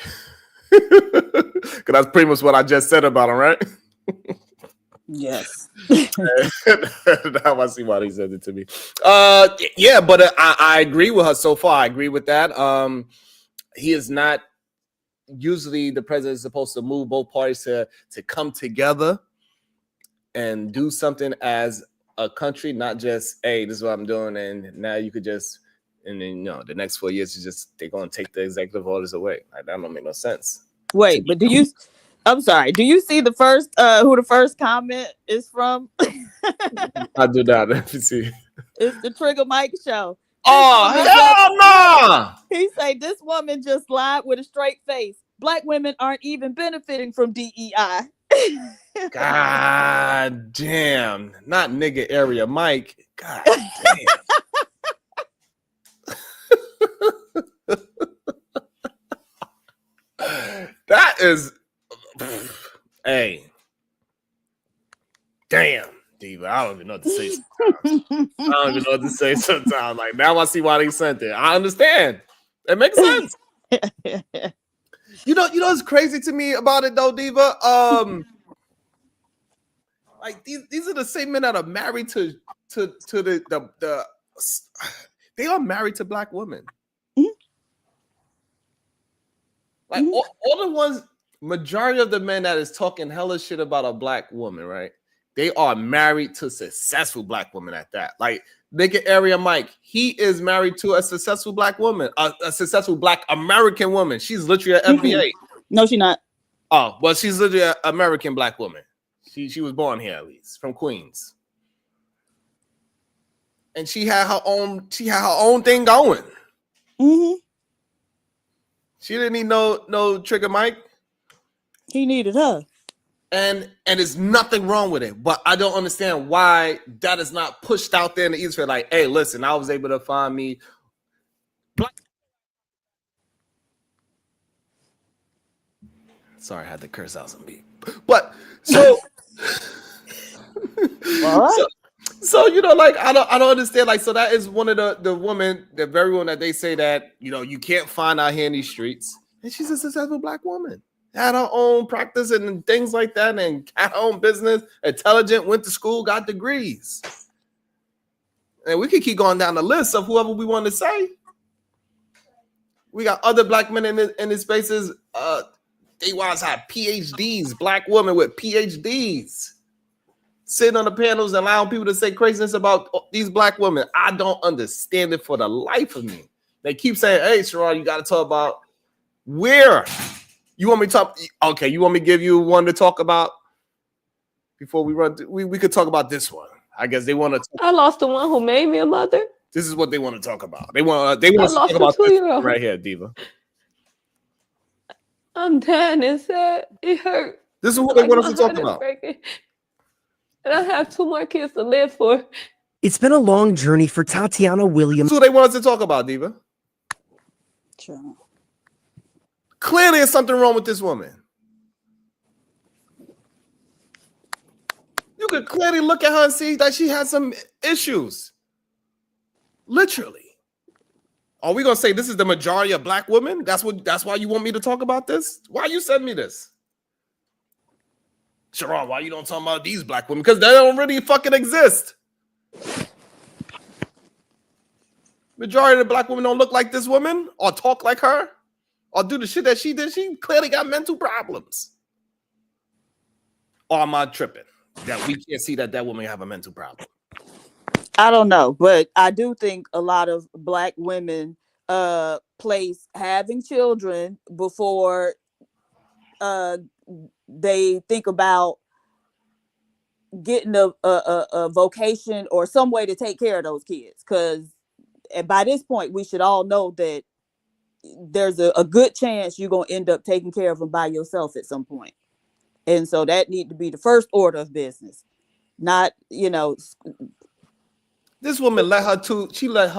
[SPEAKER 1] Because that's pretty much what I just said about him, right?
[SPEAKER 3] Yes.
[SPEAKER 1] Now I see why they sent it to me. Yeah, but I agree with her so far. I agree with that. He is not. Usually, the president is supposed to move both parties to come together and do something as a country, not just, hey, this is what I'm doing, and now you could just, and then the next 4 years they're gonna take the executive orders away. Like, that don't make no sense.
[SPEAKER 3] Wait, but I'm sorry. Do you see the first who the first comment is from?
[SPEAKER 1] I do not. Let me see.
[SPEAKER 3] It's the Trigger Mike show.
[SPEAKER 1] Oh, hell no!
[SPEAKER 3] He say this woman just lied with a straight face. Black women aren't even benefiting from DEI.
[SPEAKER 1] God damn. Not nigga area Mike. God damn. That is, hey, damn, Diva. I don't even know what to say sometimes. Like, now I see why they sent it. I understand. It makes sense. You know what's crazy to me about it though, Diva? Like these are the same men that are married to the they are married to black women. Like all the ones, majority of the men that is talking hella shit about a black woman, right? They are married to successful black women at that. Like nigga area Mike, he is married to a successful black woman, a successful black American woman. She's literally an FBA.
[SPEAKER 3] No, she's not.
[SPEAKER 1] Oh, well, she's literally an American black woman. She was born here, at least from Queens, and she had her own thing going.
[SPEAKER 3] Mm-hmm.
[SPEAKER 1] She didn't need no Trigger Mike.
[SPEAKER 3] He needed her.
[SPEAKER 1] And there's nothing wrong with it, but I don't understand why that is not pushed out there in the East. Like, hey, listen, I was able to find me black. Sorry, I had to curse out some beat. But so,
[SPEAKER 3] what?
[SPEAKER 1] So, you know, like I don't understand. Like, so that is one of the women, the very one that they say that, you know, you can't find out here in these streets. And she's a successful Black woman. Had her own practice and things like that, and had her own business, intelligent, went to school, got degrees. And we could keep going down the list of whoever we want to say. We got other Black men in these spaces. They once had PhDs, Black women with PhDs, sitting on the panels and allowing people to say craziness about these Black women. I don't understand it for the life of me. They keep saying, hey, Sharon, you got to talk about where. You want me to talk? Okay, you want me to give you one to talk about before we run? We could talk about this one. I guess they want to.
[SPEAKER 15] I lost the one who made me a mother.
[SPEAKER 1] This is what they want to talk about. They want to talk about this right here, Diva.
[SPEAKER 15] I'm dying inside. It hurt.
[SPEAKER 1] This is what they want us to talk about.
[SPEAKER 15] And I have 2 more kids to live for.
[SPEAKER 16] It's been a long journey for Tatiana Williams.
[SPEAKER 1] This is what they want us to talk about, Diva.
[SPEAKER 3] Sure.
[SPEAKER 1] Clearly, there's something wrong with this woman. You could clearly look at her and see that she has some issues. Literally. Are we gonna say this is the majority of Black women? That's why you want me to talk about this? Why you send me this? Sharon, why you don't talk about these Black women? Because they don't really fucking exist. Majority of the Black women don't look like this woman or talk like her or do the shit that she did. She clearly got mental problems. Or am I tripping that we can't see that woman have a mental problem?
[SPEAKER 3] I don't know, but I do think a lot of Black women place having children before they think about getting a vocation or some way to take care of those kids. Because by this point, we should all know that there's a good chance you're going to end up taking care of them by yourself at some point. And so that need to be the first order of business. Not, you know...
[SPEAKER 1] This woman let her 2 children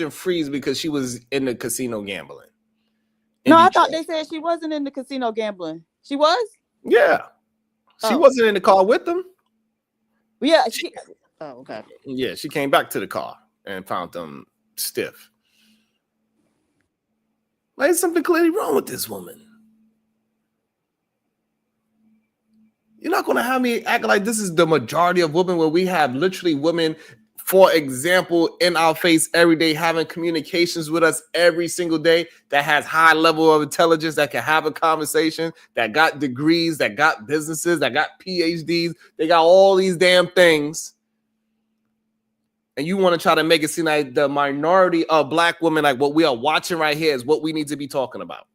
[SPEAKER 1] freeze because she was in the casino gambling.
[SPEAKER 3] No, I thought they said she wasn't in the casino gambling. She was?
[SPEAKER 1] Yeah. She wasn't in the car with them.
[SPEAKER 3] Yeah. Okay.
[SPEAKER 1] Yeah, she came back to the car and found them stiff. Like, there's something clearly wrong with this woman. You're not going to have me act like this is the majority of women where we have literally women, for example, in our face every day, having communications with us every single day that has high level of intelligence, that can have a conversation, that got degrees, that got businesses, that got PhDs. They got all these damn things. And you want to try to make it seem like the minority of Black women, like what we are watching right here is what we need to be talking about.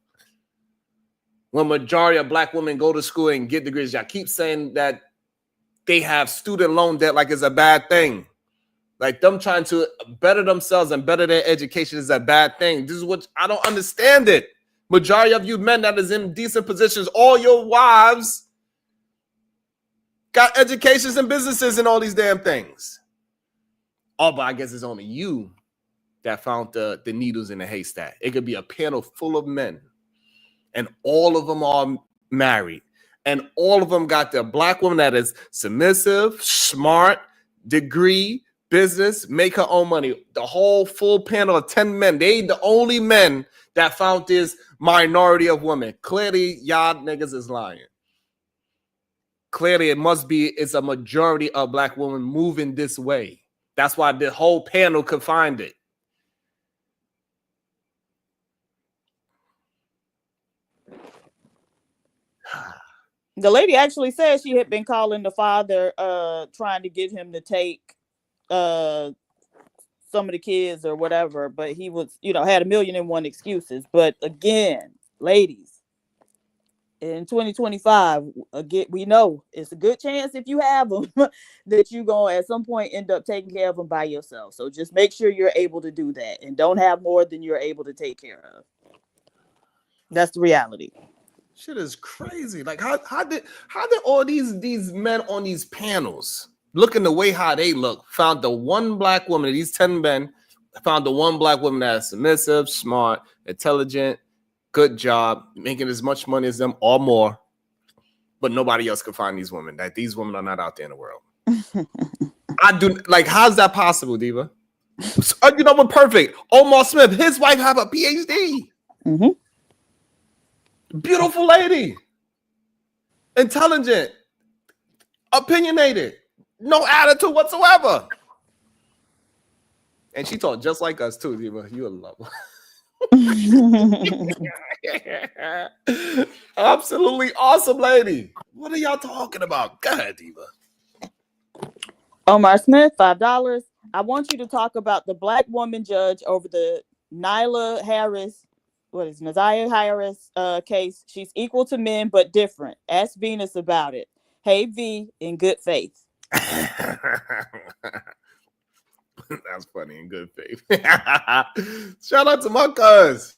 [SPEAKER 1] When majority of Black women go to school and get degrees, y'all keep saying that they have student loan debt like it's a bad thing. Like them trying to better themselves and better their education is a bad thing. This is what I don't understand it. Majority of you men that is in decent positions, all your wives got educations and businesses and all these damn things. Oh, but I guess it's only you that found the needles in the haystack. It could be a panel full of men. And all of them are married. And all of them got the Black woman that is submissive, smart, degree, business, make her own money. The whole full panel of 10 men. They the only men that found this minority of women. Clearly, y'all niggas is lying. Clearly, it's a majority of Black women moving this way. That's why the whole panel could find it.
[SPEAKER 3] The lady actually said she had been calling the father, trying to get him to take some of the kids or whatever, but he was, had 1,000,001 excuses. But again, ladies, in 2025, again, we know it's a good chance if you have them that you're going to at some point end up taking care of them by yourself. So just make sure you're able to do that and don't have more than you're able to take care of. That's the reality.
[SPEAKER 1] Shit is crazy. Like how did all these men on these panels, looking the way how they look, found the one Black woman, these 10 men found the one Black woman that's submissive, smart, intelligent, good job, making as much money as them or more, but nobody else could find these women. That these women are not out there in the world. I do like. How's that possible, Diva? You know what? Perfect. Omar Smith, his wife have a PhD. Beautiful lady, intelligent, opinionated, no attitude whatsoever. And she talked just like us too, Diva. You a lover. Absolutely awesome lady. What are y'all talking about? Go ahead, Diva.
[SPEAKER 3] Omar Smith, $5. I want you to talk about the black woman judge over the Naziah Harris case. She's equal to men but different. Ask Venus about it. Hey V, in good faith.
[SPEAKER 1] That's funny, in good faith. Shout out to my cuz.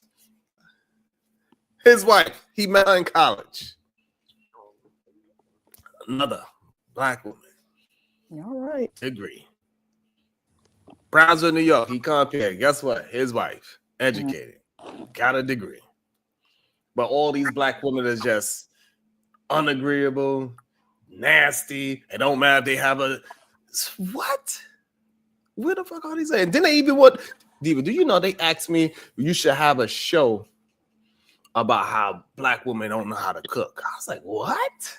[SPEAKER 1] His wife, he met her in college. Another black woman.
[SPEAKER 3] All right.
[SPEAKER 1] Agree. Brownsville, New York. He come up here. Guess what? His wife, educated, got a degree. But all these black women are just unagreeable, nasty. It don't matter if they have a what? Where the fuck are these at? And then they even what? Diva, do you know they asked me you should have a show about how black women don't know how to cook? I was like, what?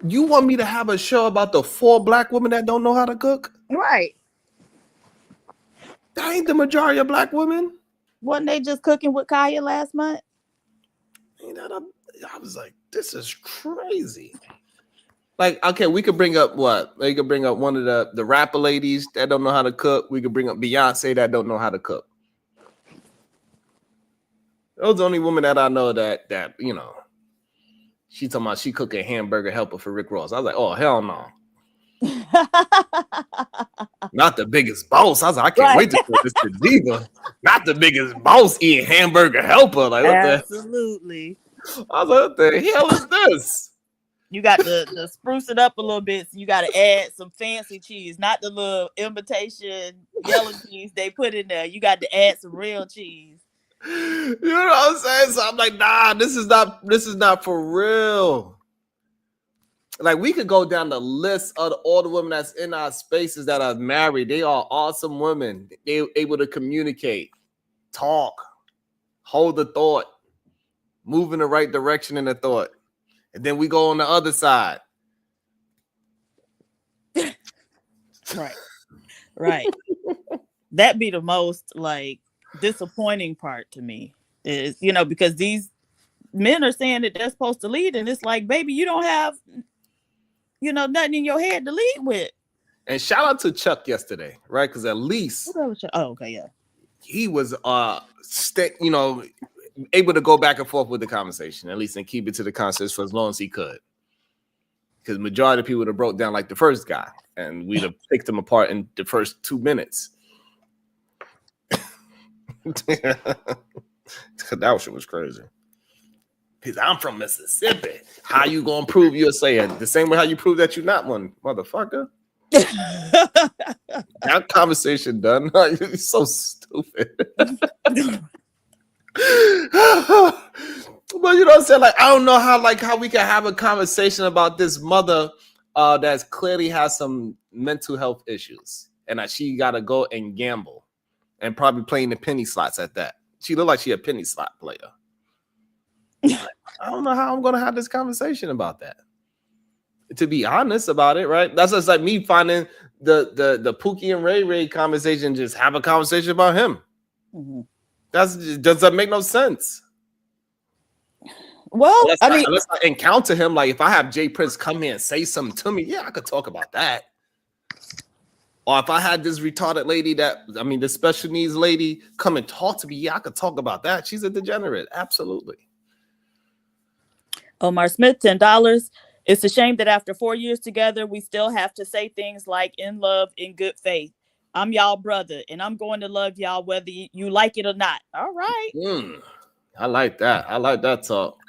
[SPEAKER 1] You want me to have a show about the 4 black women that don't know how to cook?
[SPEAKER 3] Right.
[SPEAKER 1] That ain't the majority of black women.
[SPEAKER 3] Wasn't they just cooking with Kaya last month?
[SPEAKER 1] I was like, this is crazy. Like, okay, we could bring up what? We could bring up one of the rapper ladies that don't know how to cook. We could bring up Beyonce that don't know how to cook. Those are the only women that I know that you know. She talking about she cooking hamburger helper for Rick Ross. I was like, oh hell no. Not the biggest boss. I was like, I can't wait to put this to Diva. Not the biggest boss eating hamburger helper. Like what
[SPEAKER 3] Absolutely.
[SPEAKER 1] I was like, what the hell is this?
[SPEAKER 3] You got to spruce it up a little bit. So you got to add some fancy cheese, not the little imitation yellow cheese they put in there. You got to add some real cheese.
[SPEAKER 1] You know what I'm saying? So I'm like, nah, this is not for real. Like we could go down the list of all the women that's in our spaces that are married. They are awesome women. They're able to communicate, talk, hold the thought, move in the right direction in the thought. And then we go on the other side.
[SPEAKER 3] Right. That be the most like disappointing part to me is, you know, because these men are saying that they're supposed to lead, and it's like, baby, you don't have, you know, nothing in your head to lead with.
[SPEAKER 1] And shout out to Chuck yesterday, right? Because at least he was able to go back and forth with the conversation, at least, and keep it to the consensus for as long as he could. Because majority of people would have broke down like the first guy, and we'd have picked him apart in the first 2 minutes. That shit was crazy. Because I'm from Mississippi. How you gonna prove you're saying the same way how you prove that you're not one, motherfucker? That conversation done. You're so stupid. But you know what I'm saying? Like, I don't know how we can have a conversation about this mother that's clearly has some mental health issues, and that she gotta go and gamble and probably playing the penny slots at that. She look like she a penny slot player. I don't know how I'm gonna have this conversation about that. To be honest about it, right? That's just like me finding the Pookie and Ray Ray conversation, just have a conversation about him.
[SPEAKER 3] Mm-hmm.
[SPEAKER 1] Does that make no sense?
[SPEAKER 3] Well,
[SPEAKER 1] unless I encounter him, like if I have Jay Prince come here and say something to me, yeah, I could talk about that. Or if I had this retarded lady the special needs lady come and talk to me, yeah, I could talk about that. She's a degenerate, absolutely.
[SPEAKER 3] Omar Smith, $10. It's a shame that after 4 years together, we still have to say things like in love, in good faith. I'm y'all brother, and I'm going to love y'all whether you like it or not. All right.
[SPEAKER 1] I like that. I like that talk.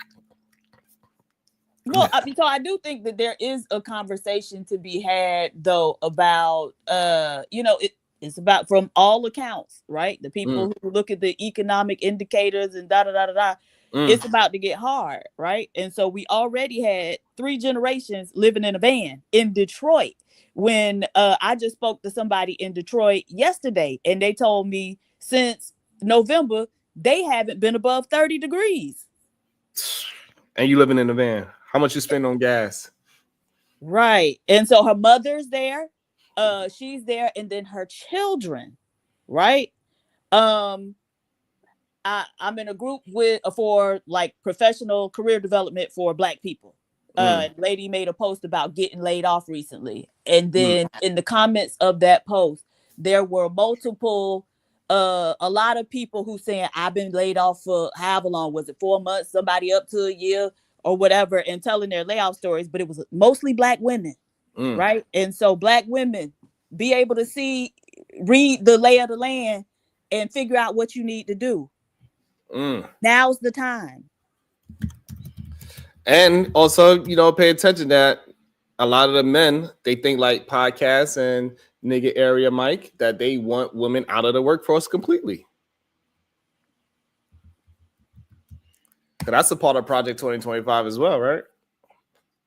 [SPEAKER 3] Well, so I do think that there is a conversation to be had, though, about, it's about from all accounts, right? The people who look at the economic indicators and da-da-da-da-da. It's about to get hard, right? And so we already had 3 generations living in a van in Detroit. When I just spoke to somebody in Detroit yesterday, and they told me since November, they haven't been above 30 degrees.
[SPEAKER 1] And you living in a van. How much you spend on gas?
[SPEAKER 3] Right. And so her mother's there, she's there, and then her children, right? I'm in a group for like professional career development for Black people. Lady made a post about getting laid off recently. And then in the comments of that post, there were multiple, a lot of people who saying, I've been laid off for however long, was it 4 months, somebody up to a year or whatever, and telling their layoff stories, but it was mostly Black women, right? And so Black women be able to read the lay of the land and figure out what you need to do. Now's the time.
[SPEAKER 1] And also, pay attention that a lot of the men, they think like podcasts and nigga area Mike, that they want women out of the workforce completely. That's a part of Project 2025 as well, right?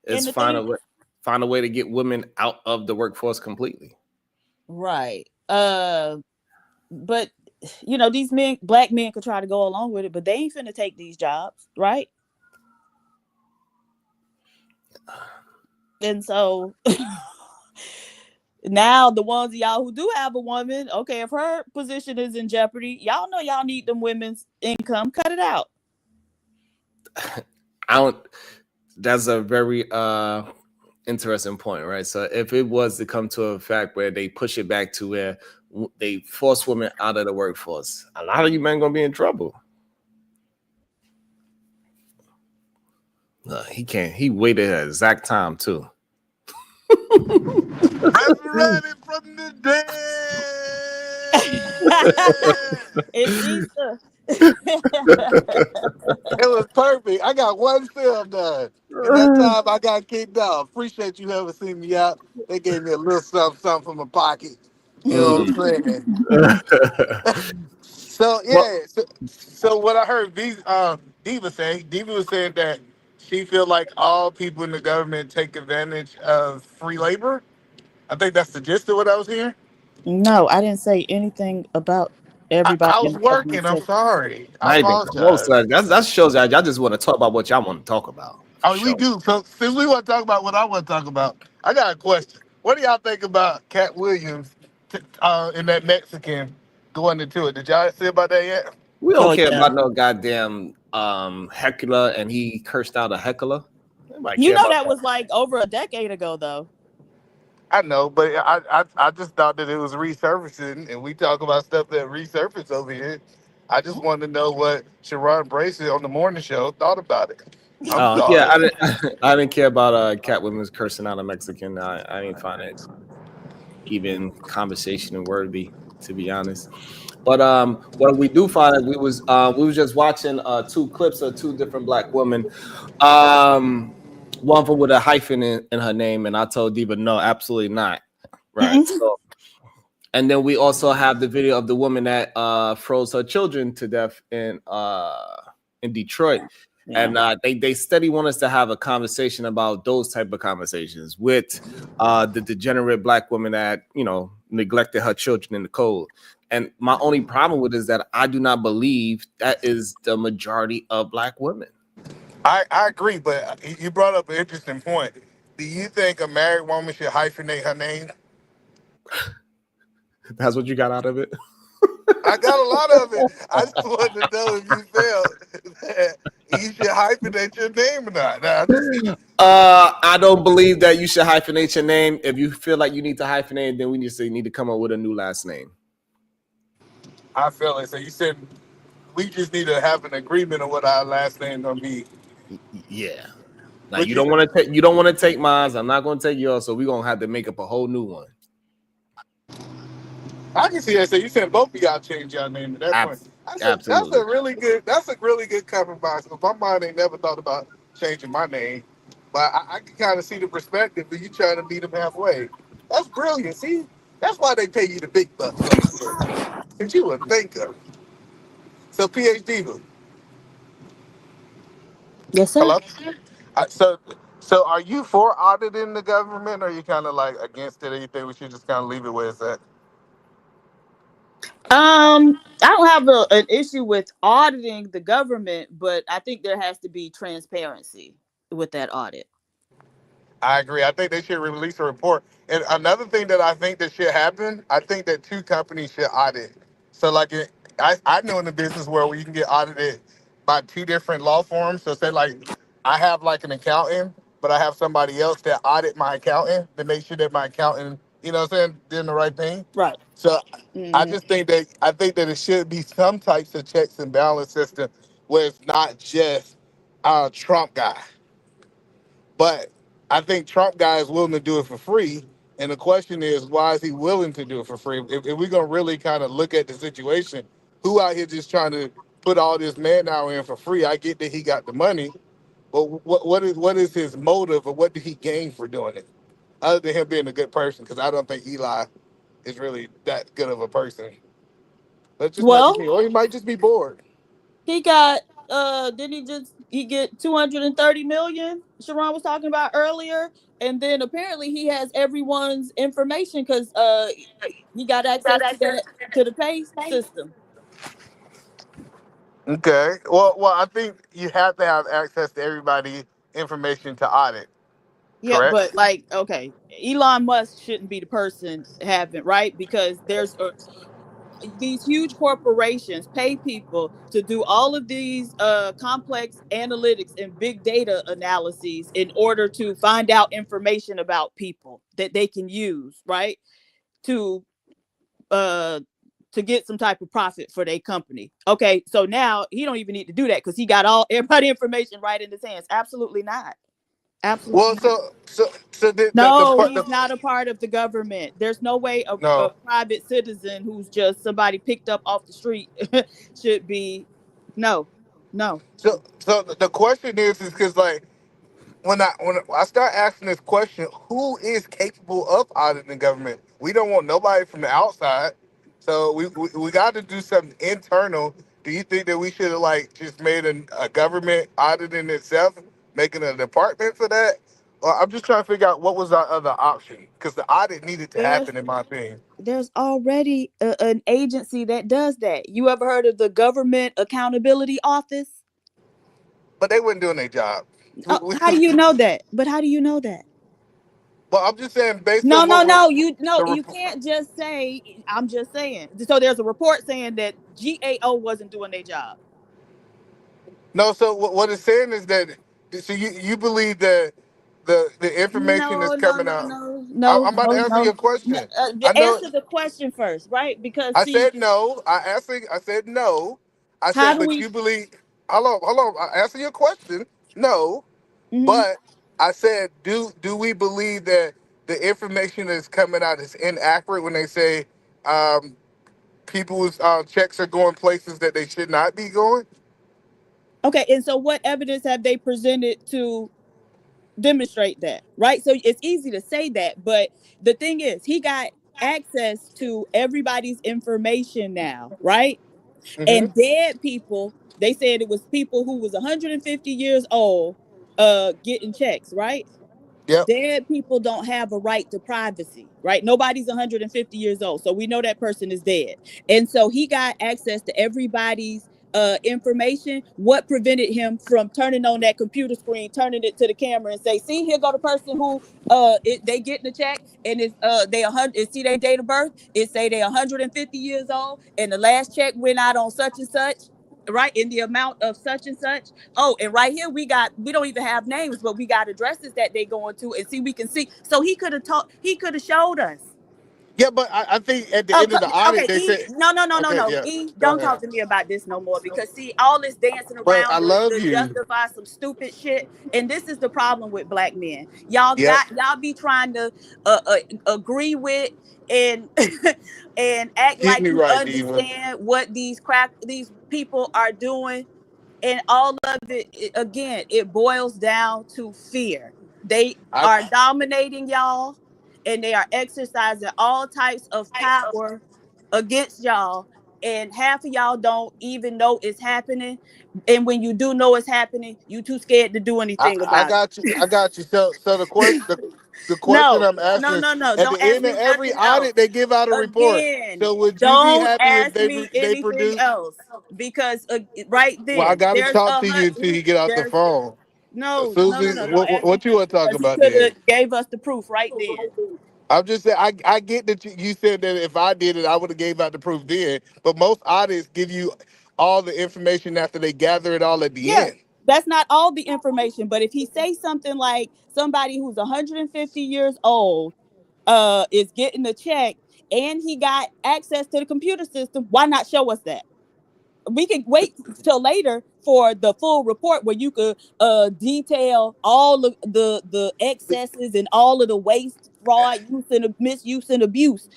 [SPEAKER 1] It's find a way to get women out of the workforce completely.
[SPEAKER 3] Right. But these Black men could try to go along with it, but they ain't finna take these jobs, right? And so now the ones of y'all who do have a woman, okay, if her position is in jeopardy, y'all know y'all need them women's income. Cut it out.
[SPEAKER 1] That's a very interesting point, right? So if it was to come to a fact where they push it back to where they force women out of the workforce, a lot of you men gonna be in trouble. He waited at exact time too.
[SPEAKER 13] Resurrected from the dead.
[SPEAKER 3] It's Easter.
[SPEAKER 13] It was perfect. I got one film done. And that time I got kicked out. Appreciate you having seen me out. They gave me a little something from my pocket. You know what I'm saying? So yeah. So what I heard Diva was saying that she feel like all people in the government take advantage of free labor. I think that's the gist of what I was hearing.
[SPEAKER 3] No, I didn't say anything about everybody.
[SPEAKER 13] I was working. I'm sorry. I apologize.
[SPEAKER 1] That shows that y'all just want to talk about what y'all want to talk about.
[SPEAKER 13] Oh, we do. So since we want to talk about what I want to talk about, I got a question. What do y'all think about Cat Williams and that Mexican going into it? Did y'all see about that yet?
[SPEAKER 1] We don't care about no goddamn heckler, and he cursed out a heckler.
[SPEAKER 3] That was like over a decade ago, though.
[SPEAKER 13] I know, but I just thought that it was resurfacing, and we talk about stuff that resurfaced over here. I just wanted to know what Sharon Bracey on the morning show thought about it.
[SPEAKER 1] Yeah, I didn't care about Cat Williams cursing out a Mexican. I didn't find it even conversation and worthy, to be honest. But what we do find is we was just watching 2 clips of 2 different Black women. One with a hyphen in her name, and I told Diva, no, absolutely not. Right. So, and then we also have the video of the woman that froze her children to death in Detroit. Yeah. And they steady want us to have a conversation about those type of conversations with the degenerate Black woman that neglected her children in the cold. And my only problem with it is that I do not believe that is the majority of Black women.
[SPEAKER 13] I agree, but you brought up an interesting point. Do you think a married woman should hyphenate her name?
[SPEAKER 1] That's what you got out of it?
[SPEAKER 13] I got a lot of it. I just wanted to know if you felt that you should hyphenate your name or not.
[SPEAKER 1] I don't believe that you should hyphenate your name. If you feel like you need to hyphenate, then we need to come up with a new last name.
[SPEAKER 13] I feel it. So you said we just need to have an agreement on what our last name gonna be.
[SPEAKER 1] Yeah. Now you don't want to take mine. I'm not going to take yours. So we're gonna have to make up a whole new one.
[SPEAKER 13] I can see that. So you said both of y'all change y'all name at that point. Absolutely. That's a really good compromise. Because my mind ain't never thought about changing my name, but I can kind of see the perspective of you trying to meet them halfway. That's brilliant. See, that's why they pay you the big bucks. Because you a thinker. So PhD.
[SPEAKER 3] Yes, sir.
[SPEAKER 13] Hello. So are you for auditing the government, or are you kind of like against it? Or you think we should just kind of leave it where it's at?
[SPEAKER 3] I don't have an issue with auditing the government, but I think there has to be transparency with that audit.
[SPEAKER 13] I agree. I think they should release a report. And another thing that I think that should happen, I think that two companies should audit. So like I know in the business world where you can get audited by two different law firms. So say like I have like an accountant, but I have somebody else that audit my accountant to make sure that my accountant, you know what I'm saying, doing the right thing.
[SPEAKER 3] Right.
[SPEAKER 13] So I
[SPEAKER 3] Hmm.
[SPEAKER 13] just think that it should be some types of checks and balance system where it's not just Trump guy. But I think Trump guy is willing to do it for free. And the question is, why is he willing to do it for free? If we're going to really kind of look at the situation, who out here just trying to put all this man out in for free? I get that he got the money, but what is his motive, or what did he gain for doing it? Other than him being a good person, because I don't think Eli is really that good of a person. That just might be
[SPEAKER 3] Well,
[SPEAKER 13] me. Or he might just be bored.
[SPEAKER 3] he got did he get 230 million? Sharon was talking about earlier, and then apparently he has everyone's information because he got access to the pay system.
[SPEAKER 13] Okay. Well, I think you have to have access to everybody information to audit.
[SPEAKER 3] Yeah,
[SPEAKER 13] Correct.
[SPEAKER 3] but like, okay, Elon Musk shouldn't be the person having, right? Because there's these huge corporations pay people to do all of these complex analytics and big data analyses in order to find out information about people that they can use, right? To uh to get some type of profit for their company. Okay, so now he don't even need to do that because he got all everybody information right in his hands. Absolutely not. Absolutely
[SPEAKER 13] Well,
[SPEAKER 3] not.
[SPEAKER 13] so
[SPEAKER 3] No, he's not a part of the government. There's no way a
[SPEAKER 13] no.
[SPEAKER 3] private citizen who's just somebody picked up off the street should be. No, no.
[SPEAKER 13] So the question is because like when I start asking this question, who is capable of auditing the government? We don't want nobody from the outside. So we got to do something internal. Do you think that we should have like just made a government auditing itself, making a department for that? Or I'm just trying to figure out what was our other option because the audit needed to
[SPEAKER 3] There's
[SPEAKER 13] happen in my opinion.
[SPEAKER 3] there's already an agency that does that. You ever heard of the Government Accountability Office?
[SPEAKER 13] But they weren't doing their job.
[SPEAKER 3] Oh, how do you know that? But how do you know that?
[SPEAKER 13] Well, I'm just saying based
[SPEAKER 3] No,
[SPEAKER 13] on
[SPEAKER 3] no,
[SPEAKER 13] what
[SPEAKER 3] no.
[SPEAKER 13] the
[SPEAKER 3] You can't just say. I'm just saying. So there's a report saying that GAO wasn't doing their job.
[SPEAKER 13] No, so what it's saying is that so you believe that the information
[SPEAKER 3] No,
[SPEAKER 13] that's
[SPEAKER 3] no,
[SPEAKER 13] coming
[SPEAKER 3] no,
[SPEAKER 13] out.
[SPEAKER 3] no, no,
[SPEAKER 13] I'm about to
[SPEAKER 3] no,
[SPEAKER 13] answer your
[SPEAKER 3] no. No,
[SPEAKER 13] question. I know.
[SPEAKER 3] answer the question first, right? Because
[SPEAKER 13] I
[SPEAKER 3] see,
[SPEAKER 13] said no. I said no. I
[SPEAKER 3] how
[SPEAKER 13] said,
[SPEAKER 3] do
[SPEAKER 13] but
[SPEAKER 3] we?
[SPEAKER 13] you believe. Hold on. I answer your question. No,
[SPEAKER 3] Mm-hmm.
[SPEAKER 13] but I said, do we believe that the information that's coming out is inaccurate when they say um, people's checks are going places that they should not be going?
[SPEAKER 3] Okay, and so what evidence have they presented to demonstrate that? Right. So it's easy to say that, but the thing is, he got access to everybody's information now, right?
[SPEAKER 13] Mm-hmm.
[SPEAKER 3] And dead people, they said it was people who was 150 years old getting checks, right?
[SPEAKER 13] Yep.
[SPEAKER 3] Dead people don't have a right to privacy, right? Nobody's 150 years old, so we know that person is dead. And so he got access to everybody's information. What prevented him from turning on that computer screen, turning it to the camera and say, see, here go the person who they getting the check, and it's they 100, see their date of birth, it say they 150 years old, and the last check went out on such and such, right, in the amount of such and such. Oh, and right here we don't even have names, but we got addresses that they going to, and see, we can see. So he could have showed us.
[SPEAKER 13] Yeah, but I think at the
[SPEAKER 3] Oh,
[SPEAKER 13] end of the audit
[SPEAKER 3] okay.
[SPEAKER 13] they said,
[SPEAKER 3] No.
[SPEAKER 13] okay, yeah, go
[SPEAKER 3] Don't
[SPEAKER 13] ahead.
[SPEAKER 3] talk to me about this no more because see, all this dancing
[SPEAKER 13] But I
[SPEAKER 3] around
[SPEAKER 13] love
[SPEAKER 3] to
[SPEAKER 13] you.
[SPEAKER 3] justify some stupid shit, and this is the problem with black men. Y'all
[SPEAKER 13] Yep.
[SPEAKER 3] be trying to agree with and and act
[SPEAKER 13] Get
[SPEAKER 3] like
[SPEAKER 13] me
[SPEAKER 3] you
[SPEAKER 13] right, Diva.
[SPEAKER 3] understand what these people are doing, and all of it again, it boils down to fear. They
[SPEAKER 13] I
[SPEAKER 3] are dominating y'all, and they are exercising all types of power against y'all, and half of y'all don't even know it's happening. And when you do know it's happening, you too scared to do anything
[SPEAKER 13] I
[SPEAKER 3] about it.
[SPEAKER 13] got you. I got you. So the question
[SPEAKER 3] No,
[SPEAKER 13] I'm asking
[SPEAKER 3] no,
[SPEAKER 13] is,
[SPEAKER 3] no, no.
[SPEAKER 13] at the
[SPEAKER 3] Don't ask
[SPEAKER 13] end of
[SPEAKER 3] me
[SPEAKER 13] every
[SPEAKER 3] nothing else.
[SPEAKER 13] audit, they give out a report.
[SPEAKER 3] Again,
[SPEAKER 13] So would you be
[SPEAKER 3] don't
[SPEAKER 13] happy if
[SPEAKER 3] ask me
[SPEAKER 13] they
[SPEAKER 3] anything
[SPEAKER 13] produce?
[SPEAKER 3] else, because right
[SPEAKER 13] Well, I
[SPEAKER 3] then
[SPEAKER 13] got to
[SPEAKER 3] there's
[SPEAKER 13] talk
[SPEAKER 3] a
[SPEAKER 13] to you until you get off the
[SPEAKER 3] there's
[SPEAKER 13] phone.
[SPEAKER 3] no, no, no,
[SPEAKER 13] Susie,
[SPEAKER 3] no. Don't ask me
[SPEAKER 13] what you want to talk
[SPEAKER 3] because he
[SPEAKER 13] about
[SPEAKER 3] could
[SPEAKER 13] then?
[SPEAKER 3] have gave us the proof right then.
[SPEAKER 13] I'm just saying, I get that you said that if I did it, I would have gave out the proof then. But most audits give you all the information after they gather it all at the
[SPEAKER 3] Yeah,
[SPEAKER 13] end.
[SPEAKER 3] that's not all the information, but if he say something like somebody who's 150 years old is getting the check and he got access to the computer system, why not show us that? We could wait till later for the full report where you could detail all of the excesses and all of the waste, fraud, use and misuse and abuse,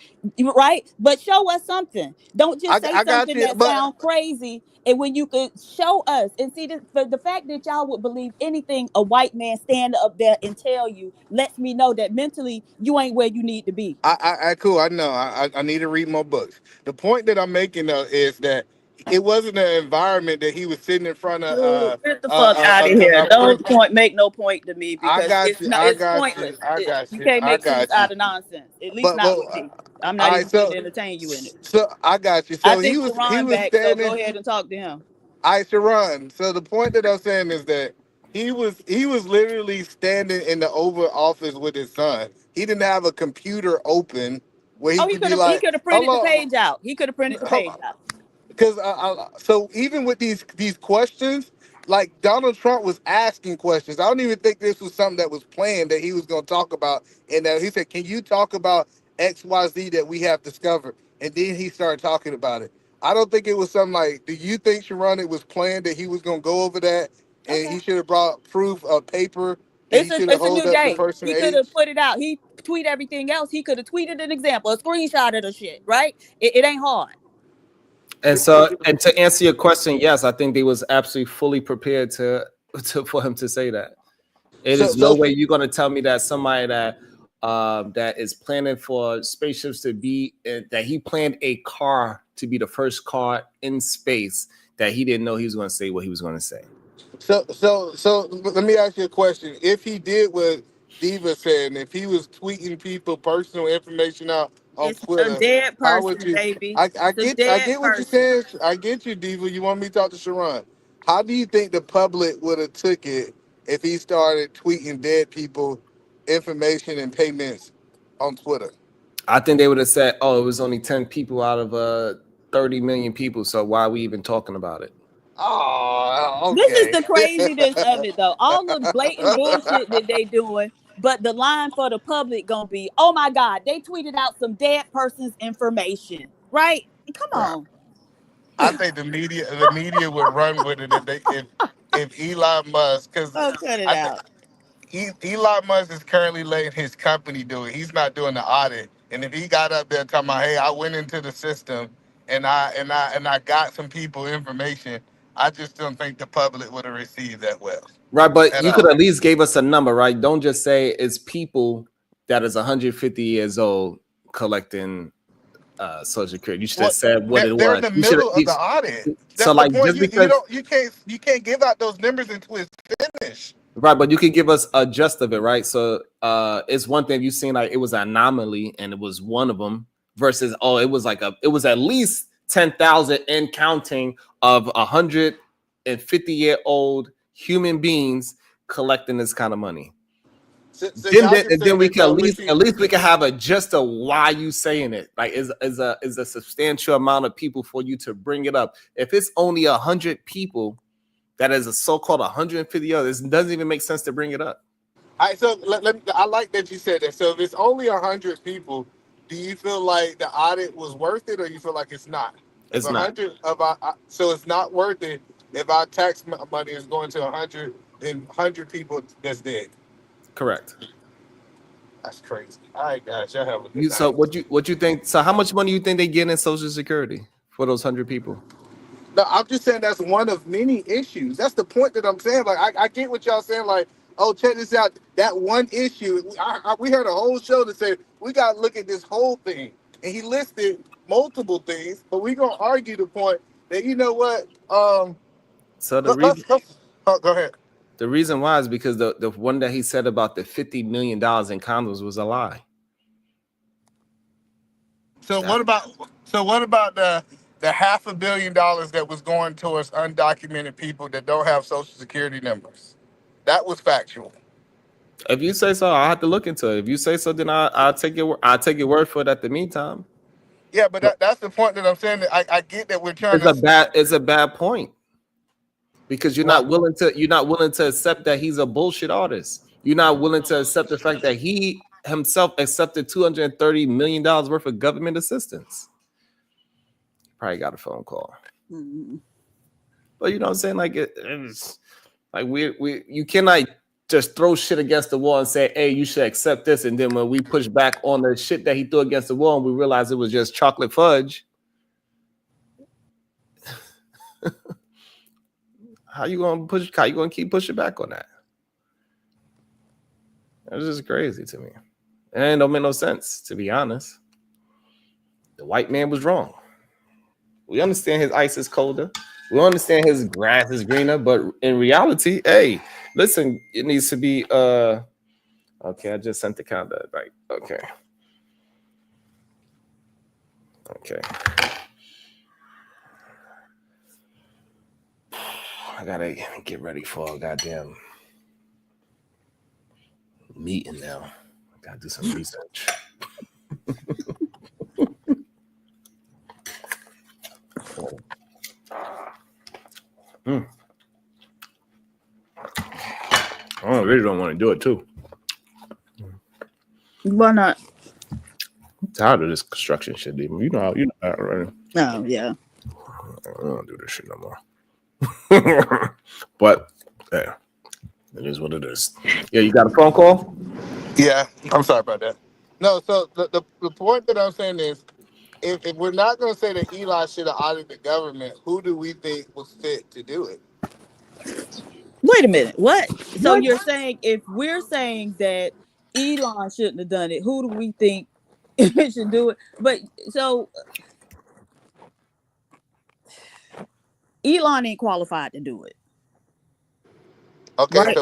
[SPEAKER 3] right? But show us something. Don't just say
[SPEAKER 13] I got
[SPEAKER 3] something
[SPEAKER 13] you,
[SPEAKER 3] that
[SPEAKER 13] but
[SPEAKER 3] sounds crazy. And when you could show us and see this, for the fact that y'all would believe anything a white man stand up there and tell you lets me know that mentally you ain't where you need to be.
[SPEAKER 13] cool. I know. I need to read more books. The point that I'm making though is that it wasn't an environment that he was sitting in front of
[SPEAKER 3] Dude, get the fuck out of here. Don't make no point to me,
[SPEAKER 13] I
[SPEAKER 3] because
[SPEAKER 13] got
[SPEAKER 3] it's
[SPEAKER 13] you.
[SPEAKER 3] not,
[SPEAKER 13] I
[SPEAKER 3] it's
[SPEAKER 13] got you.
[SPEAKER 3] pointless.
[SPEAKER 13] I got
[SPEAKER 3] You
[SPEAKER 13] you.
[SPEAKER 3] can't
[SPEAKER 13] I
[SPEAKER 3] make sense
[SPEAKER 13] got you.
[SPEAKER 3] out of nonsense. At least
[SPEAKER 13] But
[SPEAKER 3] not with me. I'm not
[SPEAKER 13] all
[SPEAKER 3] even
[SPEAKER 13] right.
[SPEAKER 3] going to entertain you in it.
[SPEAKER 13] So I got you.
[SPEAKER 3] I
[SPEAKER 13] So
[SPEAKER 3] think
[SPEAKER 13] he
[SPEAKER 3] Sharon
[SPEAKER 13] was
[SPEAKER 3] back, so go
[SPEAKER 13] standing.
[SPEAKER 3] ahead and talk to him.
[SPEAKER 13] I should run. So the point that I'm saying is that he was literally standing in the Oval Office with his son. He didn't have a computer open where he
[SPEAKER 3] Oh,
[SPEAKER 13] could be
[SPEAKER 3] he
[SPEAKER 13] like,
[SPEAKER 3] could have printed the
[SPEAKER 13] "Hello."
[SPEAKER 3] page out. He could have printed the page out.
[SPEAKER 13] Because so even with these questions, like Donald Trump was asking questions. I don't even think this was something that was planned that he was going to talk about. And he said, "Can you talk about XYZ that we have discovered?" And then he started talking about it. I don't think it was something like, do you think, Sharon, it was planned that he was going to go over that and he should have brought proof of paper and he should have
[SPEAKER 3] It's a
[SPEAKER 13] hold
[SPEAKER 3] new
[SPEAKER 13] up the
[SPEAKER 3] day.
[SPEAKER 13] person
[SPEAKER 3] He could have
[SPEAKER 13] age?
[SPEAKER 3] put it out. He tweet everything else. He could have tweeted an example, a screenshot of the shit, right? It ain't hard.
[SPEAKER 1] And so, and to answer your question, yes, I think they was absolutely fully prepared to for him to say that. It is no way you're going to tell me that somebody that that is planning for spaceships to be that he planned a car to be the first car in space, that he didn't know he was going to say what he was going to say.
[SPEAKER 13] So let me ask you a question. If he did what Diva said, and if he was tweeting people personal information out on
[SPEAKER 3] It's a
[SPEAKER 13] Twitter,
[SPEAKER 3] dead
[SPEAKER 13] how would
[SPEAKER 3] person,
[SPEAKER 13] you?
[SPEAKER 3] baby. It's a
[SPEAKER 13] I
[SPEAKER 3] dead
[SPEAKER 13] get what you're
[SPEAKER 3] person.
[SPEAKER 13] saying. I get you, Diva. You want me to talk to Sharon? How do you think the public would have took it if he started tweeting dead people information and payments on Twitter?
[SPEAKER 1] I think they would have said, "Oh, it was only 10 people out of 30 million people, so why are we even talking about it?"
[SPEAKER 13] Oh,
[SPEAKER 3] This is
[SPEAKER 13] okay.
[SPEAKER 3] the craziness of it, though. All the blatant bullshit that they doing, but the line for the public gonna be, "Oh my God, they tweeted out some dead person's information." Right? Come on.
[SPEAKER 13] I think the media would run with it if Elon Musk, because
[SPEAKER 3] Oh, cut it
[SPEAKER 13] I think
[SPEAKER 3] out.
[SPEAKER 13] Elon Musk is currently letting his company do it. He's not doing the audit. And if he got up there talking about, "Hey, I went into the system and I got some people information," I just don't think the public would have received that well.
[SPEAKER 1] Right, but
[SPEAKER 13] At
[SPEAKER 1] you could
[SPEAKER 13] all.
[SPEAKER 1] at least gave us a number, right? Don't just say it's people that is 150 years old collecting Social Security. You should have said what it
[SPEAKER 13] They're in
[SPEAKER 1] was.
[SPEAKER 13] the
[SPEAKER 1] You should
[SPEAKER 13] middle of the audit.
[SPEAKER 1] so
[SPEAKER 13] That's the
[SPEAKER 1] like
[SPEAKER 13] point.
[SPEAKER 1] just because
[SPEAKER 13] You can't give out those numbers until it's finished.
[SPEAKER 1] right, but you could give us a gist of it, right? So it's one thing if you seen like it was an anomaly and it was one of them versus it was at least 10,000 and counting of 150-year-old human beings collecting this kind of money.
[SPEAKER 13] So
[SPEAKER 1] Then,
[SPEAKER 13] y'all just
[SPEAKER 1] and then
[SPEAKER 13] saying
[SPEAKER 1] we
[SPEAKER 13] that
[SPEAKER 1] can
[SPEAKER 13] so
[SPEAKER 1] at least we can have a gist of why you saying it. Like is a substantial amount of people for you to bring it up. If it's only 100 people, that is a so-called 150 others, it doesn't even make sense to bring it up.
[SPEAKER 13] I like that you said that. So if it's only 100 people, do you feel like the audit was worth it, or you feel like it's not?
[SPEAKER 1] It's not.
[SPEAKER 13] So it's not worth it if our tax money is going to 100 people that's dead.
[SPEAKER 1] Correct.
[SPEAKER 13] That's crazy. All right, guys, y'all have a good night.
[SPEAKER 1] So what you think? So how much money you think they get in Social Security for those 100 people?
[SPEAKER 13] No, I'm just saying that's one of many issues. That's the point that I'm saying. Like, I get what y'all saying. Like, oh, check this out. That one issue. We heard a whole show that said we got to look at this whole thing. and he listed multiple things. But we're gonna argue the point that you know what?
[SPEAKER 1] So the reason,
[SPEAKER 13] go ahead.
[SPEAKER 1] The reason why is because the one that he said about the $50 million in condoms was a lie.
[SPEAKER 13] So what about the $500 million that was going towards undocumented people that don't have social security numbers? That was factual.
[SPEAKER 1] If you say so, I'll have to look into it. If you say so, then I'll take your word for it at the meantime.
[SPEAKER 13] Yeah, but that's the point that I'm saying. That I get that we're trying
[SPEAKER 1] It's a bad point. Because you're not willing to accept that he's a bullshit artist. You're not willing to accept the fact that he himself accepted $230 million worth of government assistance. Probably got a phone call.
[SPEAKER 3] Mm-hmm.
[SPEAKER 1] But you know what I'm saying? Like it's like you cannot just throw shit against the wall and say, hey, you should accept this. And then when we push back on the shit that he threw against the wall and we realize it was just chocolate fudge. How you gonna keep pushing back on that? That's just crazy to me. And it don't make no sense, to be honest. The white man was wrong. We understand his ice is colder. We understand his grass is greener, but in reality, hey, listen, it needs to be okay, I just sent the calendar, right? Okay. I gotta get ready for a goddamn meeting now. I gotta do some research. I really don't want to do it too.
[SPEAKER 3] Why not?
[SPEAKER 1] I'm tired of this construction shit, dude. You know how right?
[SPEAKER 3] Oh yeah.
[SPEAKER 1] I don't do this shit no more. But yeah, it is what it is. Yeah, you got a phone call?
[SPEAKER 13] Yeah, I'm sorry about that. No, so the point that I'm saying is, if we're not going to say that Elon should have audited the government, who do we think was fit to do it?
[SPEAKER 3] Wait a minute. What? So you're saying if we're saying that Elon shouldn't have done it, who do we think should do it? But so Elon ain't qualified to do it.
[SPEAKER 13] Okay,
[SPEAKER 3] right?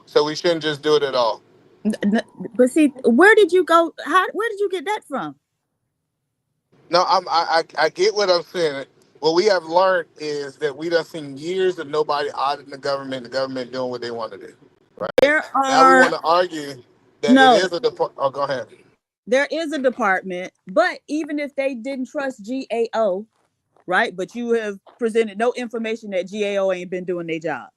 [SPEAKER 13] so we shouldn't just do it at all.
[SPEAKER 3] But see, where did you go? Where did you get that from?
[SPEAKER 13] No, I get what I'm saying. What we have learned is that we done seen years of nobody auditing the government doing what they want to do. Right? Now we want to argue that it is a department. Oh, go ahead.
[SPEAKER 3] There is a department, but even if they didn't trust GAO, right? But you have presented no information that GAO ain't been doing their job.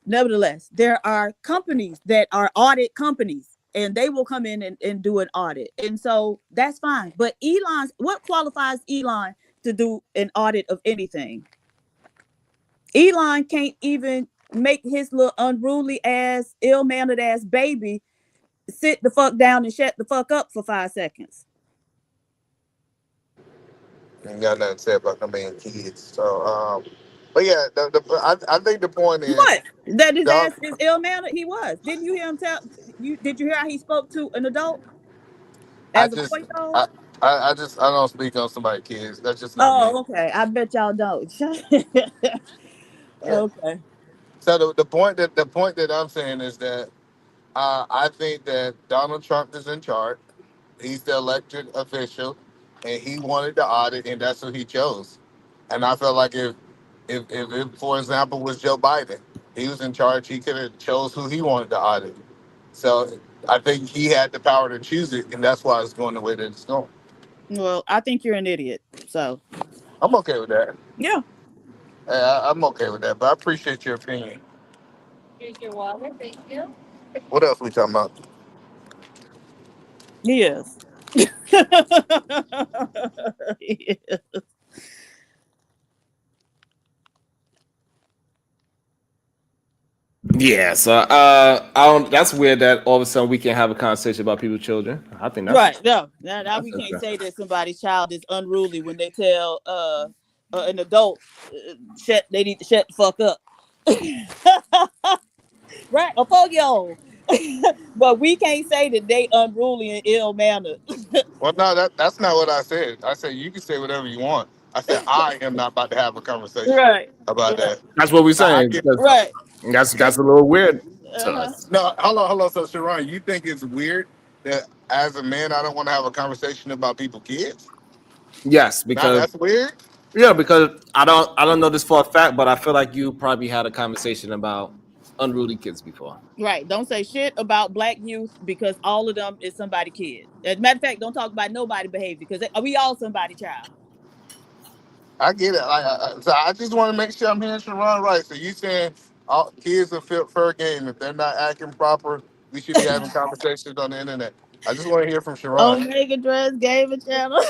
[SPEAKER 3] Nevertheless, there are companies that are audit companies, and they will come in and do an audit. And so that's fine. But what qualifies Elon to do an audit of anything? Elon can't even make his little unruly ass, ill-mannered ass baby sit the fuck down and shut the fuck up for 5 seconds.
[SPEAKER 13] Ain't got nothing to say about no man kids. So, but yeah, I think the point is
[SPEAKER 3] what that his ass is ill-mannered. He was. Didn't you hear him tell you? Did you hear how he spoke to an adult?
[SPEAKER 13] I don't speak on somebody's kids. That's just not me.
[SPEAKER 3] Okay. I bet y'all don't. Okay.
[SPEAKER 13] So the point that I'm saying is that I think that Donald Trump is in charge. He's the elected official, and he wanted to audit, and that's who he chose. And I feel like if for example, was Joe Biden, he was in charge, he could have chose who he wanted to audit. So I think he had the power to choose it, and that's why it's going the way that it's going.
[SPEAKER 3] Well, I think you're an idiot. So
[SPEAKER 13] I'm okay with that.
[SPEAKER 3] Yeah.
[SPEAKER 13] I'm okay with that, but I appreciate your opinion.
[SPEAKER 15] Here's your water. Thank you.
[SPEAKER 13] What else we talking about?
[SPEAKER 3] Yes. Yes.
[SPEAKER 1] Yeah, so I don't. That's weird that all of a sudden we can't have a conversation about people's children. I think that's
[SPEAKER 3] right. No, now we can't say that somebody's child is unruly when they tell an adult they need to shut the fuck up. Right, a 4-year-old. But we can't say that they unruly and ill-mannered.
[SPEAKER 13] Well, no, that's not what I said. I said you can say whatever you want. I said I am not about to have a conversation
[SPEAKER 3] Right.
[SPEAKER 13] about that.
[SPEAKER 1] That's what we're
[SPEAKER 13] Now, I
[SPEAKER 1] saying.
[SPEAKER 13] get,
[SPEAKER 1] Because
[SPEAKER 3] Right.
[SPEAKER 1] that's a little weird to
[SPEAKER 3] Uh-huh.
[SPEAKER 1] us.
[SPEAKER 13] no, hold on. So, Sharon, you think it's weird that as a man I don't want to have a conversation about people's kids?
[SPEAKER 1] Yes,
[SPEAKER 13] Now
[SPEAKER 1] because
[SPEAKER 13] that's weird.
[SPEAKER 1] because I don't know this for a fact, but I feel like you probably had a conversation about unruly kids before.
[SPEAKER 3] Right. Don't say shit about black youth because all of them is somebody's kid. As a matter of fact, don't talk about nobody behavior because we all somebody child.
[SPEAKER 13] I get it. So I just want to make sure I'm hearing Sharon right. So you saying all kids are fair game. If they're not acting proper, we should be having conversations on the internet. I just want to hear from Sharon.
[SPEAKER 3] Omega Dress gave a channel.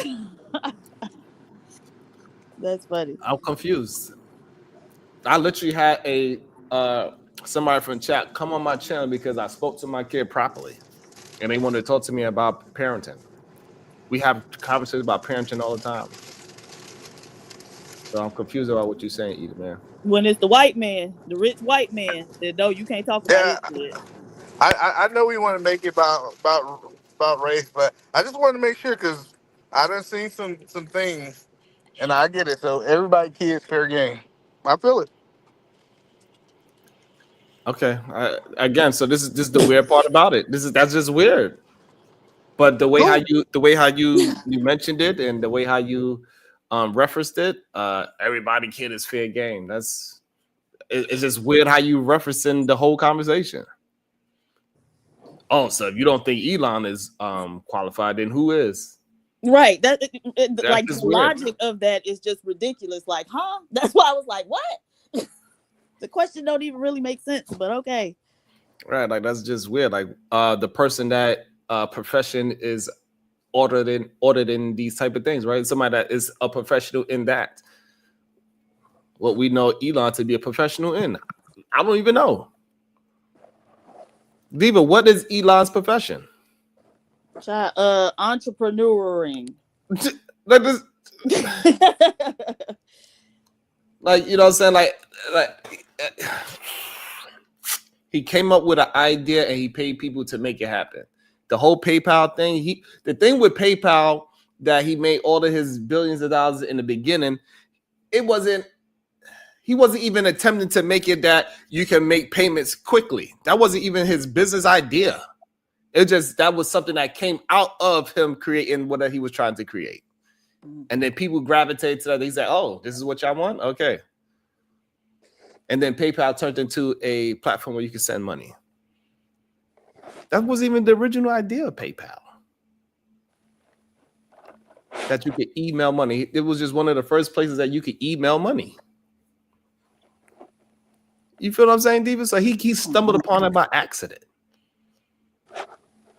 [SPEAKER 3] That's funny.
[SPEAKER 1] I'm confused. I literally had a somebody from chat come on my channel because I spoke to my kid properly, and they wanted to talk to me about parenting. We have conversations about parenting all the time. So I'm confused about what you're saying, Edith, man.
[SPEAKER 3] When it's the white man, the rich white man, that no, you can't talk about
[SPEAKER 13] Yeah,
[SPEAKER 3] his kid.
[SPEAKER 13] I know we want to make it about race, but I just want to make sure because I done seen some things, and I get it. So everybody, kids, fair game. I feel it.
[SPEAKER 1] Okay. Again, so this is the weird part about it. That's just weird. But the way how you mentioned it and the way how you referenced it, everybody kid is fair game. It's just weird how you referencing the whole conversation. Oh, so if you don't think Elon is qualified, then who is?
[SPEAKER 3] Right. Like the
[SPEAKER 1] weird.
[SPEAKER 3] logic of that is just ridiculous. Like, huh? That's why I was like, what? The question don't even really make sense, but okay.
[SPEAKER 1] Right, like that's just weird. Like the person that profession is ordered in these type of things, right? Somebody that is a professional in that. What we know Elon to be a professional in. I don't even know. Diva, what is Elon's profession?
[SPEAKER 3] Entrepreneuring.
[SPEAKER 1] Like this, like you know what I'm saying? Like he came up with an idea and he paid people to make it happen. The whole PayPal thing, the thing with PayPal that he made all of his billions of dollars in the beginning, he wasn't even attempting to make it that you can make payments quickly. That wasn't even his business idea. That was something that came out of him creating what he was trying to create. And then people gravitate to that. They say, oh, this is what y'all want? Okay. And then PayPal turned into a platform where you can send money. That wasn't even the original idea of PayPal. That you could email money. It was just one of the first places that you could email money. You feel what I'm saying, Diva? So he stumbled upon it by accident.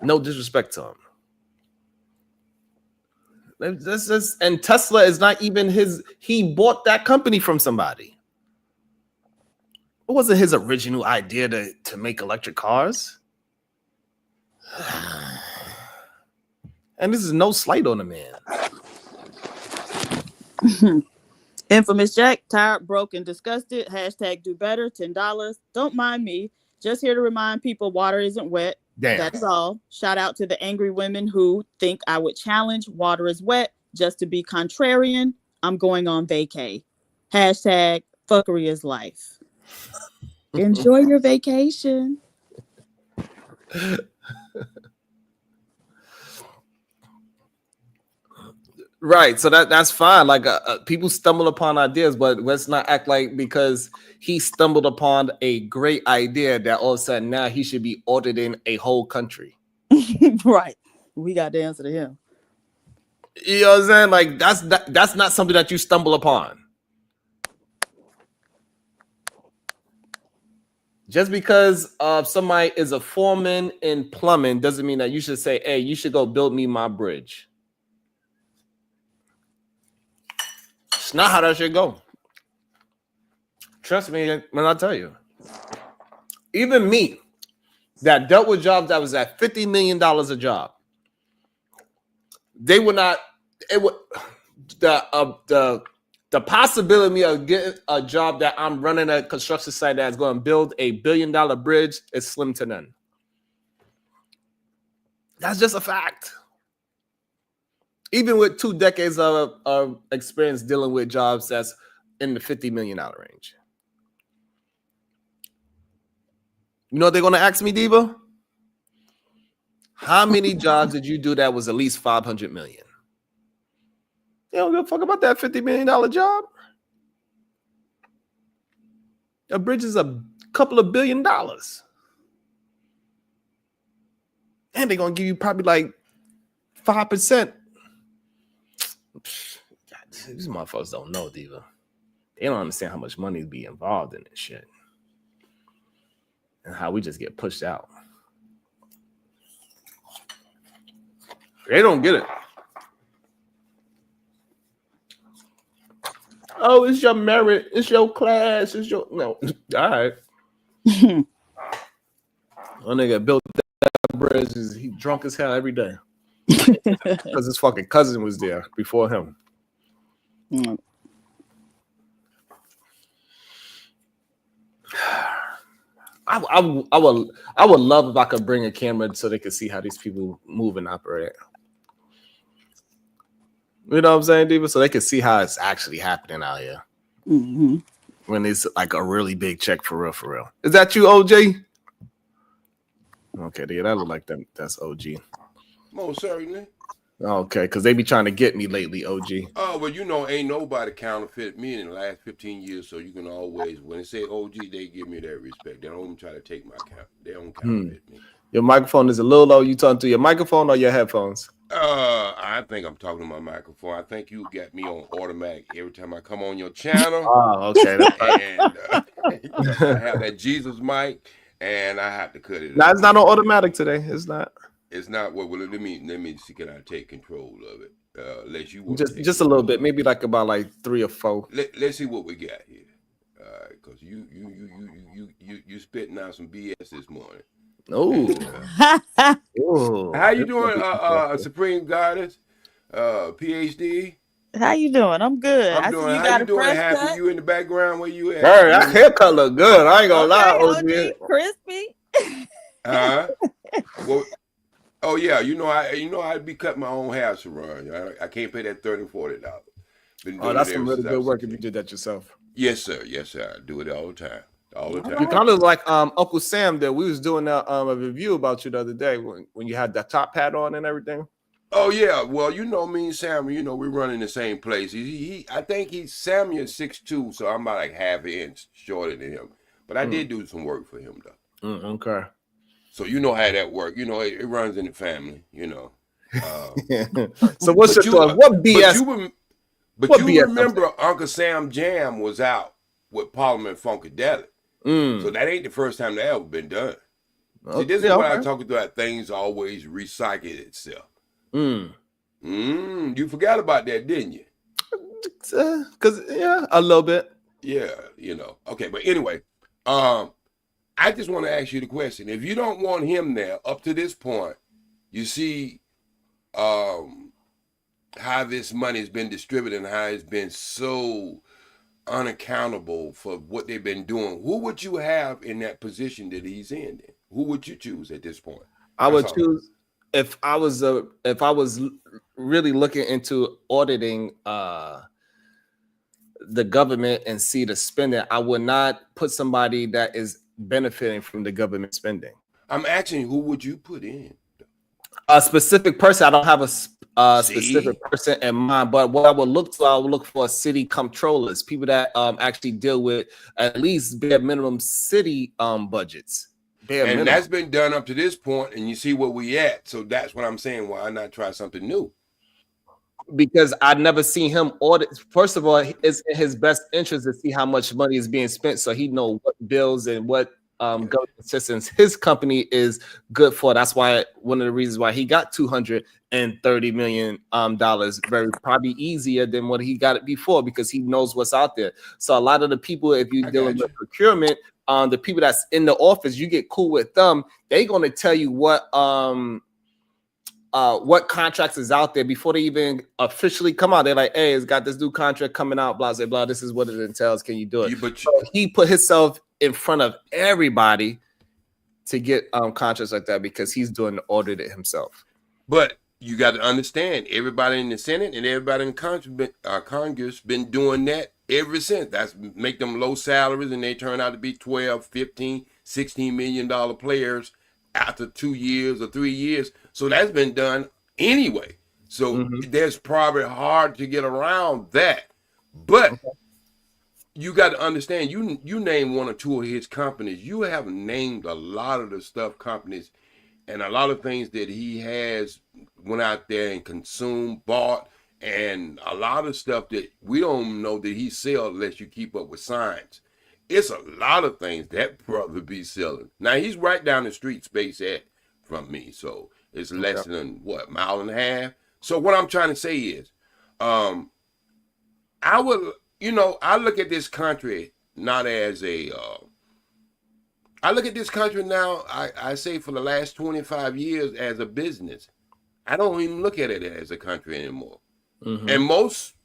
[SPEAKER 1] No disrespect to him. And Tesla is not even his. He bought that company from somebody. It wasn't his original idea to make electric cars. And this is no slight on the man.
[SPEAKER 3] Infamous Jack, tired, broke, and disgusted. # do better, $10. Don't mind me. Just here to remind people water isn't wet.
[SPEAKER 1] Damn.
[SPEAKER 3] That's all. Shout out to the angry women who think I would challenge water is wet just to be contrarian. I'm going on vacay. # fuckery is life. Enjoy your vacation.
[SPEAKER 1] Right, so that's fine. Like people stumble upon ideas, but let's not act like because he stumbled upon a great idea that all of a sudden now he should be auditing a whole country.
[SPEAKER 3] Right, we got to answer to him.
[SPEAKER 1] You know what I'm saying? Like that's not something that you stumble upon. Just because somebody is a foreman in plumbing doesn't mean that you should say, "Hey, you should go build me my bridge." It's not how that should go. Trust me when I tell you. Even me, that dealt with jobs that was at $50 million a job, they would not. It would the possibility of getting a job that I'm running a construction site that's going to build a $1 billion bridge is slim to none. That's just a fact. Even with 2 decades of experience dealing with jobs that's in the $50 million range. You know what they're going to ask me, Diva? How many jobs did you do that was at least 500 million? They don't give a fuck about that $50 million job. A bridge is a couple of $1 billion. And they're going to give you probably like 5%. These motherfuckers don't know, Diva. They don't understand how much money be involved in this shit. And how we just get pushed out. They don't get it. Oh, it's your merit. It's your class. It's your... No. All right. One nigga built that bridge. He drunk as hell every day. Because his fucking cousin was there before him. I would love if I could bring a camera so they could see how these people move and operate. You know what I'm saying, Diva? So they can see how it's actually happening out here.
[SPEAKER 3] Mm-hmm.
[SPEAKER 1] When it's like a really big check for real, for real. Is that you, OG? Okay, yeah, that look like them. That's OG.
[SPEAKER 17] Most certainly.
[SPEAKER 1] Okay, because they be trying to get me lately, OG.
[SPEAKER 17] Oh, well, you know, ain't nobody counterfeit me in the last 15 years, so you can always, when they say OG, they give me that respect. They don't even try to take my count. They don't counterfeit me.
[SPEAKER 1] Your microphone is a little low. You talking through your microphone or your headphones?
[SPEAKER 17] I think I'm talking to my microphone. I think you got me on automatic every time I come on your channel.
[SPEAKER 1] Oh, okay.
[SPEAKER 17] And I have that Jesus mic, and I have to cut it.
[SPEAKER 1] No, it's not on automatic today. It's not.
[SPEAKER 17] It's not. Well, let me see. Can I take control of it? Let you want
[SPEAKER 1] just a little bit, maybe like about like 3 or 4.
[SPEAKER 17] Let's see what we got here. Because you spitting out some BS this morning.
[SPEAKER 1] Oh.
[SPEAKER 17] How you doing, Supreme Goddess, PhD?
[SPEAKER 3] How you doing? I'm good.
[SPEAKER 17] I'm doing. How you doing? Happy? You in the background? Where you at?
[SPEAKER 1] Hey, that haircut look good. I ain't gonna lie, OG.
[SPEAKER 3] Crispy.
[SPEAKER 17] Well, oh yeah. You know I'd be cutting my own hair, Sharon. I can't pay that $30-$40.
[SPEAKER 1] Oh, that's some really good work if you did that yourself.
[SPEAKER 17] Yes, sir. Yes, sir. I do it all the time. All the time.
[SPEAKER 1] You kind of like Uncle Sam that we was doing a review about you the other day when you had that top hat on and everything.
[SPEAKER 17] Oh yeah, well you know me and Sam, you know we run in the same place. I think Samuel 6'2", so I'm about like half an inch shorter than him. But I did do some work for him though.
[SPEAKER 1] Okay.
[SPEAKER 17] So you know how that works. You know it runs in the family. You know.
[SPEAKER 1] So what's your thought? What BS?
[SPEAKER 17] But you remember Uncle Sam Jam was out with Parliament Funkadelic. So that ain't the first time that ever been done. See, this is what I'm talking about. Things always recycle itself. You forgot about that, didn't you?
[SPEAKER 1] Because a little bit.
[SPEAKER 17] Yeah, you know. Okay, but anyway, I just want to ask you the question. If you don't want him there up to this point, you see how this money has been distributed and how it's been so unaccountable for what they've been doing. Who would you have in that position that he's in? Then? Who would you choose at this point?
[SPEAKER 1] I would choose if I was really looking into auditing the government and see the spending. I would not put somebody that is benefiting from the government spending.
[SPEAKER 17] I'm asking, who would you put in?
[SPEAKER 1] A specific person. I don't have a specific person in mind, but what I would look for city comptrollers, people that actually deal with at least bare minimum city budgets.
[SPEAKER 17] And that's been done up to this point, and you see where we at. So that's what I'm saying. Why not try something new?
[SPEAKER 1] Because I've never seen him audit. First of all, it's in his best interest to see how much money is being spent, so he know what bills and what government assistance his company is good for. That's why one of the reasons why he got $230 million very probably easier than what he got it before, because he knows what's out there. So a lot of the people, if you're dealing with procurement, the people that's in the office, you get cool with them, they're going to tell you what contracts is out there before they even officially come out. They're like, hey, it's got this new contract coming out, blah, blah, blah. This is what it entails. Can you do it? So he put himself in front of everybody to get contracts like that because he's doing the audit himself.
[SPEAKER 17] But you got to understand, everybody in the Senate and everybody in Congress been doing that ever since. That's make them low salaries, and they turn out to be 12, 15, $16 million players after 2 years or 3 years. So that's been done anyway. So there's probably hard to get around that. But you got to understand, you name one or two of his companies. You have named a lot of the stuff companies and a lot of things that he has went out there and consumed, bought, and a lot of stuff that we don't know that he sells unless you keep up with science. It's a lot of things that brother be selling. Now, he's right down the street, space at from me, so it's less than, what, mile and a half? So what I'm trying to say is, I look at this country not as a, I look at this country now, I say for the last 25 years as a business. I don't even look at it as a country anymore. And most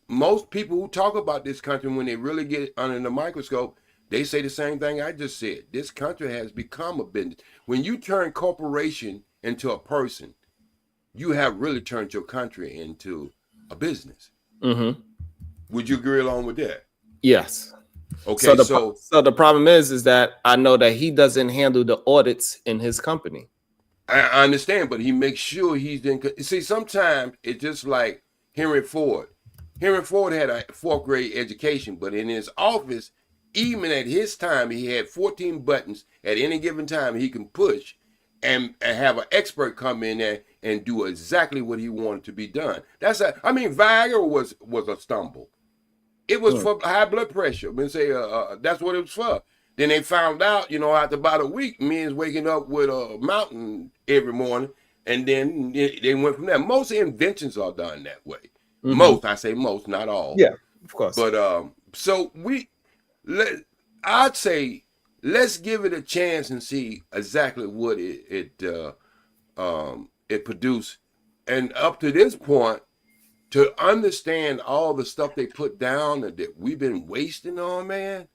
[SPEAKER 17] people who talk about this country, when they really get under the microscope, they say the same thing I just said. This country has become a business. When you turn corporation into a person, you have really turned your country into a business. Would you agree along with that?
[SPEAKER 1] Yes.
[SPEAKER 17] Okay,
[SPEAKER 1] so the problem is that I know that he doesn't handle the audits in his company.
[SPEAKER 17] I understand, but he makes sure he's in. See, sometimes it's just like Henry Ford. Henry Ford had a 4th grade education, but in his office, even at his time, he had 14 buttons at any given time he can push and have an expert come in there and do exactly what he wanted to be done. Viagra was a stumble. It was for high blood pressure. That's what it was for. Then they found out, after about a week, men's waking up with a mountain every morning, and then they went from there. Most inventions are done that way. Most, I say most, not all.
[SPEAKER 1] Yeah, of course.
[SPEAKER 17] But I'd say let's give it a chance and see exactly what it produced. And up to this point, to understand all the stuff they put down that we've been wasting on, man,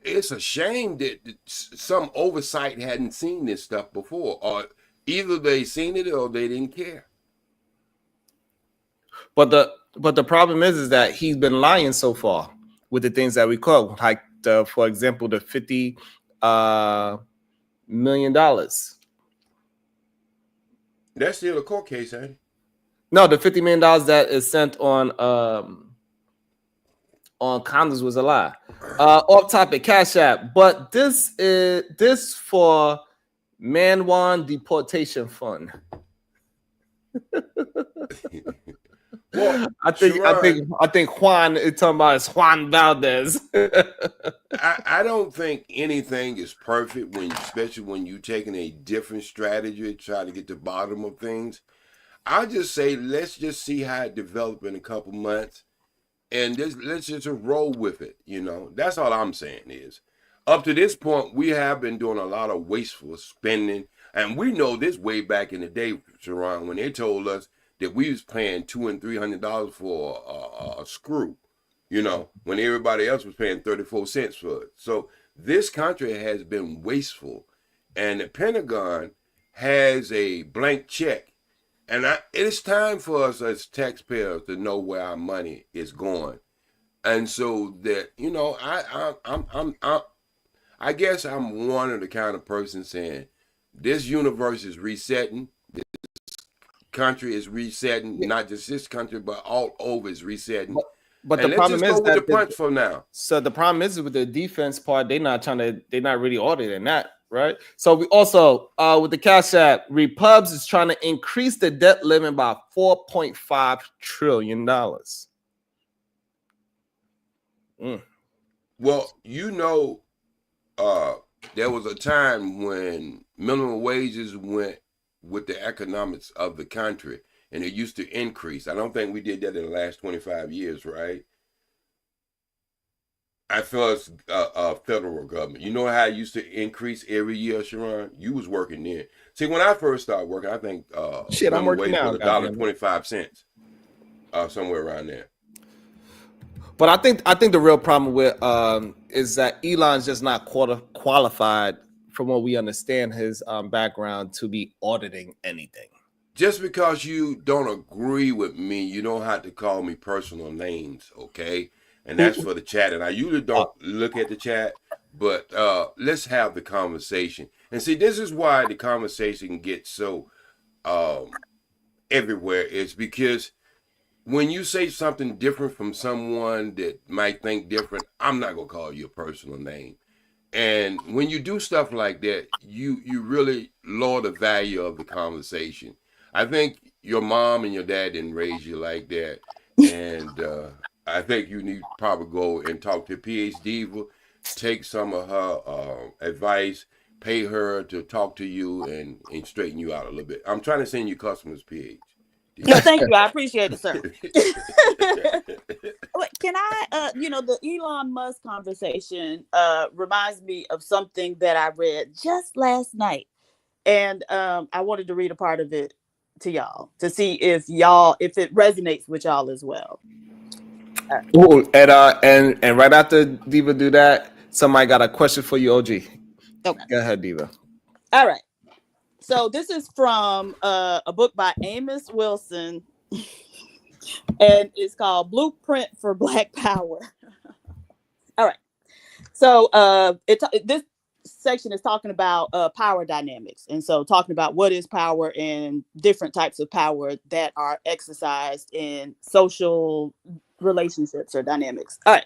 [SPEAKER 17] it's a shame that some oversight hadn't seen this stuff before, or either they seen it or they didn't care.
[SPEAKER 1] But the problem is that he's been lying so far with the things that we call, like for example, the $50 million.
[SPEAKER 17] That's still a court case, ain't it?
[SPEAKER 1] No, the $50 million that is sent on condoms was a lie. Off topic, Cash App, but this for Manwan Deportation Fund.
[SPEAKER 17] Well,
[SPEAKER 1] I think Juan is talking about is Juan Valdez.
[SPEAKER 17] I don't think anything is perfect especially when you're taking a different strategy to try to get to the bottom of things. I just say let's just see how it develops in a couple months, and let's just roll with it. That's all I'm saying is, up to this point, we have been doing a lot of wasteful spending, and we know this way back in the day, Sharon, when they told us that we was paying $200 and $300 for a screw, when everybody else was paying 34 cents for it. So this country has been wasteful, and the Pentagon has a blank check. And it's time for us as taxpayers to know where our money is going, and so that I guess I'm one of the kind of person saying this universe is resetting, this country is resetting, not just this country but all over is resetting.
[SPEAKER 1] But the problem is that
[SPEAKER 17] the punch for now.
[SPEAKER 1] So the problem is with the defense part, they're not really auditing that. Right. So we also with the Cash App, Repubs is trying to increase the debt limit by $4.5 trillion.
[SPEAKER 17] Well, there was a time when minimum wages went with the economics of the country, and it used to increase. I don't think we did that in the last 25 years, right? I feel it's federal government. You know how it used to increase every year, Sharon? You was working then. See, when I first started working, I think
[SPEAKER 1] I'm working now.
[SPEAKER 17] Was $1.25, somewhere around there.
[SPEAKER 1] But I think the real problem with is that Elon's just not qualified, from what we understand his background, to be auditing anything.
[SPEAKER 17] just because you don't agree with me, you don't have to call me personal names, okay? And that's for the chat. And I usually don't look at the chat, but let's have the conversation. And see, this is why the conversation gets so everywhere. It's because when you say something different from someone that might think different, I'm not gonna call you a personal name. And when you do stuff like that, you really lower the value of the conversation. I think your mom and your dad didn't raise you like that, and I think you need to probably go and talk to PhD Diva, take some of her advice, pay her to talk to you and straighten you out a little bit. I'm trying to send you customers, PhD.
[SPEAKER 3] No, thank you. I appreciate it, sir. Can I, the Elon Musk conversation reminds me of something that I read just last night. And I wanted to read a part of it to y'all to see if it resonates with y'all as well. Right.
[SPEAKER 1] Ooh, and right after Diva do that, somebody got a question for you, OG.
[SPEAKER 3] Okay.
[SPEAKER 1] Go ahead, Diva.
[SPEAKER 3] All right. So this is from a book by Amos Wilson, and it's called Blueprint for Black Power. All right. So this section is talking about power dynamics, and so talking about what is power and different types of power that are exercised in social relationships or dynamics. All right.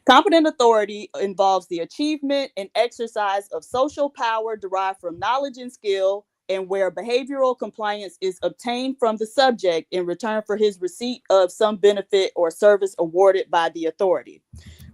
[SPEAKER 3] Competent authority involves the achievement and exercise of social power derived from knowledge and skill, and where behavioral compliance is obtained from the subject in return for his receipt of some benefit or service awarded by the authority.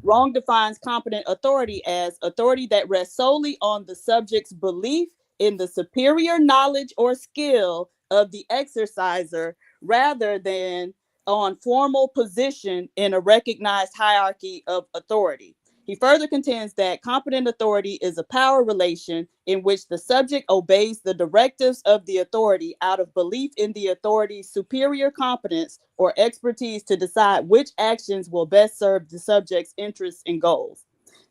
[SPEAKER 3] Wrong defines competent authority as authority that rests solely on the subject's belief in the superior knowledge or skill of the exerciser rather than on formal position in a recognized hierarchy of authority. He further contends that competent authority is a power relation in which the subject obeys the directives of the authority out of belief in the authority's superior competence or expertise to decide which actions will best serve the subject's interests and goals.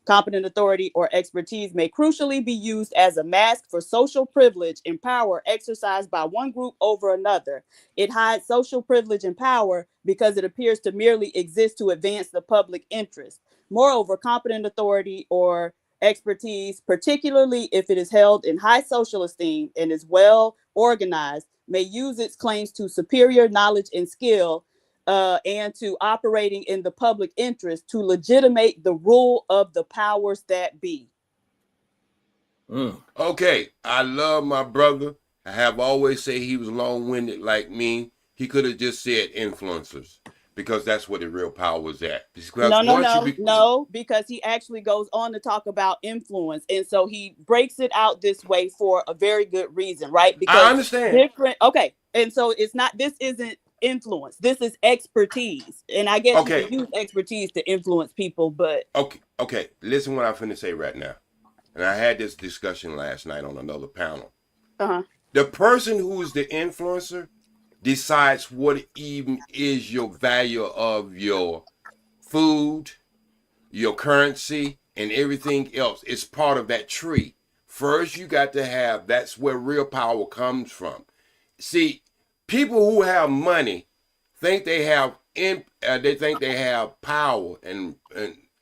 [SPEAKER 3] Competent authority or expertise may crucially be used as a mask for social privilege and power exercised by one group over another. It hides social privilege and power because it appears to merely exist to advance the public interest. Moreover, competent authority or expertise, particularly if it is held in high social esteem and is well organized, may use its claims to superior knowledge and skill and to operating in the public interest to legitimate the rule of the powers that be.
[SPEAKER 17] Okay, I love my brother. I have always said he was long-winded like me. He could have just said influencers because that's where the real power was at. Because
[SPEAKER 3] no, because he actually goes on to talk about influence. And so he breaks it out this way for a very good reason, right? Because
[SPEAKER 17] I understand.
[SPEAKER 3] Okay, and so this isn't influence. This is expertise. And I guess you can use expertise to influence people, but...
[SPEAKER 17] Okay, listen what I'm finna say right now. And I had this discussion last night on another panel. The person who is the influencer decides what even is your value of your food, your currency, and everything else. It's part of that tree. First, you got to have, that's where real power comes from. See, people who have money think they have power, and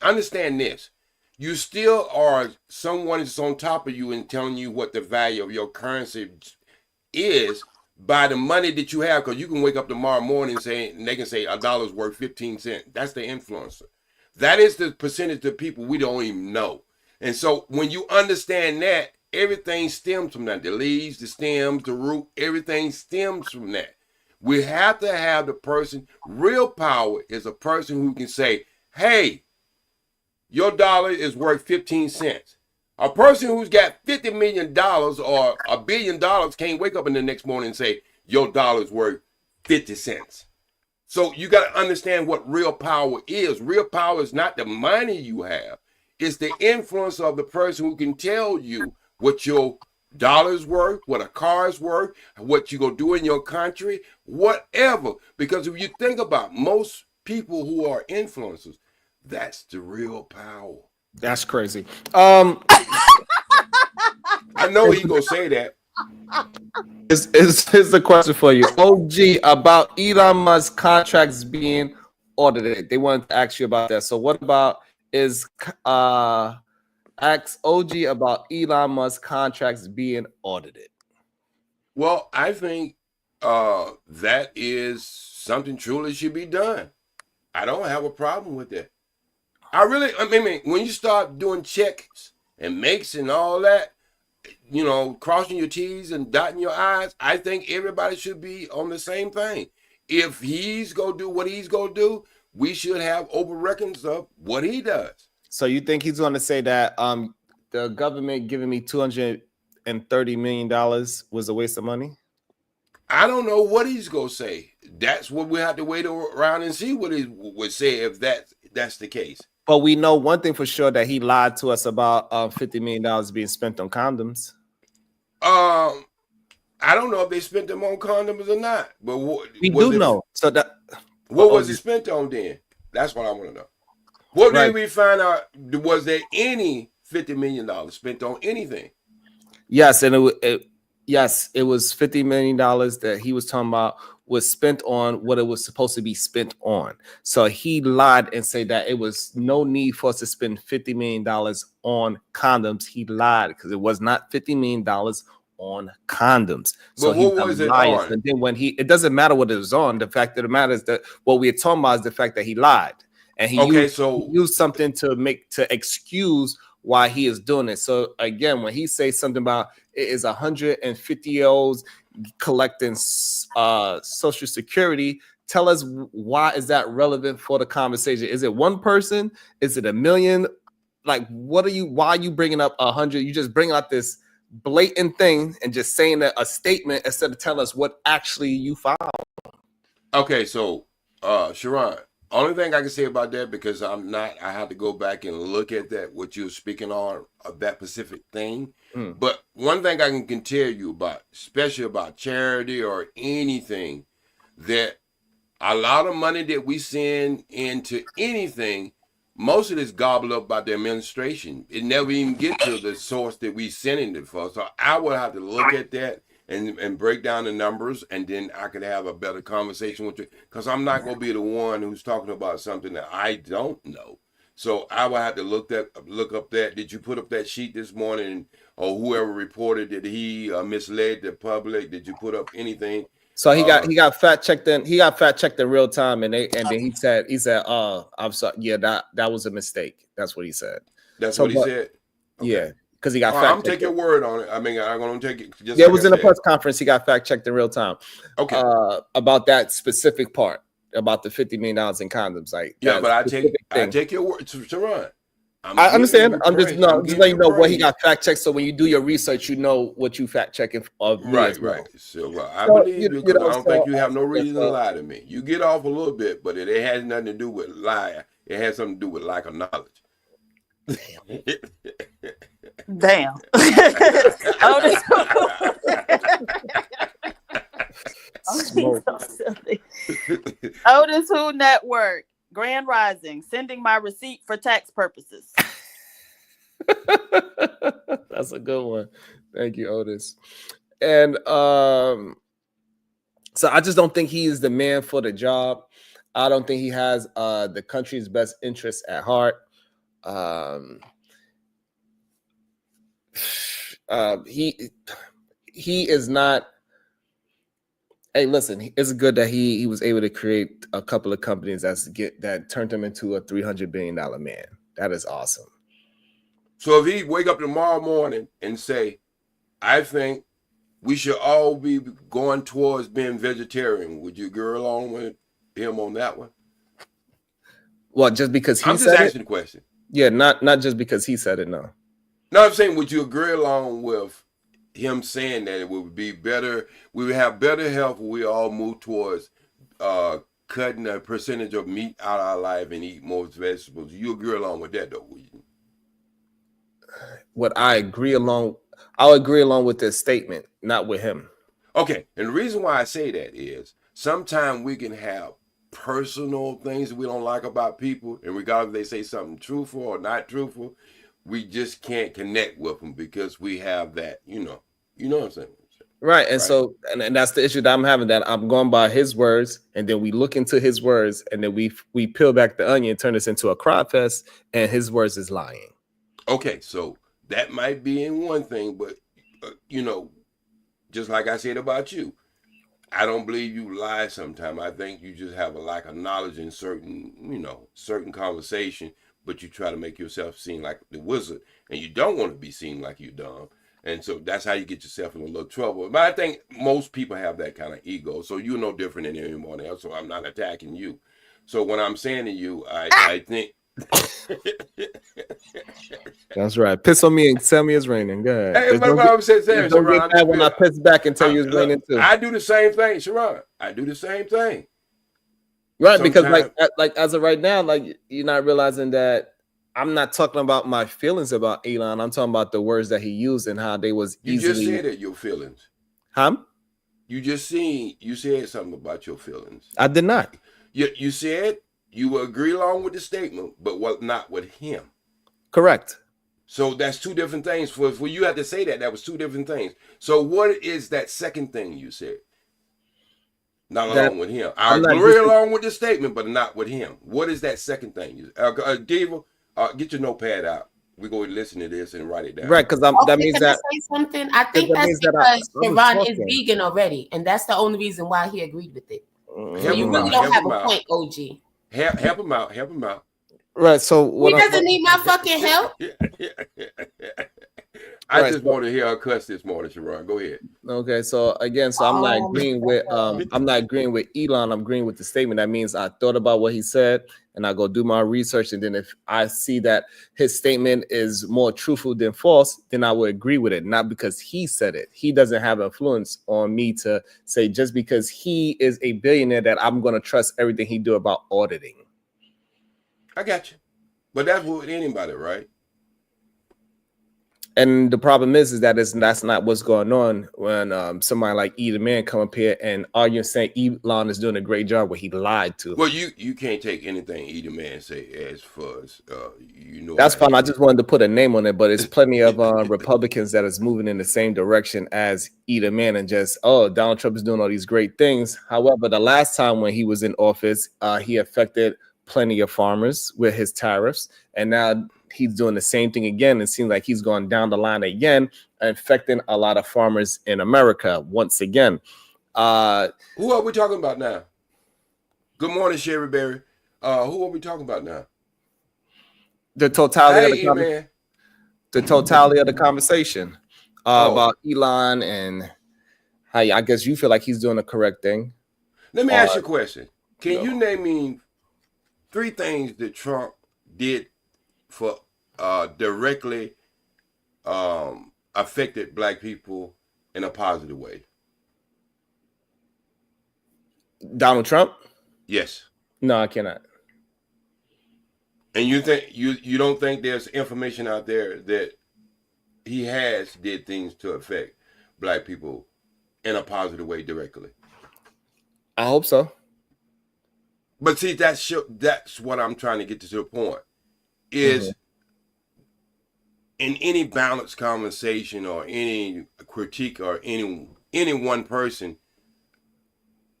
[SPEAKER 17] understand this. You still are someone that's on top of you and telling you what the value of your currency is by the money that you have, because you can wake up tomorrow morning and they can say $1 is worth 15 cents. That's the influencer. That is the percentage of people we don't even know. And so when you understand that, everything stems from that. The leaves, the stems, the root, everything stems from that. We have to have the person. Real power is a person who can say, hey, your dollar is worth 15 cents. A person who's got $50 million or $1 billion can't wake up in the next morning and say, your dollar is worth 50 cents. So you got to understand what real power is. Real power is not the money you have. It's the influence of the person who can tell you what your dollar's worth, what a car's worth, what you gonna do in your country, whatever. Because if you think about most people who are influencers, that's the real power.
[SPEAKER 1] That's crazy.
[SPEAKER 17] I know he gonna say that.
[SPEAKER 1] Here's the question for you. OG, about Elon Musk contracts being audited. They wanted to ask you about that. So what about ask OG about Elon Musk contracts being audited?
[SPEAKER 17] Well, I think that is something truly should be done. I don't have a problem with that. I mean, when you start doing checks and makes and all that, you know, crossing your T's and dotting your I's, I think everybody should be on the same thing. If he's going to do what he's going to do, we should have open records of what he does.
[SPEAKER 1] So you think he's going to say that the government giving me $230 million was a waste of money?
[SPEAKER 17] I don't know what he's going to say. That's what we have to wait around and see what he would say if that's the case.
[SPEAKER 1] But we know one thing for sure, that he lied to us about $50 million being spent on condoms.
[SPEAKER 17] I don't know if they spent them on condoms or not, but
[SPEAKER 1] we do know. So that
[SPEAKER 17] what was it spent on then? That's what I want to know. What
[SPEAKER 1] right.
[SPEAKER 17] did we find out? Was there any $50 million spent on anything?
[SPEAKER 1] Yes, and it was $50 million that he was talking about was spent on what it was supposed to be spent on. So he lied and said that it was no need for us to spend $50 million on condoms. He lied because it was not $50 million on condoms. So
[SPEAKER 17] but what was it on?
[SPEAKER 1] And then when it doesn't matter what it was on. The fact of the matter is that what we are talking about is the fact that he lied. And he used something to excuse why he is doing it. So again, when he says something about it is 150-year-olds collecting Social Security, tell us, why is that relevant for the conversation? Is it one person? Is it a million? Like, why are you bringing up 100? You just bring out this blatant thing and just saying a statement instead of telling us what actually you found.
[SPEAKER 17] Okay, so Sharon, only thing I can say about that, because I have to go back and look at that, what you're speaking on, of that specific thing. But one thing I can tell you about, especially about charity or anything, that a lot of money that we send into anything, most of this gobbled up by the administration. It never even get to the source that we sending it for. So I would have to look at that and break down the numbers, and then I could have a better conversation with you, because I'm not going to be the one who's talking about something that I don't know. So I will have to look up that. Did you put up that sheet this morning, or whoever reported that he misled the public? Did you put up anything?
[SPEAKER 1] So he got fact checked in. He got fact checked in real time, and then he said, "Oh, I'm sorry. Yeah, that was a mistake." That's what he said.
[SPEAKER 17] That's what he said.
[SPEAKER 1] Okay. Yeah, because he got fact.
[SPEAKER 17] I'm taking your word on it. I mean, I'm going to take it. Just
[SPEAKER 1] it was in a press conference. He got fact checked in real time.
[SPEAKER 17] Okay.
[SPEAKER 1] About that specific part about the $50 million in condoms. Like,
[SPEAKER 17] yeah, but I take your word to run.
[SPEAKER 1] I understand. I'm just letting you know what he got fact checked. So when you do your research, you know what you fact checking.
[SPEAKER 17] Right. So I believe you, because I don't think you have no reason to lie to me. You get off a little bit, but it has nothing to do with lie. It has something to do with lack of knowledge.
[SPEAKER 3] Damn. Otis Who Network. Grand Rising, sending my receipt for tax purposes.
[SPEAKER 1] That's a good one. Thank you, Otis. And so I just don't think he is the man for the job. I don't think he has the country's best interests at heart. He is not. Hey, listen, it's good that he was able to create a couple of companies that turned him into a $300 billion man. That is awesome.
[SPEAKER 17] So if he wake up tomorrow morning and say, I think we should all be going towards being vegetarian, would you go along with him on that one?
[SPEAKER 1] Well, just because he
[SPEAKER 17] I'm
[SPEAKER 1] said
[SPEAKER 17] just asking
[SPEAKER 1] it?
[SPEAKER 17] the question.
[SPEAKER 1] Yeah, not just because he said it, no.
[SPEAKER 17] No, I'm saying, would you agree along with him saying that it would be better, we would have better health if we all move towards cutting a percentage of meat out of our life and eat more vegetables? You agree along with that, though, would you?
[SPEAKER 1] I'll agree along with this statement, not with him.
[SPEAKER 17] Okay, and the reason why I say that is sometimes we can have personal things that we don't like about people, and regardless if they say something truthful or not truthful, we just can't connect with them because we have that, you know what I'm saying?
[SPEAKER 1] Right. And
[SPEAKER 17] Right.
[SPEAKER 1] so, and that's the issue that I'm having, that I'm going by his words, and then we look into his words, and then we peel back the onion, turn this into a crowd fest, and his words is lying.
[SPEAKER 17] Okay, so that might be in one thing, but you know, just like I said about you, I don't believe you lie sometimes. I think you just have a lack of knowledge in certain conversation, but you try to make yourself seem like the wizard, and you don't want to be seen like you dumb. And so that's how you get yourself in a little trouble. But I think most people have that kind of ego. So you're no different than anyone else. So I'm not attacking you. So what I'm saying to you, I think.
[SPEAKER 1] That's right. Piss on me and tell me it's raining. Go ahead.
[SPEAKER 17] Hey, but what I'm saying,
[SPEAKER 1] don't get mad when I piss back and tell you it's raining too.
[SPEAKER 17] I do the same thing, Sharon. I do the same thing.
[SPEAKER 1] Right, because like as of right now, like you're not realizing that I'm not talking about my feelings about Elon. I'm talking about the words that he used and how they was easily.
[SPEAKER 17] You just said it, your feelings.
[SPEAKER 1] Huh?
[SPEAKER 17] You said something about your feelings.
[SPEAKER 1] I did not.
[SPEAKER 17] You said you will agree along with the statement, but not with him.
[SPEAKER 1] Correct.
[SPEAKER 17] So that's two different things. For you had to say that was two different things. So what is that second thing you said? Not along with him. I agree along with the statement, but not with him. What is that second thing? Diva, get your notepad out. We're going to listen to this and write it down.
[SPEAKER 1] Right, because that means that.
[SPEAKER 4] I say something? I think that's because Sharon is vegan already, and that's the only reason why he agreed with it. So you really don't have a point, OG.
[SPEAKER 17] Help him out. Help him out.
[SPEAKER 1] Right. So
[SPEAKER 4] he doesn't need my fucking help.
[SPEAKER 17] I just want to hear her cuss this morning, Sharon. Go ahead.
[SPEAKER 1] Okay. So again, I'm not agreeing with Elon. I'm agreeing with the statement. That means I thought about what he said, and I go do my research, and then if I see that his statement is more truthful than false, then I will agree with it. Not because he said it. He doesn't have influence on me to say just because he is a billionaire that I'm going to trust everything he do about auditing.
[SPEAKER 17] I got you. But that's with anybody, right?
[SPEAKER 1] And the problem is that that's not what's going on when somebody like E the Man come up here and argue saying Elon is doing a great job where he lied to.
[SPEAKER 17] Well, you can't take anything E the Man say as far as
[SPEAKER 1] That's fine. I just wanted to put a name on it, but it's plenty of Republicans that is moving in the same direction as E the Man and just Donald Trump is doing all these great things. However, the last time when he was in office, he affected plenty of farmers with his tariffs, and now he's doing the same thing again. It seems like he's going down the line again, affecting a lot of farmers in America once again.
[SPEAKER 17] Who are we talking about now? Good morning, Sherry Berry. Who are we talking about now?
[SPEAKER 1] The totality of the conversation about Elon and how I guess you feel like he's doing the correct thing.
[SPEAKER 17] Let me ask you a question. Can you name me 3 things that Trump did for directly affected Black people in a positive way?
[SPEAKER 1] Donald Trump?
[SPEAKER 17] Yes.
[SPEAKER 1] No, I cannot.
[SPEAKER 17] And you think you don't think there's information out there that he did things to affect Black people in a positive way directly?
[SPEAKER 1] I hope so.
[SPEAKER 17] But see, that's what I'm trying to get to the point. Is in any balanced conversation or any critique or any one person,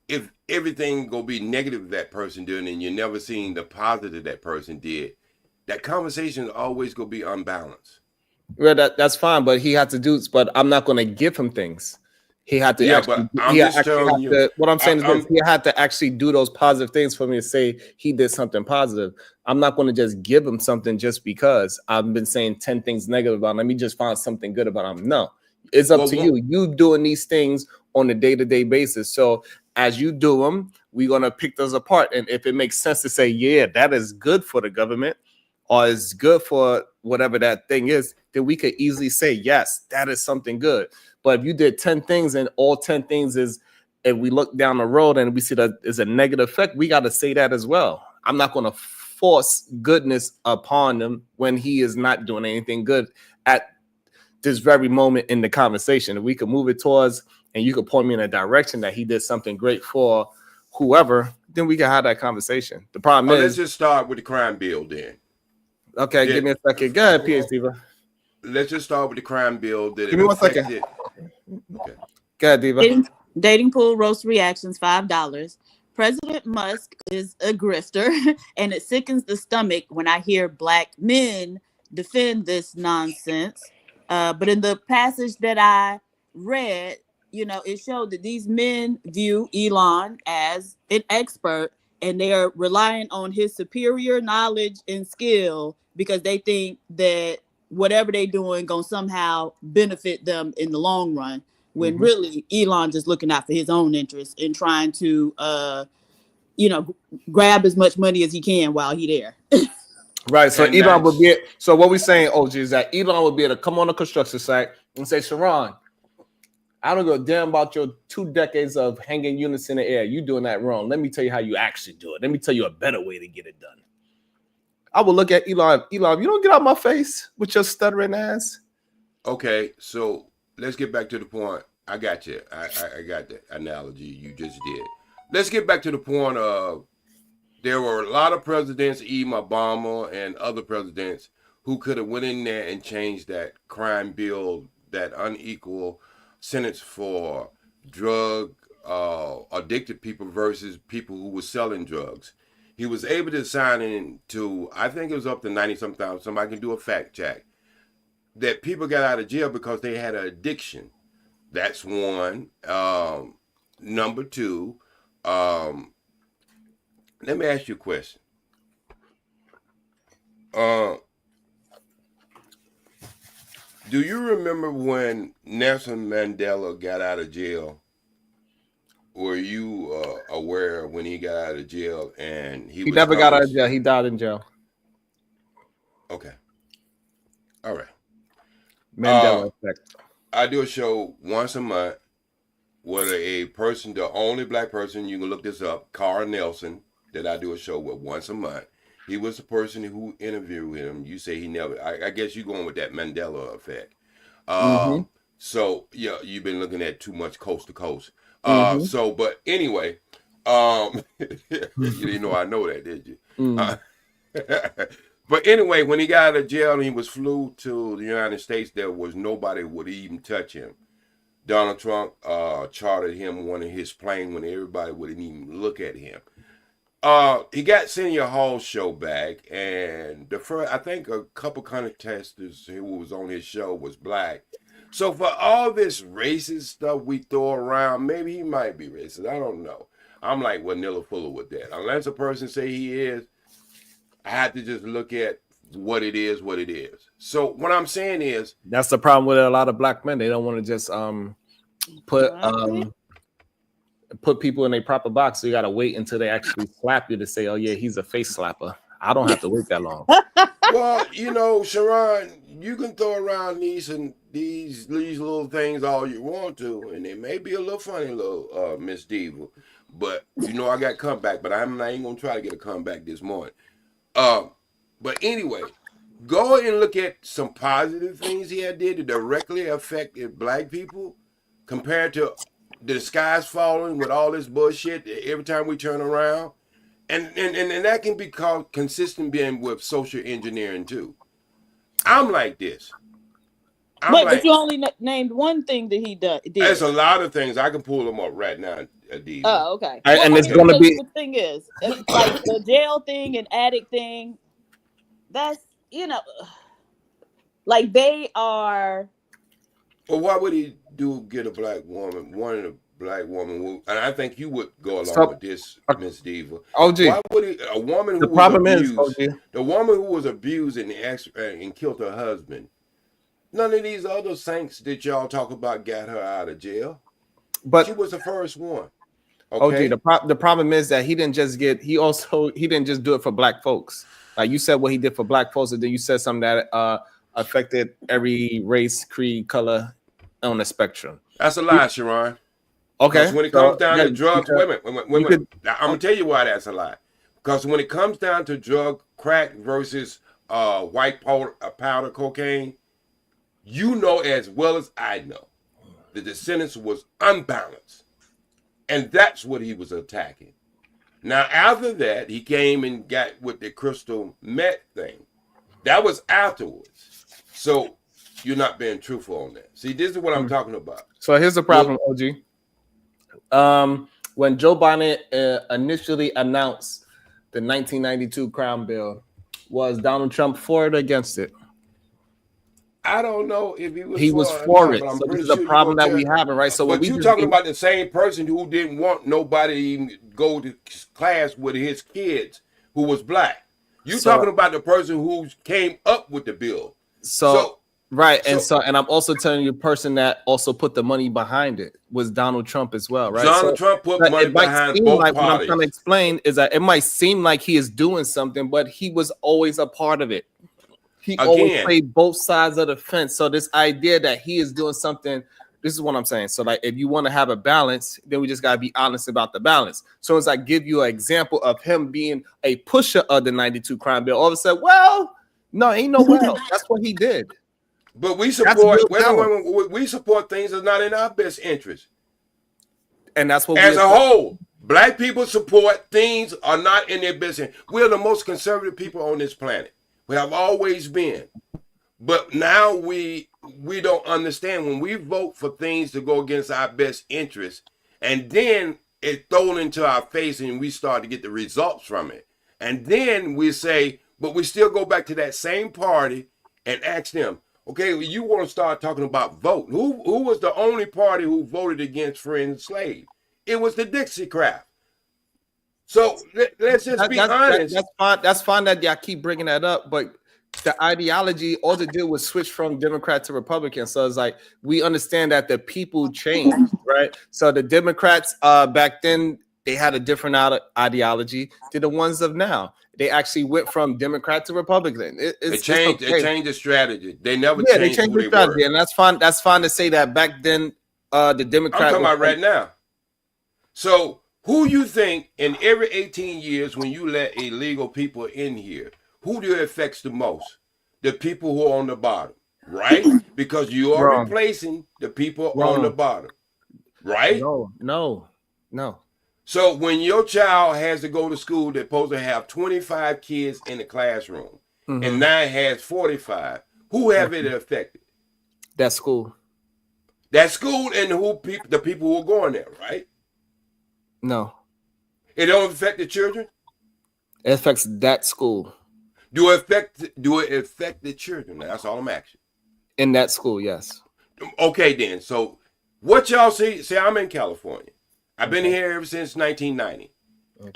[SPEAKER 17] if everything gonna be negative that person doing and you're never seeing the positive that person did, that conversation is always gonna be unbalanced.
[SPEAKER 1] Well, that's fine, but he had to do. But I'm not gonna give him things. He had to.
[SPEAKER 17] Yeah,
[SPEAKER 1] actually,
[SPEAKER 17] but I'm just telling you.
[SPEAKER 1] What I'm saying is this, he had to actually do those positive things for me to say he did something positive. I'm not going to just give him something just because I've been saying 10 things negative about him. Let me just find something good about him. No, it's up to you. You doing these things on a day-to-day basis. So as you do them, we're going to pick those apart. And if it makes sense to say, yeah, that is good for the government or is good for whatever that thing is, then we could easily say, yes, that is something good. But if you did 10 things and all 10 things is, if we look down the road and we see that is a negative effect, we got to say that as well. I'm not going to force goodness upon them when he is not doing anything good at this very moment in the conversation. If we could move it towards, and you could point me in a direction that he did something great for whoever, then we can have that conversation. The problem is,
[SPEAKER 17] let's just start with the crime bill then.
[SPEAKER 1] Okay, give me a second. Go ahead, PhD.
[SPEAKER 17] Let's just start with the crime bill.
[SPEAKER 1] Give me 1 second.
[SPEAKER 17] Okay.
[SPEAKER 1] Go ahead, Diva.
[SPEAKER 3] Dating pool roast reactions, $5. President Musk is a grifter, and it sickens the stomach when I hear black men defend this nonsense. But in the passage that I read, it showed that these men view Elon as an expert, and they are relying on his superior knowledge and skill because they think that whatever they're doing gonna somehow benefit them in the long run. When really Elon just looking out for his own interests and trying to, grab as much money as he can while he there.
[SPEAKER 1] Right. So
[SPEAKER 17] And
[SPEAKER 1] Elon would
[SPEAKER 17] that's-
[SPEAKER 1] be. So what we're saying, OG, is that Elon would be able to come on a construction site and say, Sharon, I don't give a damn about your 2 decades of hanging units in the air. You doing that wrong. Let me tell you how you actually do it. Let me tell you a better way to get it done. I would look at Elon. Elon, you don't get out my face with your stuttering ass.
[SPEAKER 17] Okay, so let's get back to the point. I got you. I got the analogy you just did. Let's get back to the point of there were a lot of presidents, even Obama and other presidents, who could have went in there and changed that crime bill, that unequal sentence for drug addicted people versus people who were selling drugs. He was able to sign into, I think it was up to 90-something thousand. Somebody can do a fact check. That people got out of jail because they had an addiction. That's one. Number two, let me ask you a question. Do you remember when Nelson Mandela got out of jail? Were you aware when he got out of jail and
[SPEAKER 1] He never got out of jail. He died in jail.
[SPEAKER 17] Okay. All right.
[SPEAKER 1] Mandela effect.
[SPEAKER 17] I do a show once a month with a person, the only black person, you can look this up, Carl Nelson, that I do a show with once a month. He was the person who interviewed him. You say he never, I guess you're going with that Mandela effect. So, yeah, you've been looking at too much coast to coast. So, but anyway, you didn't know I know that, did you? But anyway, when he got out of jail and he was flew to the United States, there was nobody would even touch him. Donald Trump chartered him one of his planes when everybody wouldn't even look at him. He got Senior Hall's show back, and the first, I think a couple contestants who was on his show was black. So for all this racist stuff we throw around, maybe he might be racist. I don't know. I'm like Vanilla Fuller with that. Unless a person say he is, I have to just look at what it is, what it is. So what I'm saying is,
[SPEAKER 1] that's the problem with a lot of black men. They don't want to just put people in a proper box. So you got to wait until they actually slap you to say, oh yeah, he's a face slapper. I don't have to wait that long.
[SPEAKER 17] Well, you know, Sharon, you can throw around these little things all you want to, and it may be a little funny, little Miss Diva, but you know I got comeback. But I ain't gonna try to get a comeback this morning. But anyway, go and look at some positive things he had did that directly affected black people, compared to the sky's falling with all this bullshit every time we turn around. And that can be called consistent being with social engineering too. I'm like this.
[SPEAKER 3] But you only named one thing that he did.
[SPEAKER 17] There's a lot of things. I can pull them up right now, Adiza.
[SPEAKER 3] Oh, okay.
[SPEAKER 1] And it's going to be.
[SPEAKER 3] The thing is, it's like the jail thing and addict thing. That's, like they are.
[SPEAKER 17] Well, why would he get a black woman? Wanted a black woman, and I think you would go along with this, Miss Diva.
[SPEAKER 1] OG.
[SPEAKER 17] Why would a woman who was abused, the woman who was abused and killed her husband? None of these other saints that y'all talk about got her out of jail. But she was the first one. Okay.
[SPEAKER 1] OG, the problem is that he didn't just do it for black folks. Like you said, what he did for black folks, and then you said something that affected every race, creed, color on the spectrum.
[SPEAKER 17] That's a lie, Sharon.
[SPEAKER 1] Okay.
[SPEAKER 17] When it comes down to drugs, women, I'm gonna tell you why that's a lie. Because when it comes down to drug, crack versus white powder cocaine, you know as well as I know that the sentence was unbalanced, and that's what he was attacking. Now after that, he came and got with the crystal meth thing. That was afterwards. So you're not being truthful on that. See, this is what I'm talking about.
[SPEAKER 1] So here's the problem, OG. When Joe Biden initially announced the 1992 Crime Bill, was Donald Trump for it or against it?
[SPEAKER 17] I don't know if
[SPEAKER 1] he was for it. So this is a problem that we having, right? So
[SPEAKER 17] but you talking about the same person who didn't want nobody to even go to class with his kids who was black. You talking about the person who came up with the bill.
[SPEAKER 1] Right, and I'm also telling you, the person that also put the money behind it was Donald Trump as well, right?
[SPEAKER 17] Donald Trump put money behind both parties.
[SPEAKER 1] What I'm trying to explain is that it might seem like he is doing something, but he was always a part of it. He always played both sides of the fence. So this idea that he is doing something, this is what I'm saying. So like, if you want to have a balance, then we just gotta be honest about the balance. So as I give you an example of him being a pusher of the 92 crime bill, all of a sudden, well, no, ain't no well. That's what he did.
[SPEAKER 17] But we support we support things that's not in our best interest.
[SPEAKER 1] And that's what
[SPEAKER 17] as a whole, black people support things are not in their best interest. We're the most conservative people on this planet. We have always been. But now we don't understand when we vote for things to go against our best interest, and then it's thrown into our face and we start to get the results from it. And then we say, but we still go back to that same party and ask them, okay, well, you want to start talking about vote. Who was the only party who voted against free and slave? It was the Dixiecrats. So let's just be honest.
[SPEAKER 1] That's fine that y'all keep bringing that up, but the ideology, all it did was switch from Democrat to Republican. So it's like, we understand that the people changed, right? So the Democrats back then, they had a different ideology to the ones of now. They actually went from Democrat to Republican.
[SPEAKER 17] It changed the strategy. They never changed
[SPEAKER 1] they changed the strategy, and that's fine. That's fine to say that back then, the Democrat.
[SPEAKER 17] I'm talking about right now. So who you think in every 18 years when you let illegal people in here, who do it affects the most? The people who are on the bottom, right? Because you are replacing the people on the bottom, right?
[SPEAKER 1] No.
[SPEAKER 17] So when your child has to go to school, they're supposed to have 25 kids in the classroom, and now it has 45. Who have it affected?
[SPEAKER 1] That school.
[SPEAKER 17] That school and the people who are going there, right?
[SPEAKER 1] No.
[SPEAKER 17] It don't affect the children?
[SPEAKER 1] It affects that school.
[SPEAKER 17] Do it affect the children? That's all I'm asking.
[SPEAKER 1] In that school, yes.
[SPEAKER 17] Okay, then. So what y'all see, I'm in California. I've been here ever since 1990.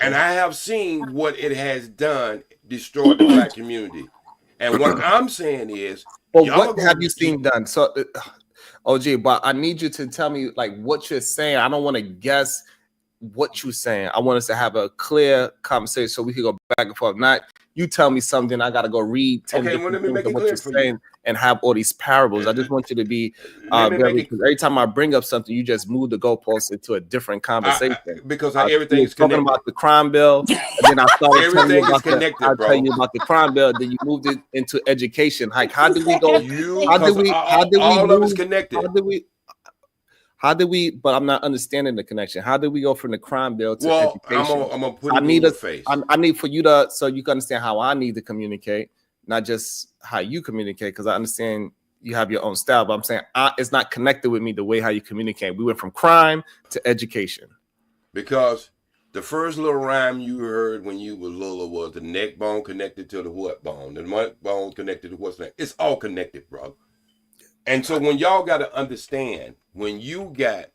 [SPEAKER 17] And I have seen what it has done, destroyed the black community. And what I'm saying is,
[SPEAKER 1] well, what have you seen done? So, OG, but I need you to tell me like what you're saying. I don't want to guess what you're saying. I want us to have a clear conversation so we can go back and forth. Not you tell me something, I gotta go read 10 different things of what you're saying and have all these parables. I just want you to be because every time I bring up something, you just move the goalposts into a different conversation.
[SPEAKER 17] Because everything's
[SPEAKER 1] talking about the crime bill, and then I started telling you about
[SPEAKER 17] tell
[SPEAKER 1] you about the crime bill. Then you moved it into education. Like, how did we go? How did we
[SPEAKER 17] all of us connected?
[SPEAKER 1] How did we? But I'm not understanding the connection. How did we go from the crime bill to education?
[SPEAKER 17] I'm gonna put it in your face.
[SPEAKER 1] I need for you to, so you can understand how I need to communicate, not just how you communicate. Because I understand you have your own style, but I'm saying it's not connected with me the way how you communicate. We went from crime to education.
[SPEAKER 17] Because the first little rhyme you heard when you were little was the neck bone connected to the what bone, the neck bone connected to what's next. It's all connected, bro. And so when y'all got to understand, when you got,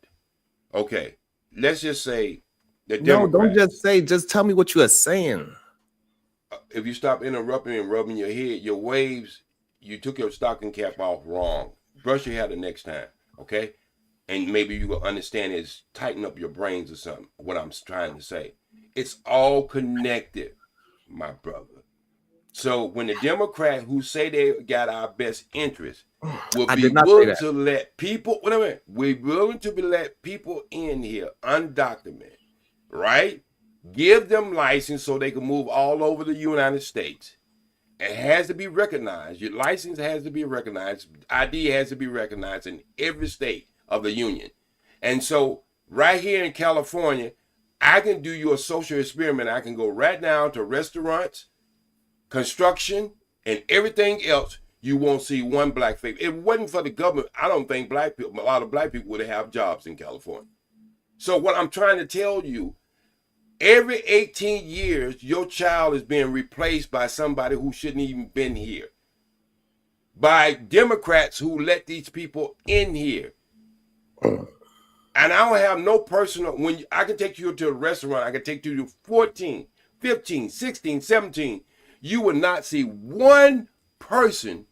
[SPEAKER 17] okay, let's just say the Democrats.
[SPEAKER 1] No, don't just say, just tell me what you are saying.
[SPEAKER 17] If you stop interrupting and rubbing your head, your waves, you took your stocking cap off wrong. Brush your hair the next time, okay? And maybe you will understand is tighten up your brains or something, what I'm trying to say. It's all connected, my brother. So when the Democrats who say they got our best interest will be willing to let people, we're willing to let people in here undocumented, right? Give them license so they can move all over the United States. It has to be recognized. Your license has to be recognized. ID has to be recognized in every state of the union. And so right here in California, I can do you a social experiment. I can go right now to restaurants, construction, and everything else. you won't see one black face. If it wasn't for the government, I don't think a lot of black people would have jobs in California. So what I'm trying to tell you, every 18 years, your child is being replaced by somebody who shouldn't even been here. By Democrats who let these people in here. And I don't have no personal, when I can take you to a restaurant, I can take you to 14, 15, 16, 17. You will not see one person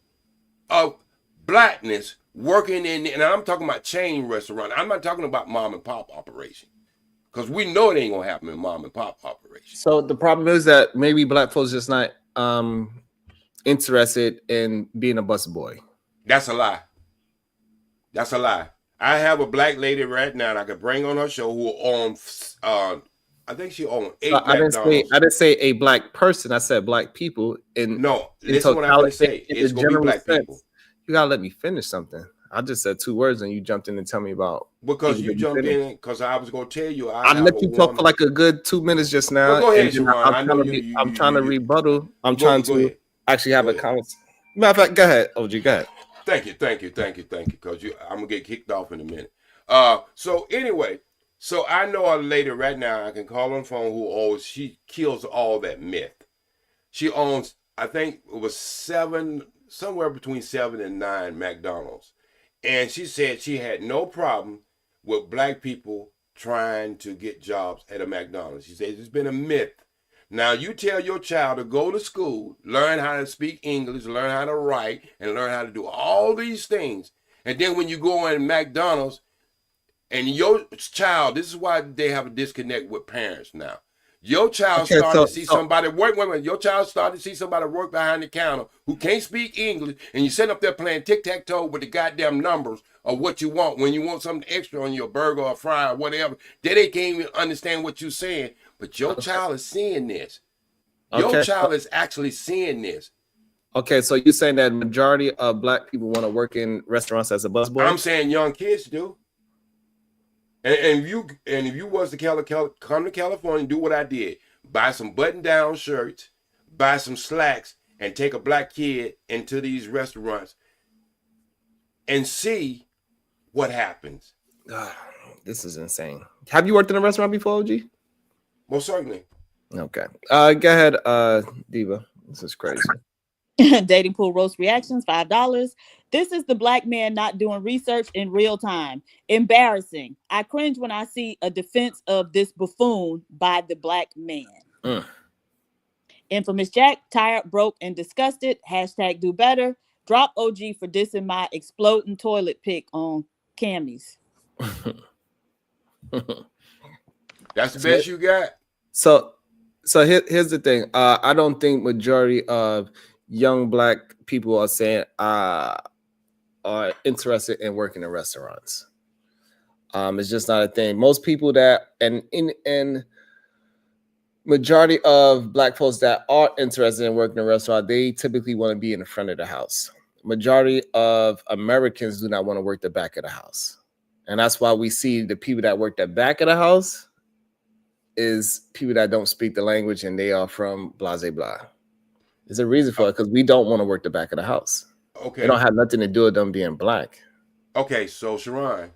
[SPEAKER 17] of blackness working in, and I'm talking about chain restaurant. I'm not talking about mom and pop operation. Because we know it ain't gonna happen in mom and pop operation.
[SPEAKER 1] So the problem is that maybe black folks just not interested in being a busboy.
[SPEAKER 17] That's a lie. That's a lie. I have a black lady right now that I could bring on her show who owns, I think she owns 8 McDonald's.
[SPEAKER 1] I didn't say a black person. I said black people.
[SPEAKER 17] No, listen what I'm going to say. It's going to be black people.
[SPEAKER 1] You got to let me finish something. I just said 2 words and you jumped in and tell me about.
[SPEAKER 17] Because you jumped in, because I was going to tell you.
[SPEAKER 1] I let you talk for like a good 2 minutes just now.
[SPEAKER 17] Well, go ahead, Sharon.
[SPEAKER 1] I'm trying to rebuttal. I'm trying to actually have a conversation. Matter of fact, go ahead, OG, go ahead.
[SPEAKER 17] Thank you, because I'm gonna get kicked off in a minute. So anyway, so I know a lady right now I can call on the phone she kills all that myth. She owns, I think it was somewhere between 7 and 9 McDonald's, and she said she had no problem with black people trying to get jobs at a McDonald's. She said it's been a myth. Now, you tell your child to go to school, learn how to speak English, learn how to write, and learn how to do all these things. And then when you go in McDonald's, and your child, this is why they have a disconnect with parents now. Your child started to see somebody work. Wait a minute. Your child started to see somebody work behind the counter who can't speak English, and you sit up there playing tic-tac-toe with the goddamn numbers of what you want. When you want something extra on your burger or fry or whatever, they can't even understand what you're saying. But your child is seeing this. Your child is actually seeing this.
[SPEAKER 1] Okay, so you're saying that majority of black people want to work in restaurants as a busboy?
[SPEAKER 17] I'm saying young kids do. And if you was to come to California and do what I did, buy some button-down shirts, buy some slacks, and take a black kid into these restaurants and see what happens.
[SPEAKER 1] This is insane. Have you worked in a restaurant before, OG?
[SPEAKER 17] Most certainly.
[SPEAKER 1] Okay. Go ahead, Diva. This is crazy.
[SPEAKER 3] Dating pool roast reactions, $5. This is the black man not doing research in real time. Embarrassing. I cringe when I see a defense of this buffoon by the black man. Infamous Jack, tired, broke, and disgusted. Hashtag do better. Drop OG for dissing my exploding toilet pic on Cammy's.
[SPEAKER 17] That's the best you got?
[SPEAKER 1] So here's the thing. I don't think majority of young black people are saying are interested in working in restaurants. It's just not a thing. Most people that and majority of black folks that are interested in working in a restaurant, they typically want to be in the front of the house. Majority of Americans do not want to work the back of the house. And that's why we see the people that work the back of the house is people that don't speak the language and they are from blah, blah, blah. There's a reason for it, because we don't want to work the back of the house.
[SPEAKER 17] Okay.
[SPEAKER 1] It don't have nothing to do with them being black.
[SPEAKER 17] Okay, so Sharon,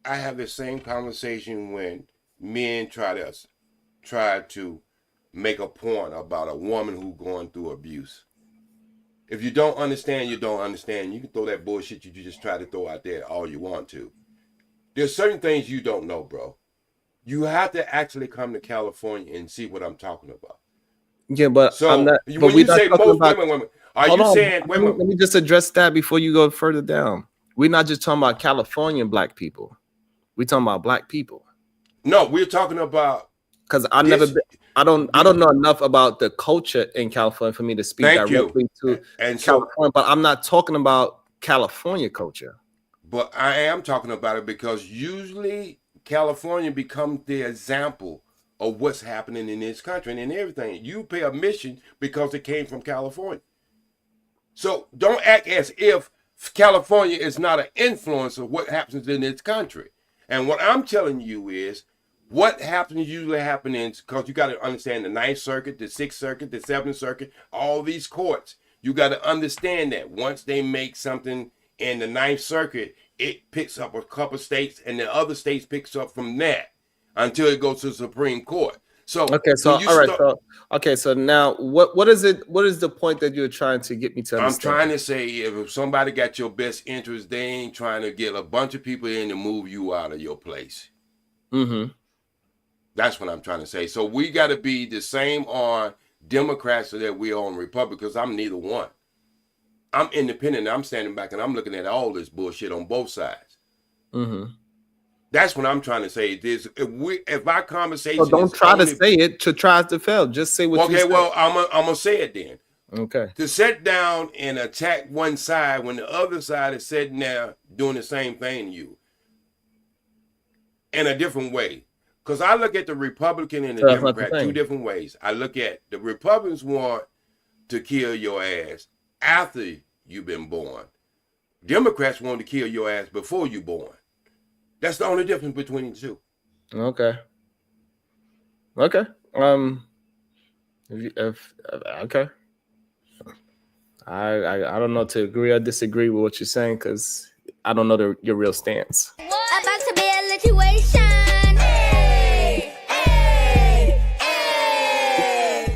[SPEAKER 17] I have the same conversation when men try to make a point about a woman who going through abuse. If you don't understand, you don't understand. You can throw that bullshit you just try to throw out there all you want to. There's certain things you don't know, bro. You have to actually come to California and see what I'm talking about.
[SPEAKER 1] Yeah, but
[SPEAKER 17] so
[SPEAKER 1] I'm not.
[SPEAKER 17] when
[SPEAKER 1] But
[SPEAKER 17] you say most women, are you saying women?
[SPEAKER 1] Let me just address that before you go further down. We're not just talking about Californian black people. We're talking about black people.
[SPEAKER 17] No, we're talking about.
[SPEAKER 1] Because I don't know enough about the culture in California for me to speak directly to California. But I'm not talking about California culture.
[SPEAKER 17] But I am talking about it because usually California becomes the example of what's happening in this country and in everything. You pay admission because it came from California. So don't act as if California is not an influence of what happens in this country. And what I'm telling you is what happens usually happens because you got to understand the 9th Circuit, the 6th Circuit, the 7th Circuit, all these courts. You got to understand that once they make something in the Ninth Circuit, it picks up a couple states, and the other states picks up from that until it goes to the Supreme Court. So
[SPEAKER 1] okay, so all right, so okay, so now what is it? What is the point that you're trying to get me to understand?
[SPEAKER 17] I'm trying to say, if somebody got your best interest, they ain't trying to get a bunch of people in to move you out of your place.
[SPEAKER 1] Mm-hmm.
[SPEAKER 17] That's what I'm trying to say. So we got to be the same on Democrats so that we are on Republicans, because I'm neither one. I'm independent. I'm standing back and I'm looking at all this bullshit on both sides.
[SPEAKER 1] Mm-hmm.
[SPEAKER 17] That's what I'm trying to say. If our conversation,
[SPEAKER 1] so don't try to say it to try to fail. Just say what you say.
[SPEAKER 17] Okay, well, I'm gonna say it then.
[SPEAKER 1] Okay.
[SPEAKER 17] To sit down and attack one side when the other side is sitting there doing the same thing to you in a different way. Because I look at the Republican and the Democrat two different ways. I look at the Republicans want to kill your ass after you've been born. Democrats want to kill your ass before you're born. That's the only difference between the two.
[SPEAKER 1] Okay. Okay. Okay. I don't know to agree or disagree with what you're saying, because I don't know your real stance.
[SPEAKER 9] About to be a situation. Hey, hey, hey.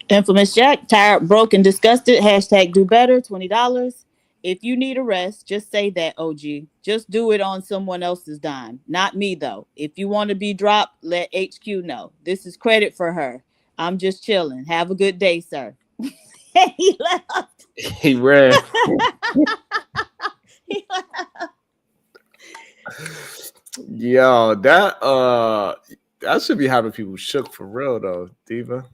[SPEAKER 3] Infamous Jack, tired, broke, and disgusted. Hashtag do better, $20. If you need a rest, just say that, OG. Just do it on someone else's dime. Not me, though. If you want to be dropped, let HQ know. This is credit for her. I'm just chilling. Have a good day, sir. He left.
[SPEAKER 1] He ran.
[SPEAKER 3] He left.
[SPEAKER 1] Yo, that should be having people shook for real, though, Diva.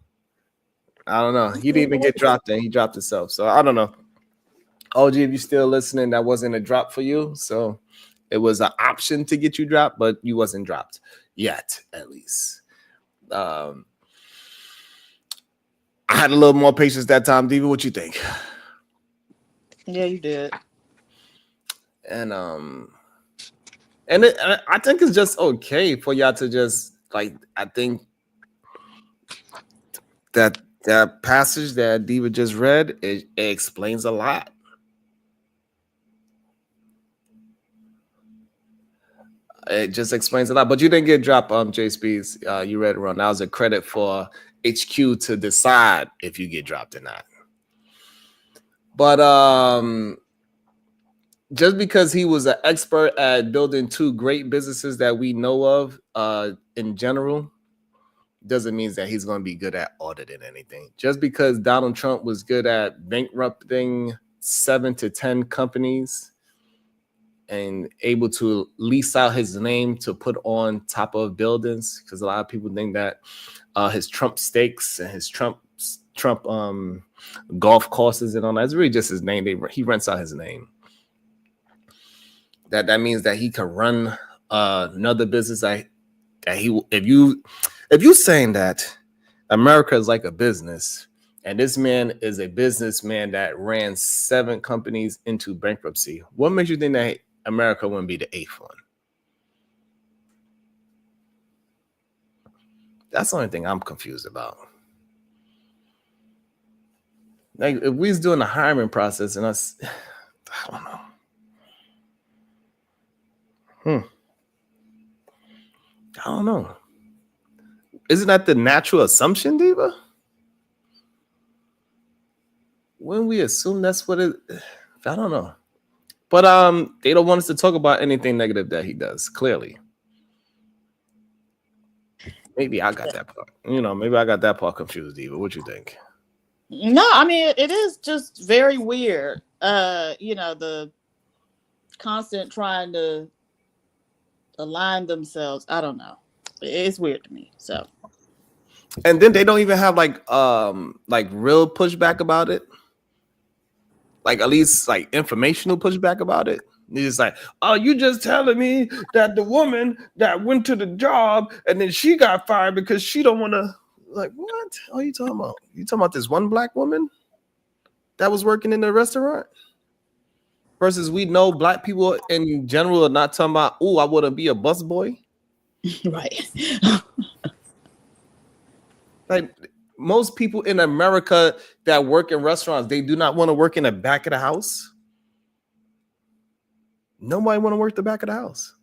[SPEAKER 1] I don't know. He didn't even get dropped, and he dropped himself. So I don't know. OG, if you're still listening, that wasn't a drop for you. So it was an option to get you dropped, but you wasn't dropped yet, at least. I had a little more patience that time, Diva. What you think?
[SPEAKER 3] Yeah, you did.
[SPEAKER 1] And I think it's just okay for y'all to just like. I think that passage that Diva just read, it explains a lot. It just explains a lot, but you didn't get dropped on J Speeds. You read it wrong. That was a credit for HQ to decide if you get dropped or not. But just because he was an expert at building two great businesses that we know of in general, doesn't mean that he's going to be good at auditing anything. Just because Donald Trump was good at bankrupting 7 to 10 companies and able to lease out his name to put on top of buildings, because a lot of people think that his Trump stakes and his Trump golf courses and all that, it's really just his name. He rents out his name. That means that he can run another business. If you saying that America is like a business, and this man is a businessman that ran 7 companies into bankruptcy, what makes you think that America wouldn't be the 8th one? That's the only thing I'm confused about. Like, if we was doing the hiring process and us, I don't know. I don't know. Isn't that the natural assumption, Diva? When we assume that's what it, I don't know. But they don't want us to talk about anything negative that he does, clearly. Maybe I got that part. Maybe I got that part confused, Diva. What you think?
[SPEAKER 3] No, I mean, it is just very weird. The constant trying to align themselves. I don't know. It's weird to me. So,
[SPEAKER 1] and then they don't even have like real pushback about it. Like, at least like informational pushback about it. It's just like, oh, you just telling me that the woman that went to the job and then she got fired because she don't want to. Like, what are you talking about? You talking about this one black woman that was working in the restaurant? Versus we know black people in general are not talking about, oh, I want to be a busboy.
[SPEAKER 3] Right.
[SPEAKER 1] Like, most people in America that work in restaurants, they do not want to work in the back of the house. Nobody want to work the back of the house.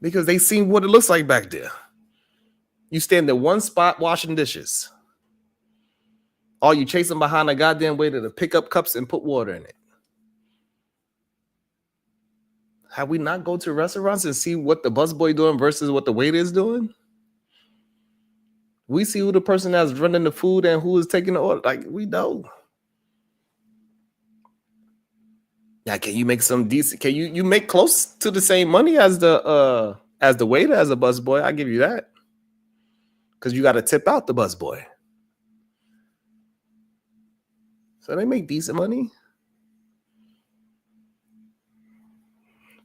[SPEAKER 1] Because they seen what it looks like back there. You stand in one spot washing dishes. Or you chasing behind a goddamn waiter to pick up cups and put water in it. Have we not go to restaurants and see what the busboy doing versus what the waiter is doing? We see who the person that's running the food and who is taking the order. Like, we know. Now, can you make some decent? Can you make close to the same money as the waiter, as a busboy? I give you that, because you got to tip out the busboy. So they make decent money,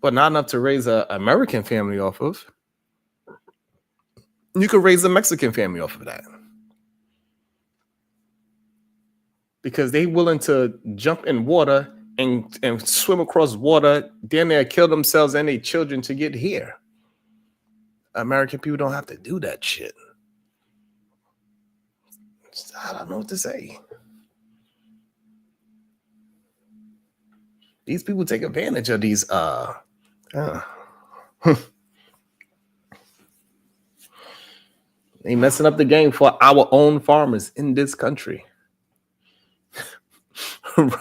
[SPEAKER 1] but not enough to raise an American family off of. You could raise a Mexican family off of that, because they willing to jump in water and swim across water, then they kill themselves and their children to get here. American people don't have to do that shit. I don't know what to say. These people take advantage of these they messing up the game for our own farmers in this country.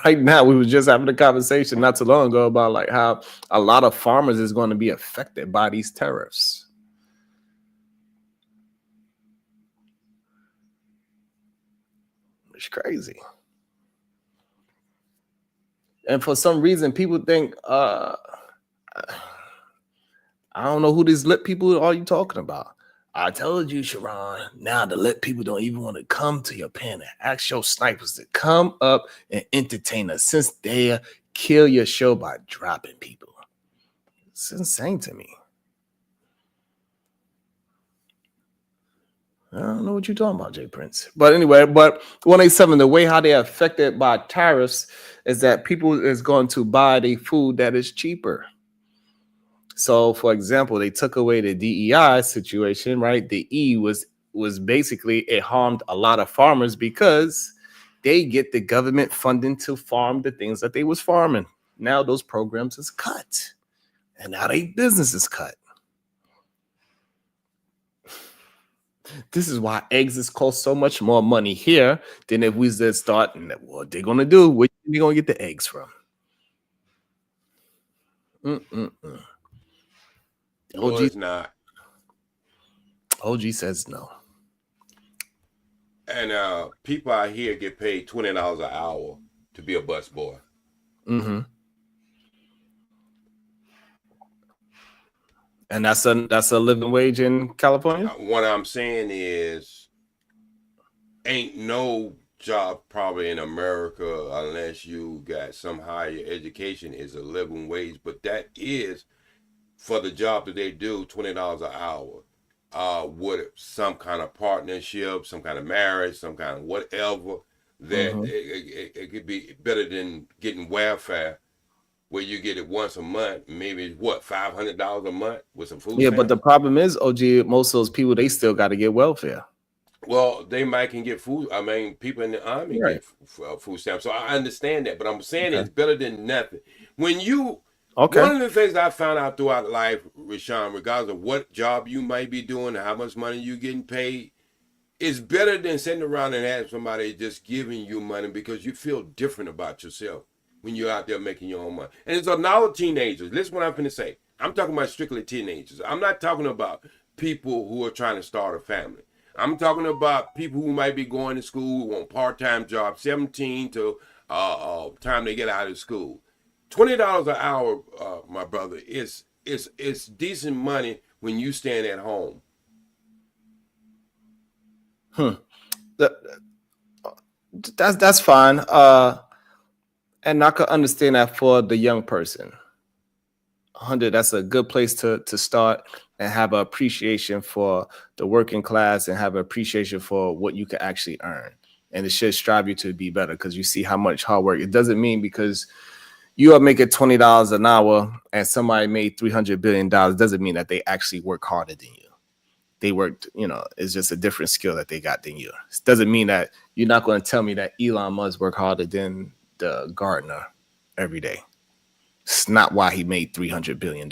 [SPEAKER 1] Right now, we was just having a conversation not too long ago about like how a lot of farmers is going to be affected by these tariffs. It's crazy. And for some reason, people think, I don't know who these lit people are you talking about. I told you, Sharon, now the lit people don't even want to come to your pen and ask your snipers to come up and entertain us, since they kill your show by dropping people. It's insane to me. I don't know what you're talking about, Jay Prince. But anyway, but 187, the way how they're affected by tariffs is that people is going to buy the food that is cheaper. So, for example, they took away the DEI situation, right? The E was basically, it harmed a lot of farmers because they get the government funding to farm the things that they was farming. Now those programs is cut, and now their business is cut. This is why eggs is cost so much more money here than if we just start. What they're gonna do? Where you gonna get the eggs from?
[SPEAKER 17] No,
[SPEAKER 1] OG,
[SPEAKER 17] it's not.
[SPEAKER 1] OG says no.
[SPEAKER 17] And people out here get paid $20 an hour to be a busboy.
[SPEAKER 1] Mm-hmm. And that's a living wage in California?
[SPEAKER 17] What I'm saying is, ain't no job probably in America unless you got some higher education is a living wage, but that is for the job that they do, $20 an hour, with some kind of partnership, some kind of marriage, some kind of whatever, that it could be better than getting welfare, where you get it once a month, maybe what, $500 a month with some food.
[SPEAKER 1] Yeah,
[SPEAKER 17] stamps?
[SPEAKER 1] but the problem is, OG, most of those people, they still got to get welfare.
[SPEAKER 17] Well, they might can get food. I mean, people in the army get food stamps. So I understand that, but I'm saying it's better than nothing. When you, one of the things I found out throughout life, Rashawn, regardless of what job you might be doing, how much money you're getting paid, it's better than sitting around and having somebody just giving you money, because you feel different about yourself when you're out there making your own money. And it's another teenagers. Listen what I'm going to say. I'm talking about strictly teenagers. I'm not talking about people who are trying to start a family. I'm talking about people who might be going to school on part-time jobs, 17 to time they get out of school. $20 an hour, my brother, is decent money when you stand at home.
[SPEAKER 1] That's fine. And I could understand that for the young person. 100, that's a good place to start and have an appreciation for the working class and have an appreciation for what you can actually earn. And it should strive you to be better, because you see how much hard work. It doesn't mean because you are making $20 an hour and somebody made $300 billion doesn't mean that they actually work harder than you. They worked, it's just a different skill that they got than you. It doesn't mean that you're not going to tell me that Elon Musk worked harder than the gardener every day. It's not why he made $300 billion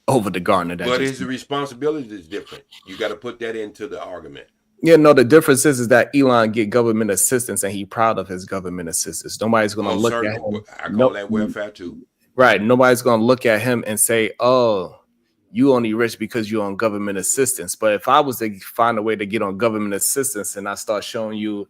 [SPEAKER 1] over the gardener.
[SPEAKER 17] But his responsibility is different. You got to put that into the argument.
[SPEAKER 1] Yeah, no, the difference is that Elon get government assistance and he's proud of his government assistance. Nobody's going to look at him.
[SPEAKER 17] I call that welfare too.
[SPEAKER 1] Right. Nobody's going to look at him and say, oh, you only rich because you're on government assistance. But if I was to find a way to get on government assistance and I start showing you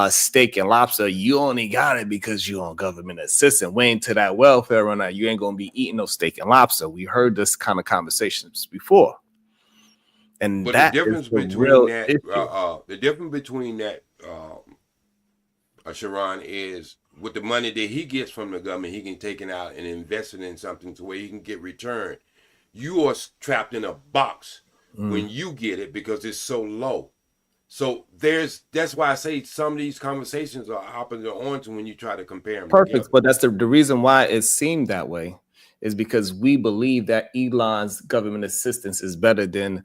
[SPEAKER 1] steak and lobster, you only got it because you're on government assistance. Wait to that welfare run out. You ain't going to be eating no steak and lobster. We heard this kind of conversations before. And
[SPEAKER 17] but
[SPEAKER 1] that
[SPEAKER 17] the difference between that, Sharon, is with the money that he gets from the government, he can take it out and invest it in something to where he can get return. You are trapped in a box when you get it because it's so low. So that's why I say some of these conversations are opposite or orange when you try to compare them.
[SPEAKER 1] Perfect,
[SPEAKER 17] together.
[SPEAKER 1] but that's the reason why it seemed that way is because we believe that Elon's government assistance is better than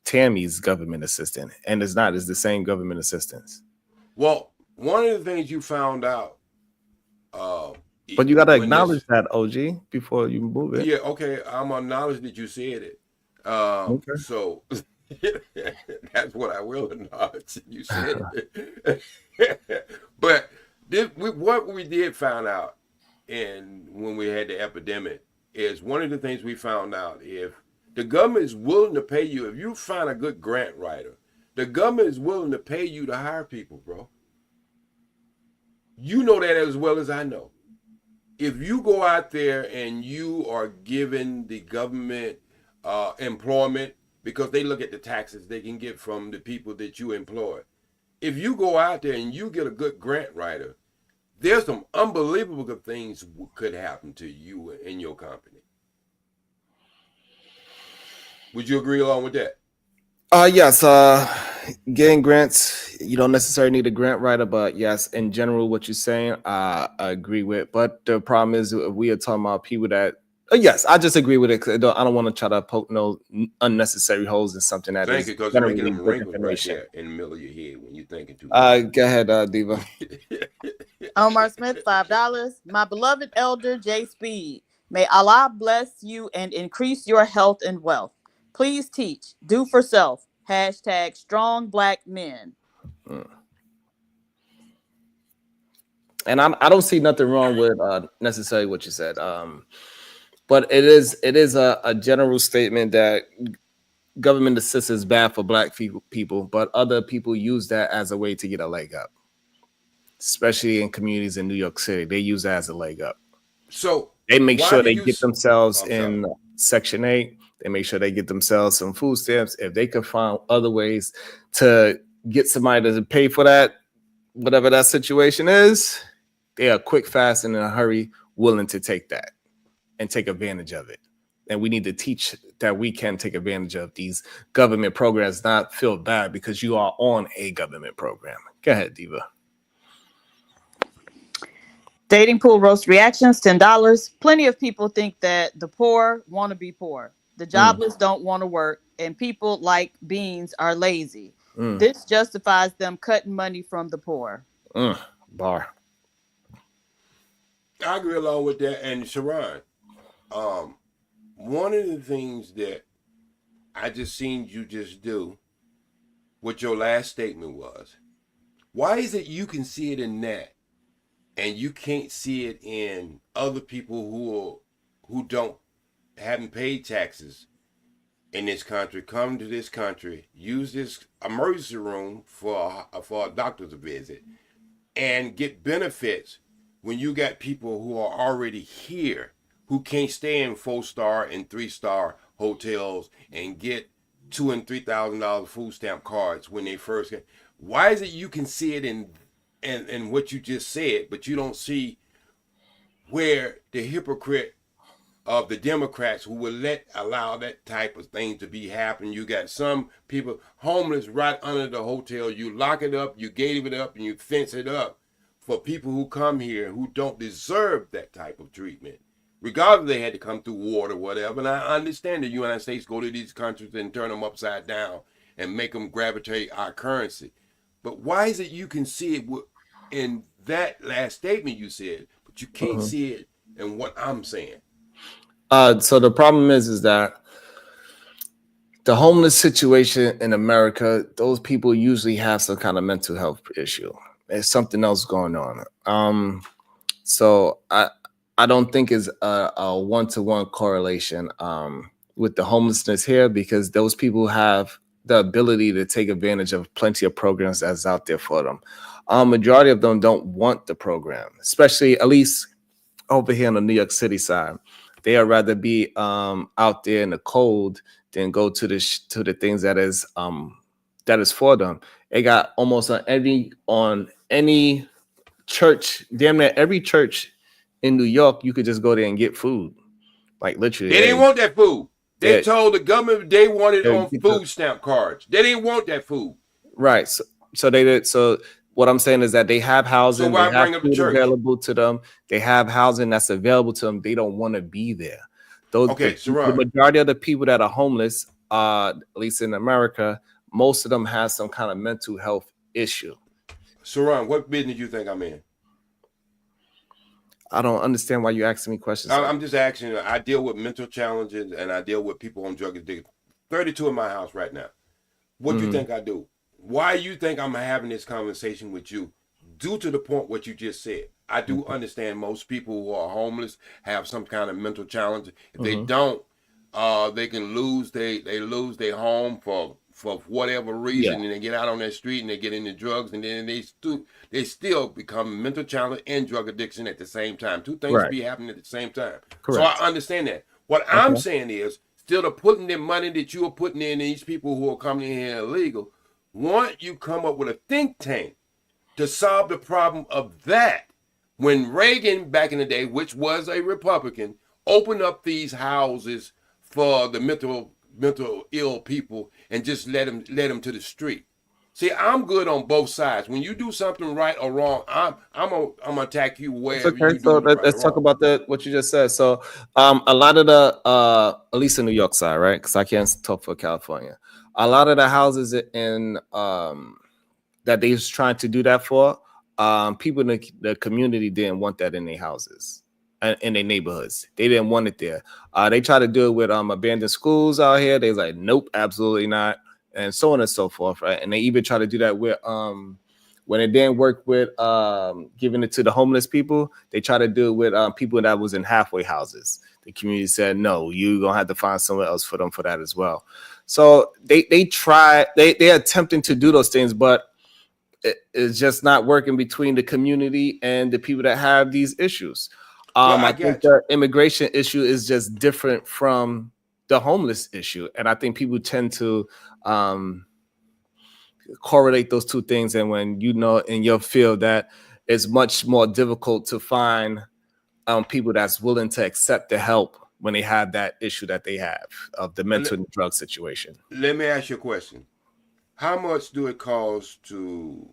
[SPEAKER 1] Tammy's government assistant, and it's not. It's the same government assistance.
[SPEAKER 17] Well, one of the things you found out,
[SPEAKER 1] but you got to acknowledge that, OG, before you move it.
[SPEAKER 17] Yeah, okay. I'm acknowledging that you said it.
[SPEAKER 1] Okay.
[SPEAKER 17] So that's what I will acknowledge. You said it. But what we did find out, and when we had the epidemic, is one of the things we found out: if the government is willing to pay you, if you find a good grant writer, the government is willing to pay you to hire people, bro. You know that as well as I know. If you go out there and you are giving the government employment because they look at the taxes they can get from the people that you employ. If you go out there and you get a good grant writer, there's some unbelievable good things could happen to you and your company. Would you agree along with that?
[SPEAKER 1] Yes. Getting grants, you don't necessarily need a grant writer, but yes, in general, what you're saying, I agree with. But the problem is, we are talking about people that. Yes, I just agree with it. I don't want to try to poke no unnecessary holes in something that
[SPEAKER 17] Thank
[SPEAKER 1] is
[SPEAKER 17] you, because you're making them wrinkles right there in the middle of your head when you're thinking too much.
[SPEAKER 1] Go ahead, Diva.
[SPEAKER 3] Omar Smith, $5. My beloved elder J Speed, may Allah bless you and increase your health and wealth. Please teach, do for self. # strong black men.
[SPEAKER 1] And I don't see nothing wrong with necessarily what you said. But it is a general statement that government assistance is bad for black people, but other people use that as a way to get a leg up. Especially in communities in New York City, they use that as a leg up.
[SPEAKER 17] So
[SPEAKER 1] they make sure they get themselves in Section 8. They make sure they get themselves some food stamps. If they can find other ways to get somebody to pay for that, whatever that situation is, they are quick, fast, and in a hurry, willing to take that and take advantage of it. And we need to teach that we can take advantage of these government programs, not feel bad because you are on a government program. Go ahead, Diva.
[SPEAKER 3] Dating pool roast reactions, $10. Plenty of people think that the poor want to be poor. The jobless don't want to work, and people like beans are lazy. This justifies them cutting money from the poor.
[SPEAKER 1] Bar.
[SPEAKER 17] I agree along with that. And Sharon, one of the things that I just seen you just do, what your last statement was, why is it you can see it in that and you can't see it in other people who haven't paid taxes in this country, come to this country, use this emergency room for a doctor's visit, and get benefits when you got people who are already here who can't stay in 4-star and 3-star hotels and get $2,000 and $3,000 food stamp cards when they first get. Why is it you can see it in what you just said, but you don't see where the hypocrite of the Democrats who will allow that type of thing to be happening? You got some people homeless right under the hotel. You lock it up, you gave it up, and you fence it up for people who come here who don't deserve that type of treatment, regardless they had to come through war or whatever. And I understand the United States go to these countries and turn them upside down and make them gravitate our currency. But why is it you can see it in that last statement you said, but you can't see it in what I'm saying?
[SPEAKER 1] So the problem is that the homeless situation in America, those people usually have some kind of mental health issue. There's something else going on. So I don't think it's a one-to-one correlation with the homelessness here, because those people have the ability to take advantage of plenty of programs that's out there for them. Majority of them don't want the program, especially at least over here on the New York City side. They would rather be out there in the cold than go to the things that is for them. They got almost on any church, damn near every church in New York, you could just go there and get food. Like literally.
[SPEAKER 17] They didn't want that food. They told the government they wanted it on food stamp cards. They didn't want that food.
[SPEAKER 1] Right. So they did. So what I'm saying is that they have housing.
[SPEAKER 17] So why
[SPEAKER 1] they have
[SPEAKER 17] bring up the
[SPEAKER 1] food
[SPEAKER 17] church?
[SPEAKER 1] available to them. They have housing that's available to them. They don't want to be there. The majority of the people that are homeless, at least in America, most of them have some kind of mental health issue.
[SPEAKER 17] Saran, what business do you think I'm in?
[SPEAKER 1] I don't understand why you asking me questions.
[SPEAKER 17] I'm just asking. I deal with mental challenges and I deal with people on drug addiction. 32 in my house right now. What do you think I do? Why you think I'm having this conversation with you? Due to the point what you just said. I do understand most people who are homeless have some kind of mental challenge. If they don't, they can lose their home for whatever reason, and they get out on that street and they get into drugs, and then they still become mental challenge and drug addiction at the same time. Two things be happening at the same time.
[SPEAKER 1] Correct.
[SPEAKER 17] So I understand that. What I'm saying is, still of putting the money that you are putting in these people who are coming in here illegal, why don't you come up with a think tank to solve the problem of that? When Reagan, back in the day, which was a Republican, opened up these houses for the mental ill people and just let them to the street. See, I'm good on both sides. When you do something right or wrong, I'm gonna attack you wherever you do
[SPEAKER 1] So
[SPEAKER 17] right
[SPEAKER 1] let's talk about what you just said. So a lot of the at least in New York side, right? Because I can't talk for California. A lot of the houses in that they was trying to do that for, people in the community didn't want that in their houses and in their neighborhoods. They didn't want it there. They tried to do it with abandoned schools out here. They was like, nope, absolutely not, and so on and so forth, right? And they even tried to do that with when it didn't work with giving it to the homeless people, they tried to do it with people that was in halfway houses. The community said, no, you're gonna have to find somewhere else for them for that as well. So they're attempting to do those things, but it's just not working between the community and the people that have these issues. I think the immigration issue is just different from the homeless issue. And I think people tend to correlate those two things. And when you know in your field that it's much more difficult to find people that's willing to accept the help when they have that issue that they have of the mental and drug situation.
[SPEAKER 17] Let me ask you a question. How much do it cost to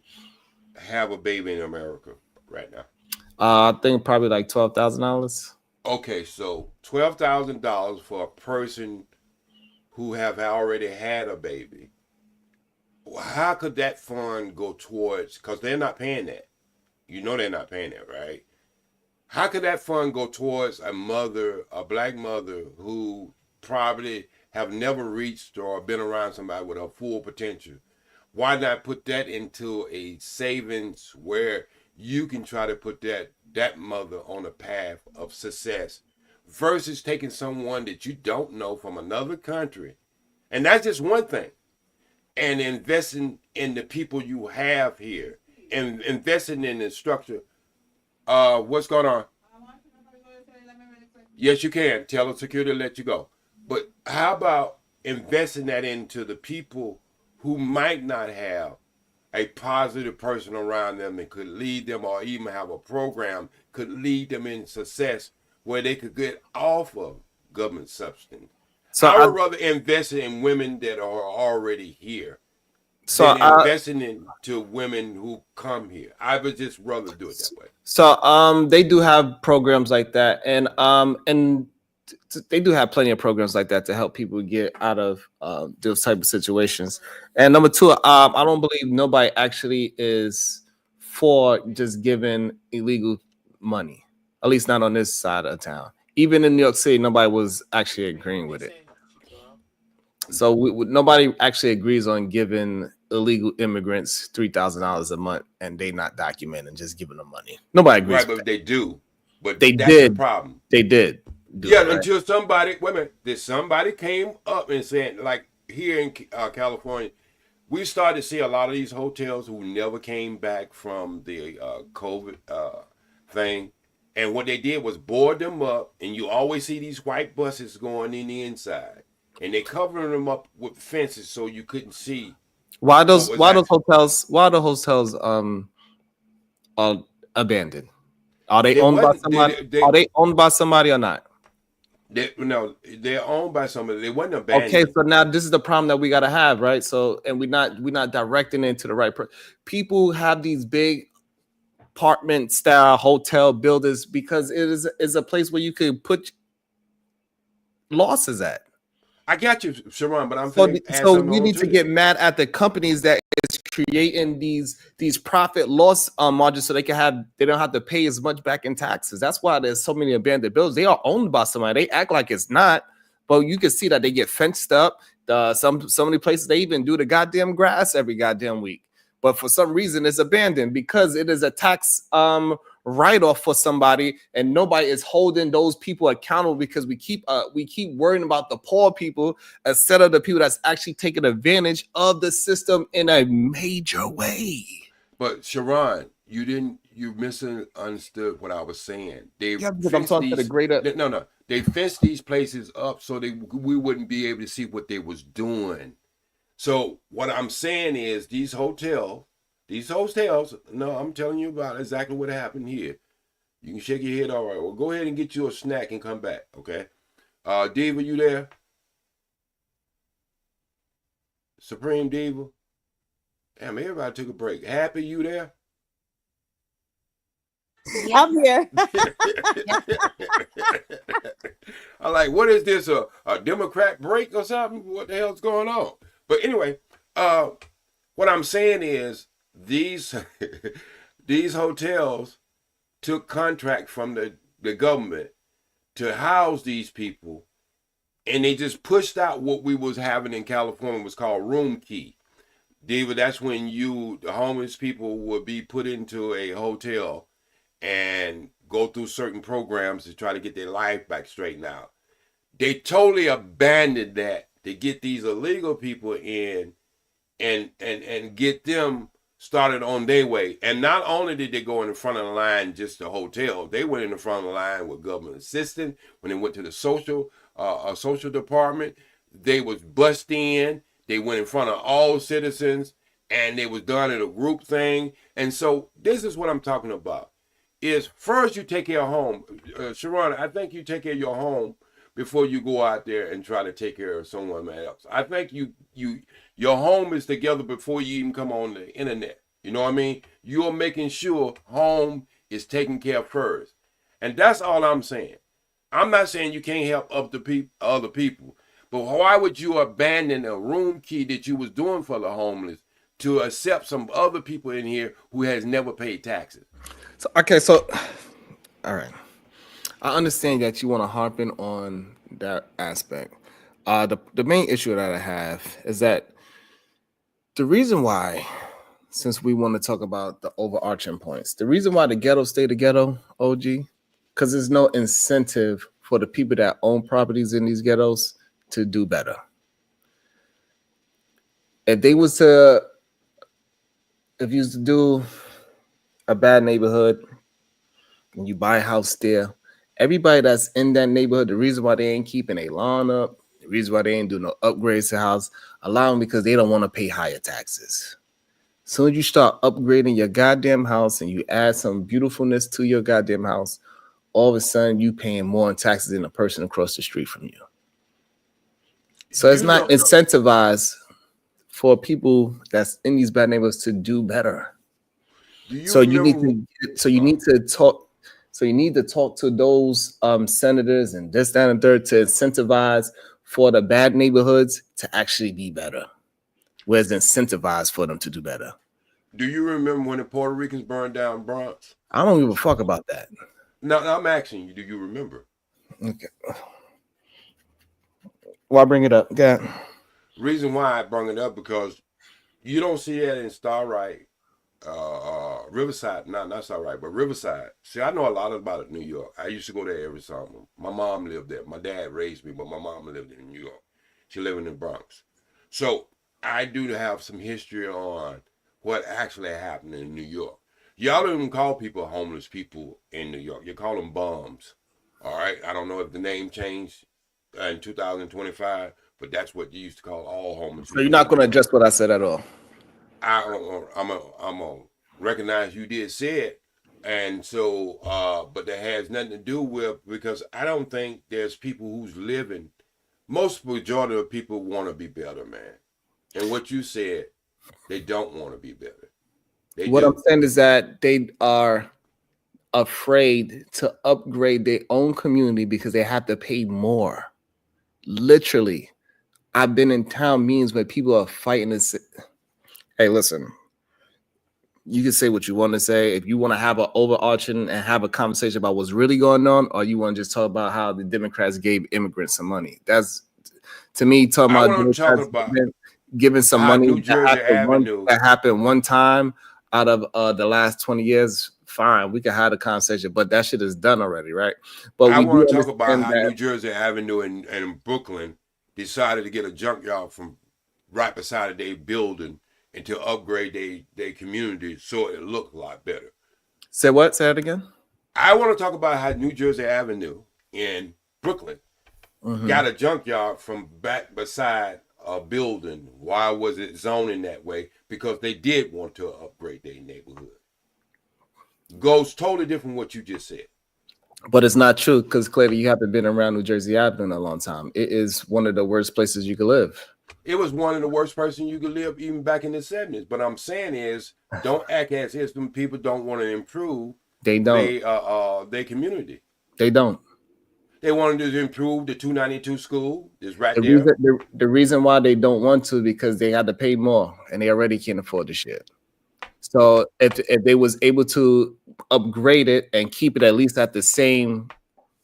[SPEAKER 17] have a baby in America right now?
[SPEAKER 1] I think probably like $12,000.
[SPEAKER 17] Okay, so $12,000 for a person who have already had a baby. How could that fund go towards, because they're not paying that. You know they're not paying that, right? How could that fund go towards a mother, a black mother who probably have never reached or been around somebody with her full potential? Why not put that into a savings where you can try to put that mother on a path of success versus taking someone that you don't know from another country, and that's just one thing, and investing in the people you have here and investing in the structure. What's going on? Yes, you can. Tell the security to let you go. But how about investing that into the people who might not have a positive person around them that could lead them, or even have a program could lead them in success where they could get off of government substance? So I would rather invest in women that are already here.
[SPEAKER 1] So
[SPEAKER 17] than investing into women who come here. I would just rather do it that way.
[SPEAKER 1] So they do have programs like that, and they do have plenty of programs like that to help people get out of those type of situations. And number two, I don't believe nobody actually is for just giving illegal money, at least not on this side of town. Even in New York City, nobody was actually agreeing with it. So nobody actually agrees on giving illegal immigrants $3,000 a month and they not documenting, just giving them money. Nobody agrees.
[SPEAKER 17] Right, but they do. But
[SPEAKER 1] they
[SPEAKER 17] that's
[SPEAKER 1] did.
[SPEAKER 17] the problem.
[SPEAKER 1] They did.
[SPEAKER 17] Yeah, right? Until somebody, wait a minute, somebody came up and said, like here in California, we started to see a lot of these hotels who never came back from the COVID thing. And what they did was board them up, and you always see these white buses going in the inside. And they covering them up with fences so you couldn't see.
[SPEAKER 1] Why those hotels are abandoned? Are they owned by somebody? Are they owned by somebody or not?
[SPEAKER 17] No, they're owned by somebody. They wasn't abandoned.
[SPEAKER 1] Okay, so now this is the problem that we gotta have, right? So, and we're not directing it to the right people. Have these big apartment style hotel buildings because it is a place where you could put losses at.
[SPEAKER 17] I got you, Sharon, but I'm
[SPEAKER 1] saying so we need to get mad at the companies that is creating these profit loss margins so they don't have to pay as much back in taxes. That's why there's so many abandoned buildings. They are owned by somebody. They act like it's not, but you can see that they get fenced up. Some many places they even do the goddamn grass every goddamn week. But for some reason it's abandoned because it is a tax write-off for somebody, and nobody is holding those people accountable because we keep worrying about the poor people instead of the people that's actually taking advantage of the system in a major way.
[SPEAKER 17] But Sharon, you misunderstood what I was saying.
[SPEAKER 1] I'm talking to the greater.
[SPEAKER 17] No, they fenced these places up so we wouldn't be able to see what they was doing. So what I'm saying is these hotels, no, I'm telling you about exactly what happened here. You can shake your head, all right. Well, go ahead and get you a snack and come back, okay? Diva, you there? Supreme Diva? Damn, everybody took a break. Happy, you there?
[SPEAKER 3] Yeah. I'm here.
[SPEAKER 17] I'm like, what is this, a Democrat break or something? What the hell's going on? But anyway, what I'm saying is these hotels took contract from the government to house these people, and they just pushed out what we was having in California was called room key. David, that's when the homeless people would be put into a hotel and go through certain programs to try to get their life back straightened out. They totally abandoned that to get these illegal people in and get them started on their way. And not only did they go in the front of the line just the hotel, they went in the front of the line with government assistance. When they went to the social department, they was bussed in. They went in front of all citizens, and they was done in a group thing. And so this is what I'm talking about. Is first you take care of home. Sharon, I think you take care of your home before you go out there and try to take care of someone else. I think your home is together before you even come on the internet. You know what I mean? You're making sure home is taken care of first. And that's all I'm saying. I'm not saying you can't help other people, but why would you abandon a room key that you was doing for the homeless to accept some other people in here who has never paid taxes?
[SPEAKER 1] So all right. I understand that you want to harp in on that aspect. The main issue that I have is that the reason why, since we want to talk about the overarching points, the reason why the ghetto stay the ghetto, OG, because there's no incentive for the people that own properties in these ghettos to do better. If you was to do a bad neighborhood and you buy a house there, everybody that's in that neighborhood, the reason why they ain't keeping a lawn up, the reason why they ain't doing no upgrades to the house, allow them because they don't want to pay higher taxes. As soon as you start upgrading your goddamn house and you add some beautifulness to your goddamn house, all of a sudden you paying more in taxes than the person across the street from you. So it's not incentivized for people that's in these bad neighborhoods to do better. So you need to talk. So you need to talk to those senators and this, that, and third to incentivize for the bad neighborhoods to actually be better. Whereas incentivize for them to do better.
[SPEAKER 17] Do you remember when the Puerto Ricans burned down Bronx?
[SPEAKER 1] I don't give a fuck about that.
[SPEAKER 17] No, I'm asking you. Do you remember?
[SPEAKER 1] Okay. Why bring it up? Yeah.
[SPEAKER 17] Reason why I bring it up because you don't see that in Starlight, Riverside. Not Starlight, but Riverside. See, I know a lot about it in New York. I used to go there every summer. My mom lived there. My dad raised me, but my mom lived in New York. She lived in the Bronx. So I do have some history on what actually happened in New York. Y'all don't even call people homeless people in New York. You call them bums. All right. I don't know if the name changed in 2025, but that's what you used to call all homeless.
[SPEAKER 1] So you're not going to address what I said at all.
[SPEAKER 17] I'm gonna recognize you did say it, and so but that has nothing to do with, because I don't think there's people who's living. Most majority of people want to be better, man. And what you said, they don't want to be better.
[SPEAKER 1] What I'm saying is that they are afraid to upgrade their own community because they have to pay more. Literally, I've been in town meetings where people are fighting this. Hey, listen, you can say what you want to say. If you want to have an overarching and have a conversation about what's really going on, or you want to just talk about how the Democrats gave immigrants some money. That's, to me, talking about giving some money that happened one time out of the last 20 years. Fine, we can have a conversation, but that shit is done already, right? But
[SPEAKER 17] I want to talk about how New Jersey Avenue and Brooklyn decided to get a junkyard from right beside their building and to upgrade their community so it looked a lot better.
[SPEAKER 1] Say what? Say it again.
[SPEAKER 17] I want to talk about how New Jersey Avenue in Brooklyn got a junkyard from back beside a building. Why was it zoning that way? Because they did want to upgrade their neighborhood. Goes totally different what you just said.
[SPEAKER 1] But it's not true, because clearly you haven't been around New Jersey Avenue in a long time. It is one of the worst places you could live.
[SPEAKER 17] It was one of the worst places you could live even back in the 70s. But I'm saying is, don't act as if some people don't want to improve.
[SPEAKER 1] They don't.
[SPEAKER 17] Their community.
[SPEAKER 1] They don't.
[SPEAKER 17] They wanted to improve the 292 school. Is right there.
[SPEAKER 1] The reason why they don't want to, because they had to pay more and they already can't afford the shit. So if they was able to upgrade it and keep it at least at the same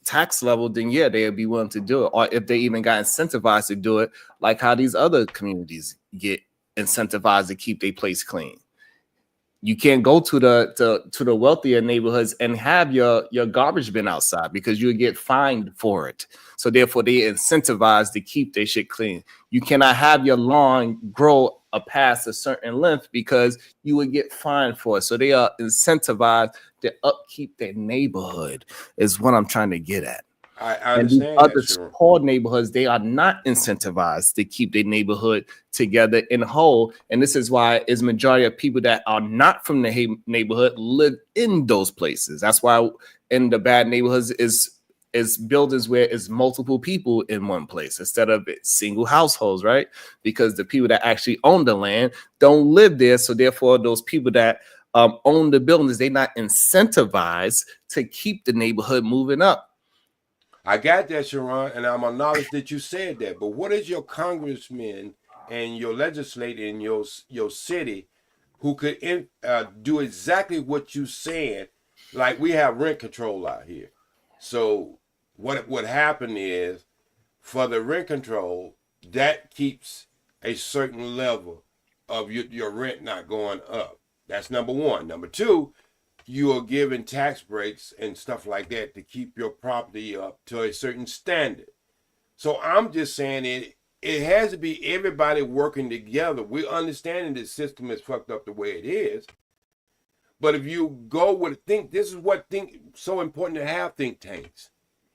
[SPEAKER 1] tax level, then yeah, they would be willing to do it. Or if they even got incentivized to do it, like how these other communities get incentivized to keep their place clean. You can't go to the wealthier neighborhoods and have your garbage bin outside because you'll get fined for it. So therefore, they incentivize to keep their shit clean. You cannot have your lawn grow past a certain length because you would get fined for it. So they are incentivized to upkeep their neighborhood, is what I'm trying to get at.
[SPEAKER 17] I understand.
[SPEAKER 1] And these other poor neighborhoods, they are not incentivized to keep their neighborhood together in whole. And this is why is majority of people that are not from the neighborhood live in those places. That's why in the bad neighborhoods is buildings where it's multiple people in one place instead of single households, right? Because the people that actually own the land don't live there. So therefore, those people that own the buildings, they're not incentivized to keep the neighborhood moving up.
[SPEAKER 17] I got that, Sharon, and I'm acknowledged that you said that. But what is your congressman and your legislator in your city who could do exactly what you said? Like, we have rent control out here. So what happened is, for the rent control, that keeps a certain level of your rent not going up. That's number one. Number two, you are given tax breaks and stuff like that to keep your property up to a certain standard. So I'm just saying it has to be everybody working together. We're understanding the system is fucked up the way it is. But if you go with this is what so important to have think tanks.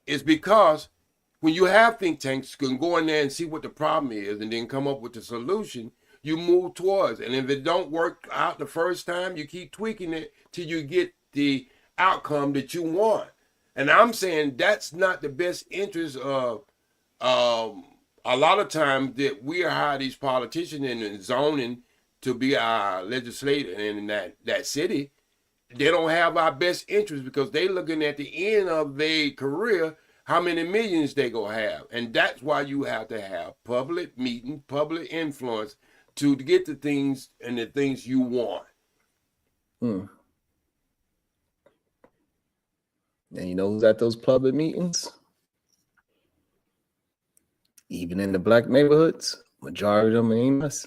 [SPEAKER 17] Is because when you have think tanks, you can go in there and see what the problem is and then come up with the solution. You move towards. And if it don't work out the first time, you keep tweaking it till you get the outcome that you want. And I'm saying that's not the best interest of a a lot of times that we hire these politicians in zoning to be our legislator in that city, they don't have our best interest because they looking at the end of their career, how many millions they gonna have. And that's why you have to have public meeting, public influence to get the things and the things you want.
[SPEAKER 1] And you know who's at those public meetings? Even in the black neighborhoods, majority of them ain't us.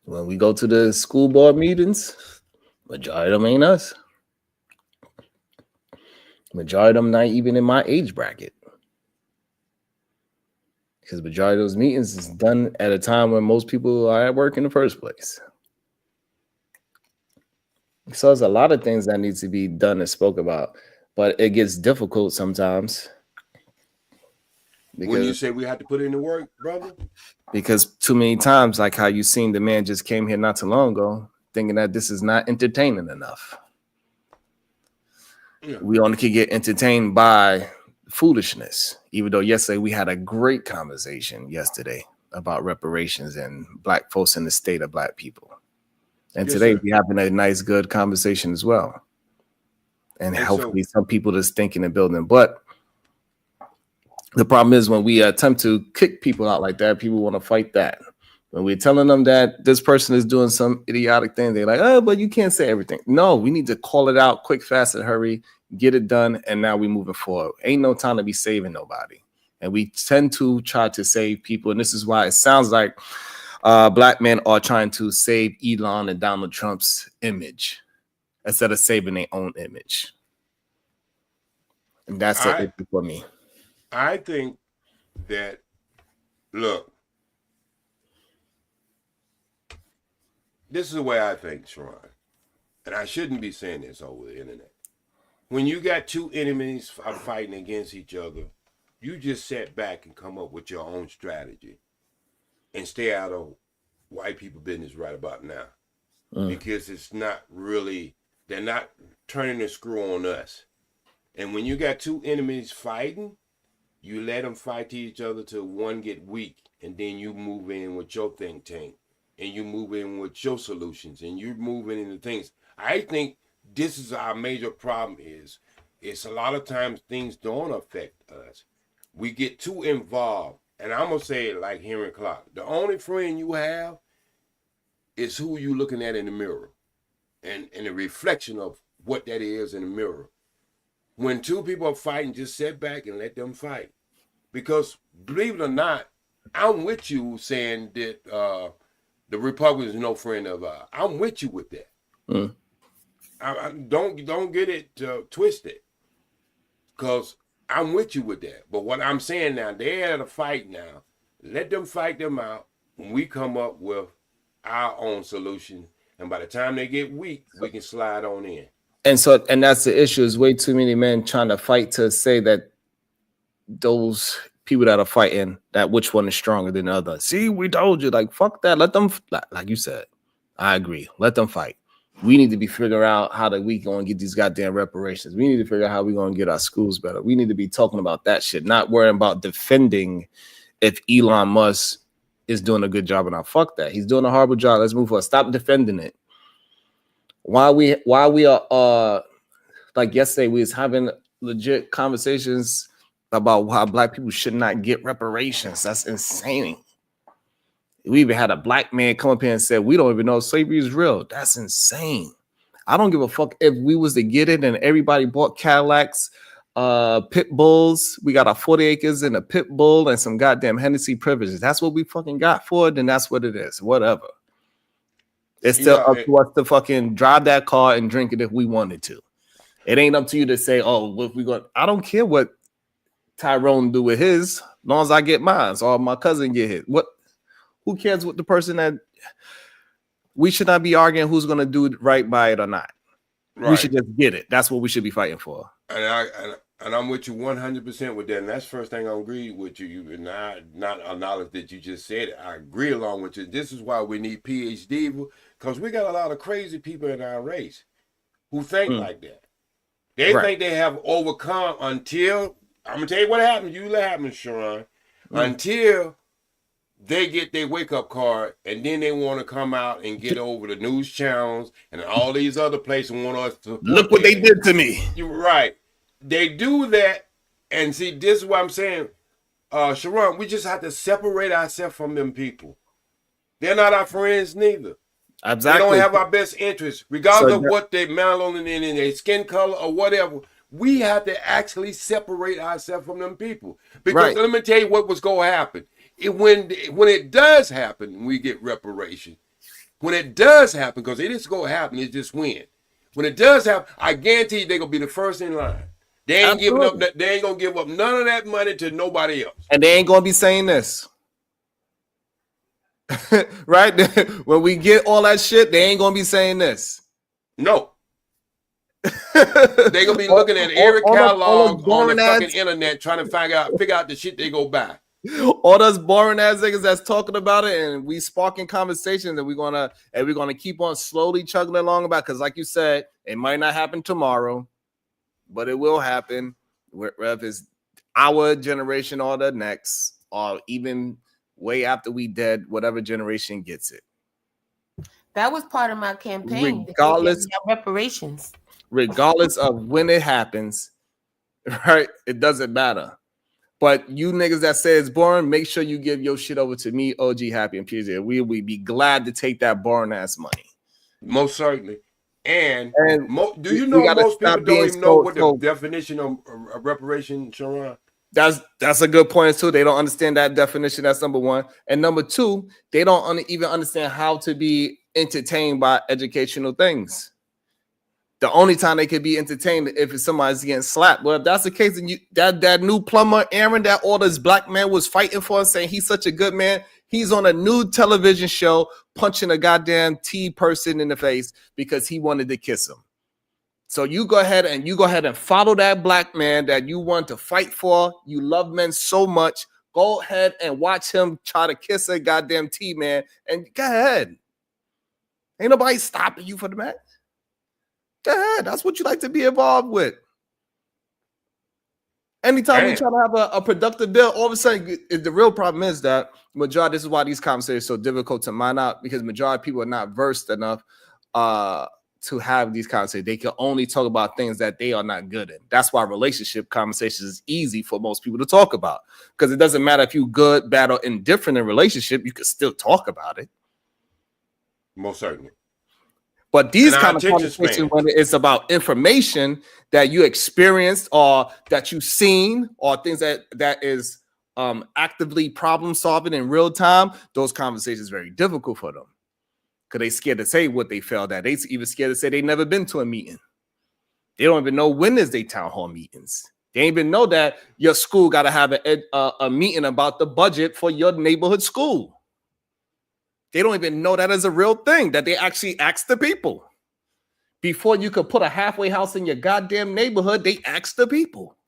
[SPEAKER 1] When we go to the school board meetings, majority of them ain't us. Majority of them not even in my age bracket. Because majority of those meetings is done at a time when most people are at work in the first place. So there's a lot of things that needs to be done and spoke about, but it gets difficult sometimes.
[SPEAKER 17] When you say we have to put in the work, brother?
[SPEAKER 1] Because too many times, like how you seen the man just came here not too long ago, thinking that this is not entertaining enough. Yeah. We only can get entertained by foolishness, even though yesterday we had a great conversation yesterday about reparations and black folks in the state of black people. And
[SPEAKER 17] Yes,
[SPEAKER 1] today
[SPEAKER 17] sir.
[SPEAKER 1] we're having a nice, good conversation as well. And hopefully some people just thinking and building. But the problem is when we attempt to kick people out like that, people want to fight that. When we're telling them that this person is doing some idiotic thing, they're like, oh, but you can't say everything. No, we need to call it out quick, fast, and hurry, get it done, and now we're moving forward. Ain't no time to be saving nobody. And we tend to try to save people, and this is why it sounds like black men are trying to save Elon and Donald Trump's image instead of saving their own image. And that's it for me.
[SPEAKER 17] I think that, look, this is the way I think, Sharon, and I shouldn't be saying this over the internet. When you got two enemies fighting against each other, you just sit back and come up with your own strategy and stay out of white people business right about now. Because it's not really, they're not turning the screw on us. And when you got two enemies fighting, you let them fight to each other till one get weak, and then you move in with your think tank, and you move in with your solutions, and you move in into things. I think this is our major problem is, it's a lot of times things don't affect us. We get too involved, and I'm going to say it like Henry Clark. The only friend you have is who you looking at in the mirror, and the reflection of what that is in the mirror. When two people are fighting, just sit back and let them fight. Because believe it or not, I'm with you saying that the Republicans are no friend of ours. I'm with you with that. I don't get it twisted. Because I'm with you with that. But what I'm saying now, they're at a fight now. Let them fight them out. When we come up with our own solution, and by the time they get weak, we can slide on in.
[SPEAKER 1] And that's the issue, is way too many men trying to fight to say that those people that are fighting, that which one is stronger than the other. See, we told you, like, fuck that. Let them, like you said, I agree. Let them fight. We need to be figuring out how we going to get these goddamn reparations. We need to figure out how we going to get our schools better. We need to be talking about that shit, not worrying about defending if Elon Musk is doing a good job or not. Fuck that. He's doing a horrible job. Let's move forward. Stop defending it. While we are like yesterday, we was having legit conversations about how black people should not get reparations. That's insane. We even had a black man come up here and said, we don't even know if slavery is real. That's insane. I don't give a fuck if we was to get it and everybody bought Cadillacs, pit bulls. We got our 40 acres and a pit bull and some goddamn Hennessy privileges. That's what we fucking got for it, then that's what it is. Whatever. It's still up to us to fucking drive that car and drink it if we wanted to. It ain't up to you to say, oh, what we got. I don't care what Tyrone do with his, as long as I get mine, or my cousin get his. What? Who cares what the person that? We should not be arguing who's gonna do right by it or not. Right. We should just get it. That's what we should be fighting for.
[SPEAKER 17] And I'm with you 100% with that. And that's the first thing I agree with you. And I not acknowledge that you just said it. I agree along with you. This is why we need PhD, because we got a lot of crazy people in our race who think like that. They think they have overcome until I'm gonna tell you what happened. You let happen, Sharon. Until they get their wake-up card, and then they want to come out and get over the news channels and all these other places want us to
[SPEAKER 1] look what they did to me.
[SPEAKER 17] You're right. They do that, and see, this is what I'm saying. Sharon, we just have to separate ourselves from them people. They're not our friends neither.
[SPEAKER 1] Exactly.
[SPEAKER 17] They don't have our best interests, regardless of what they melanin in their skin color or whatever. We have to actually separate ourselves from them people. Because let me tell you what was going to happen. When it does happen, we get reparations. When it does happen, because it is going to happen, it's just when. When it does happen, I guarantee you they're going to be the first in line. They ain't giving up. They ain't going to give up none of that money to nobody else.
[SPEAKER 1] And they ain't going to be saying this. Right? When we get all that shit, they ain't going to be saying this.
[SPEAKER 17] No. They're going to be looking at every catalog on the fucking internet trying to figure out the shit they go buy.
[SPEAKER 1] All those boring ass niggas that's talking about it, and we sparking conversations, and we're gonna keep on slowly chugging along about, because like you said, it might not happen tomorrow, but it will happen, whether it's our generation or the next, or even way after we dead, whatever generation gets it.
[SPEAKER 4] That was part of my campaign.
[SPEAKER 1] Regardless
[SPEAKER 4] reparations.
[SPEAKER 1] Regardless of when it happens, right? It doesn't matter. But you niggas that say it's boring, make sure you give your shit over to me, OG Happy and PJ. We will be glad to take that boring ass money.
[SPEAKER 17] Most certainly. And do you know most people don't even know what the definition of reparation, Sharon?
[SPEAKER 1] That's a good point too. They don't understand that definition. That's number one. And number two, they don't even understand how to be entertained by educational things. The only time they could be entertained if somebody's getting slapped. Well, if that's the case, then that new plumber Aaron that all this black man was fighting for, saying he's such a good man, he's on a new television show punching a goddamn T person in the face because he wanted to kiss him. So you go ahead and follow that black man that you want to fight for. You love men so much. Go ahead and watch him try to kiss a goddamn T man, and go ahead. Ain't nobody stopping you for the match. Go ahead. That's what you like to be involved with. Anytime we try to have a productive bill, all of a sudden, the real problem is that majority, this is why these conversations are so difficult to mine out, because majority of people are not versed enough to have these conversations. They can only talk about things that they are not good in. That's why relationship conversations is easy for most people to talk about, because it doesn't matter if you good, bad, or indifferent in relationship, you can still talk about it.
[SPEAKER 17] Most certainly.
[SPEAKER 1] But these kind of conversations, when it's about information that you experienced or that you've seen, or things that is actively problem solving in real time, those conversations are very difficult for them because they scared to say what they felt at. They even scared to say they never been to a meeting. They don't even know when is they town hall meetings. They ain't even know that your school got to have a meeting about the budget for your neighborhood school. They don't even know that as a real thing, that they actually ask the people. Before you could put a halfway house in your goddamn neighborhood, they ask the people.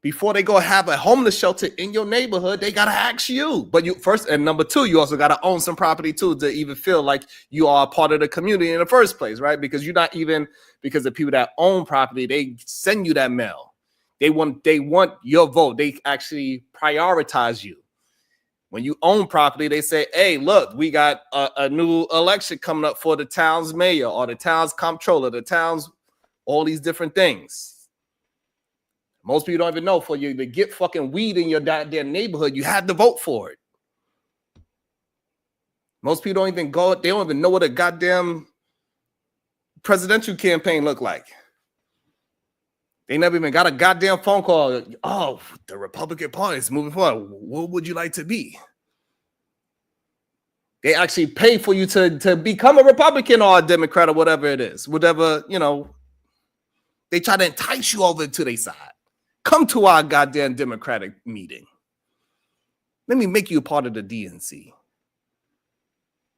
[SPEAKER 1] Before they go have a homeless shelter in your neighborhood, they got to ask you. But you first, and number two, you also got to own some property too to even feel like you are a part of the community in the first place, right? Because you're not even, because the people that own property, they send you that mail. They want your vote. They actually prioritize you. When you own property, they say, hey, look, we got a new election coming up for the town's mayor or the town's comptroller, the town's, all these different things. Most people don't even know, for you to get fucking weed in your goddamn neighborhood, you had to vote for it. Most people don't even go, they don't even know what a goddamn presidential campaign look like. They never even got a goddamn phone call. Oh, the Republican Party is moving forward. What would you like to be? They actually pay for you to become a Republican or a Democrat or whatever it is. Whatever, they try to entice you over to their side. Come to our goddamn Democratic meeting. Let me make you a part of the DNC.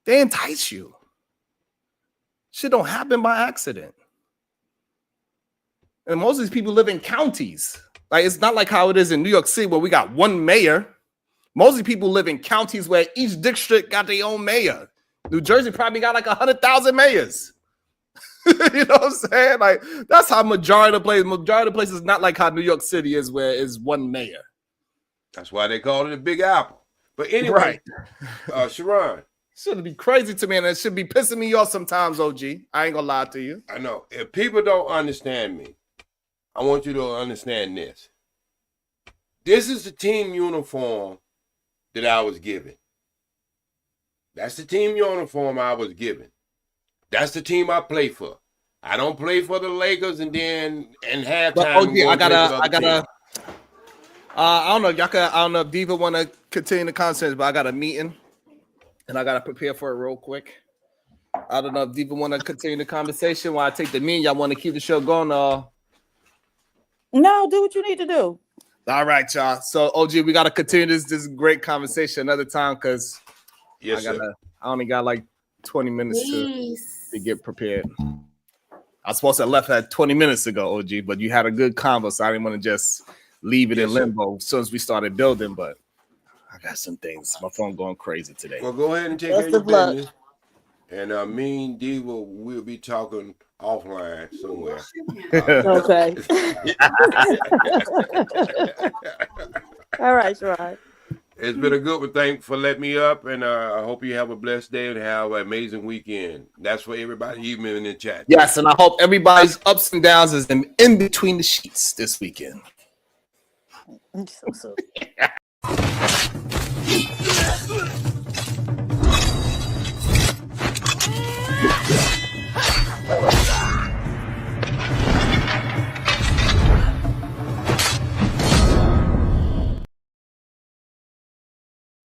[SPEAKER 1] They entice you. Shit don't happen by accident. And most of these people live in counties. Like, it's not like how it is in New York City where we got one mayor. Most of the people live in counties where each district got their own mayor. New Jersey probably got like 100,000 mayors. You know what I'm saying? Like that's how majority of the places not like how New York City is, where it's one mayor.
[SPEAKER 17] That's why they call it a Big Apple. But anyway, Sharon.
[SPEAKER 1] Should be crazy to me, and it should be pissing me off sometimes, OG. I ain't gonna lie to you.
[SPEAKER 17] I know. If people don't understand me, I want you to understand this. This is the team uniform that I was given. That's the team uniform I was given. That's the team I play for. I don't play for the Lakers and then in halftime.
[SPEAKER 1] But OG, I gotta. I don't know. I don't know if Diva want to continue the conversation, but I got a meeting, and I gotta prepare for it real quick. I don't know if Diva want to continue the conversation while I take the meeting. Y'all want to keep the show going?
[SPEAKER 3] No, do what you need to do.
[SPEAKER 1] All right, y'all. So OG, we gotta continue this great conversation another time because I only got like 20 minutes to get prepared. I was supposed to have left that 20 minutes ago, OG, but you had a good convo, so I didn't want to just leave it in limbo as soon as we started building. But I got some things. My phone going crazy today.
[SPEAKER 17] Well, go ahead and take care of your business. And me and Diva will be talking offline somewhere.
[SPEAKER 3] Okay. All right, Sharon.
[SPEAKER 17] It's been a good one. Thanks for letting me up, and I hope you have a blessed day and have an amazing weekend. That's for everybody, even in the chat.
[SPEAKER 1] Yes, and I hope everybody's ups and downs is in between the sheets this weekend.
[SPEAKER 3] So.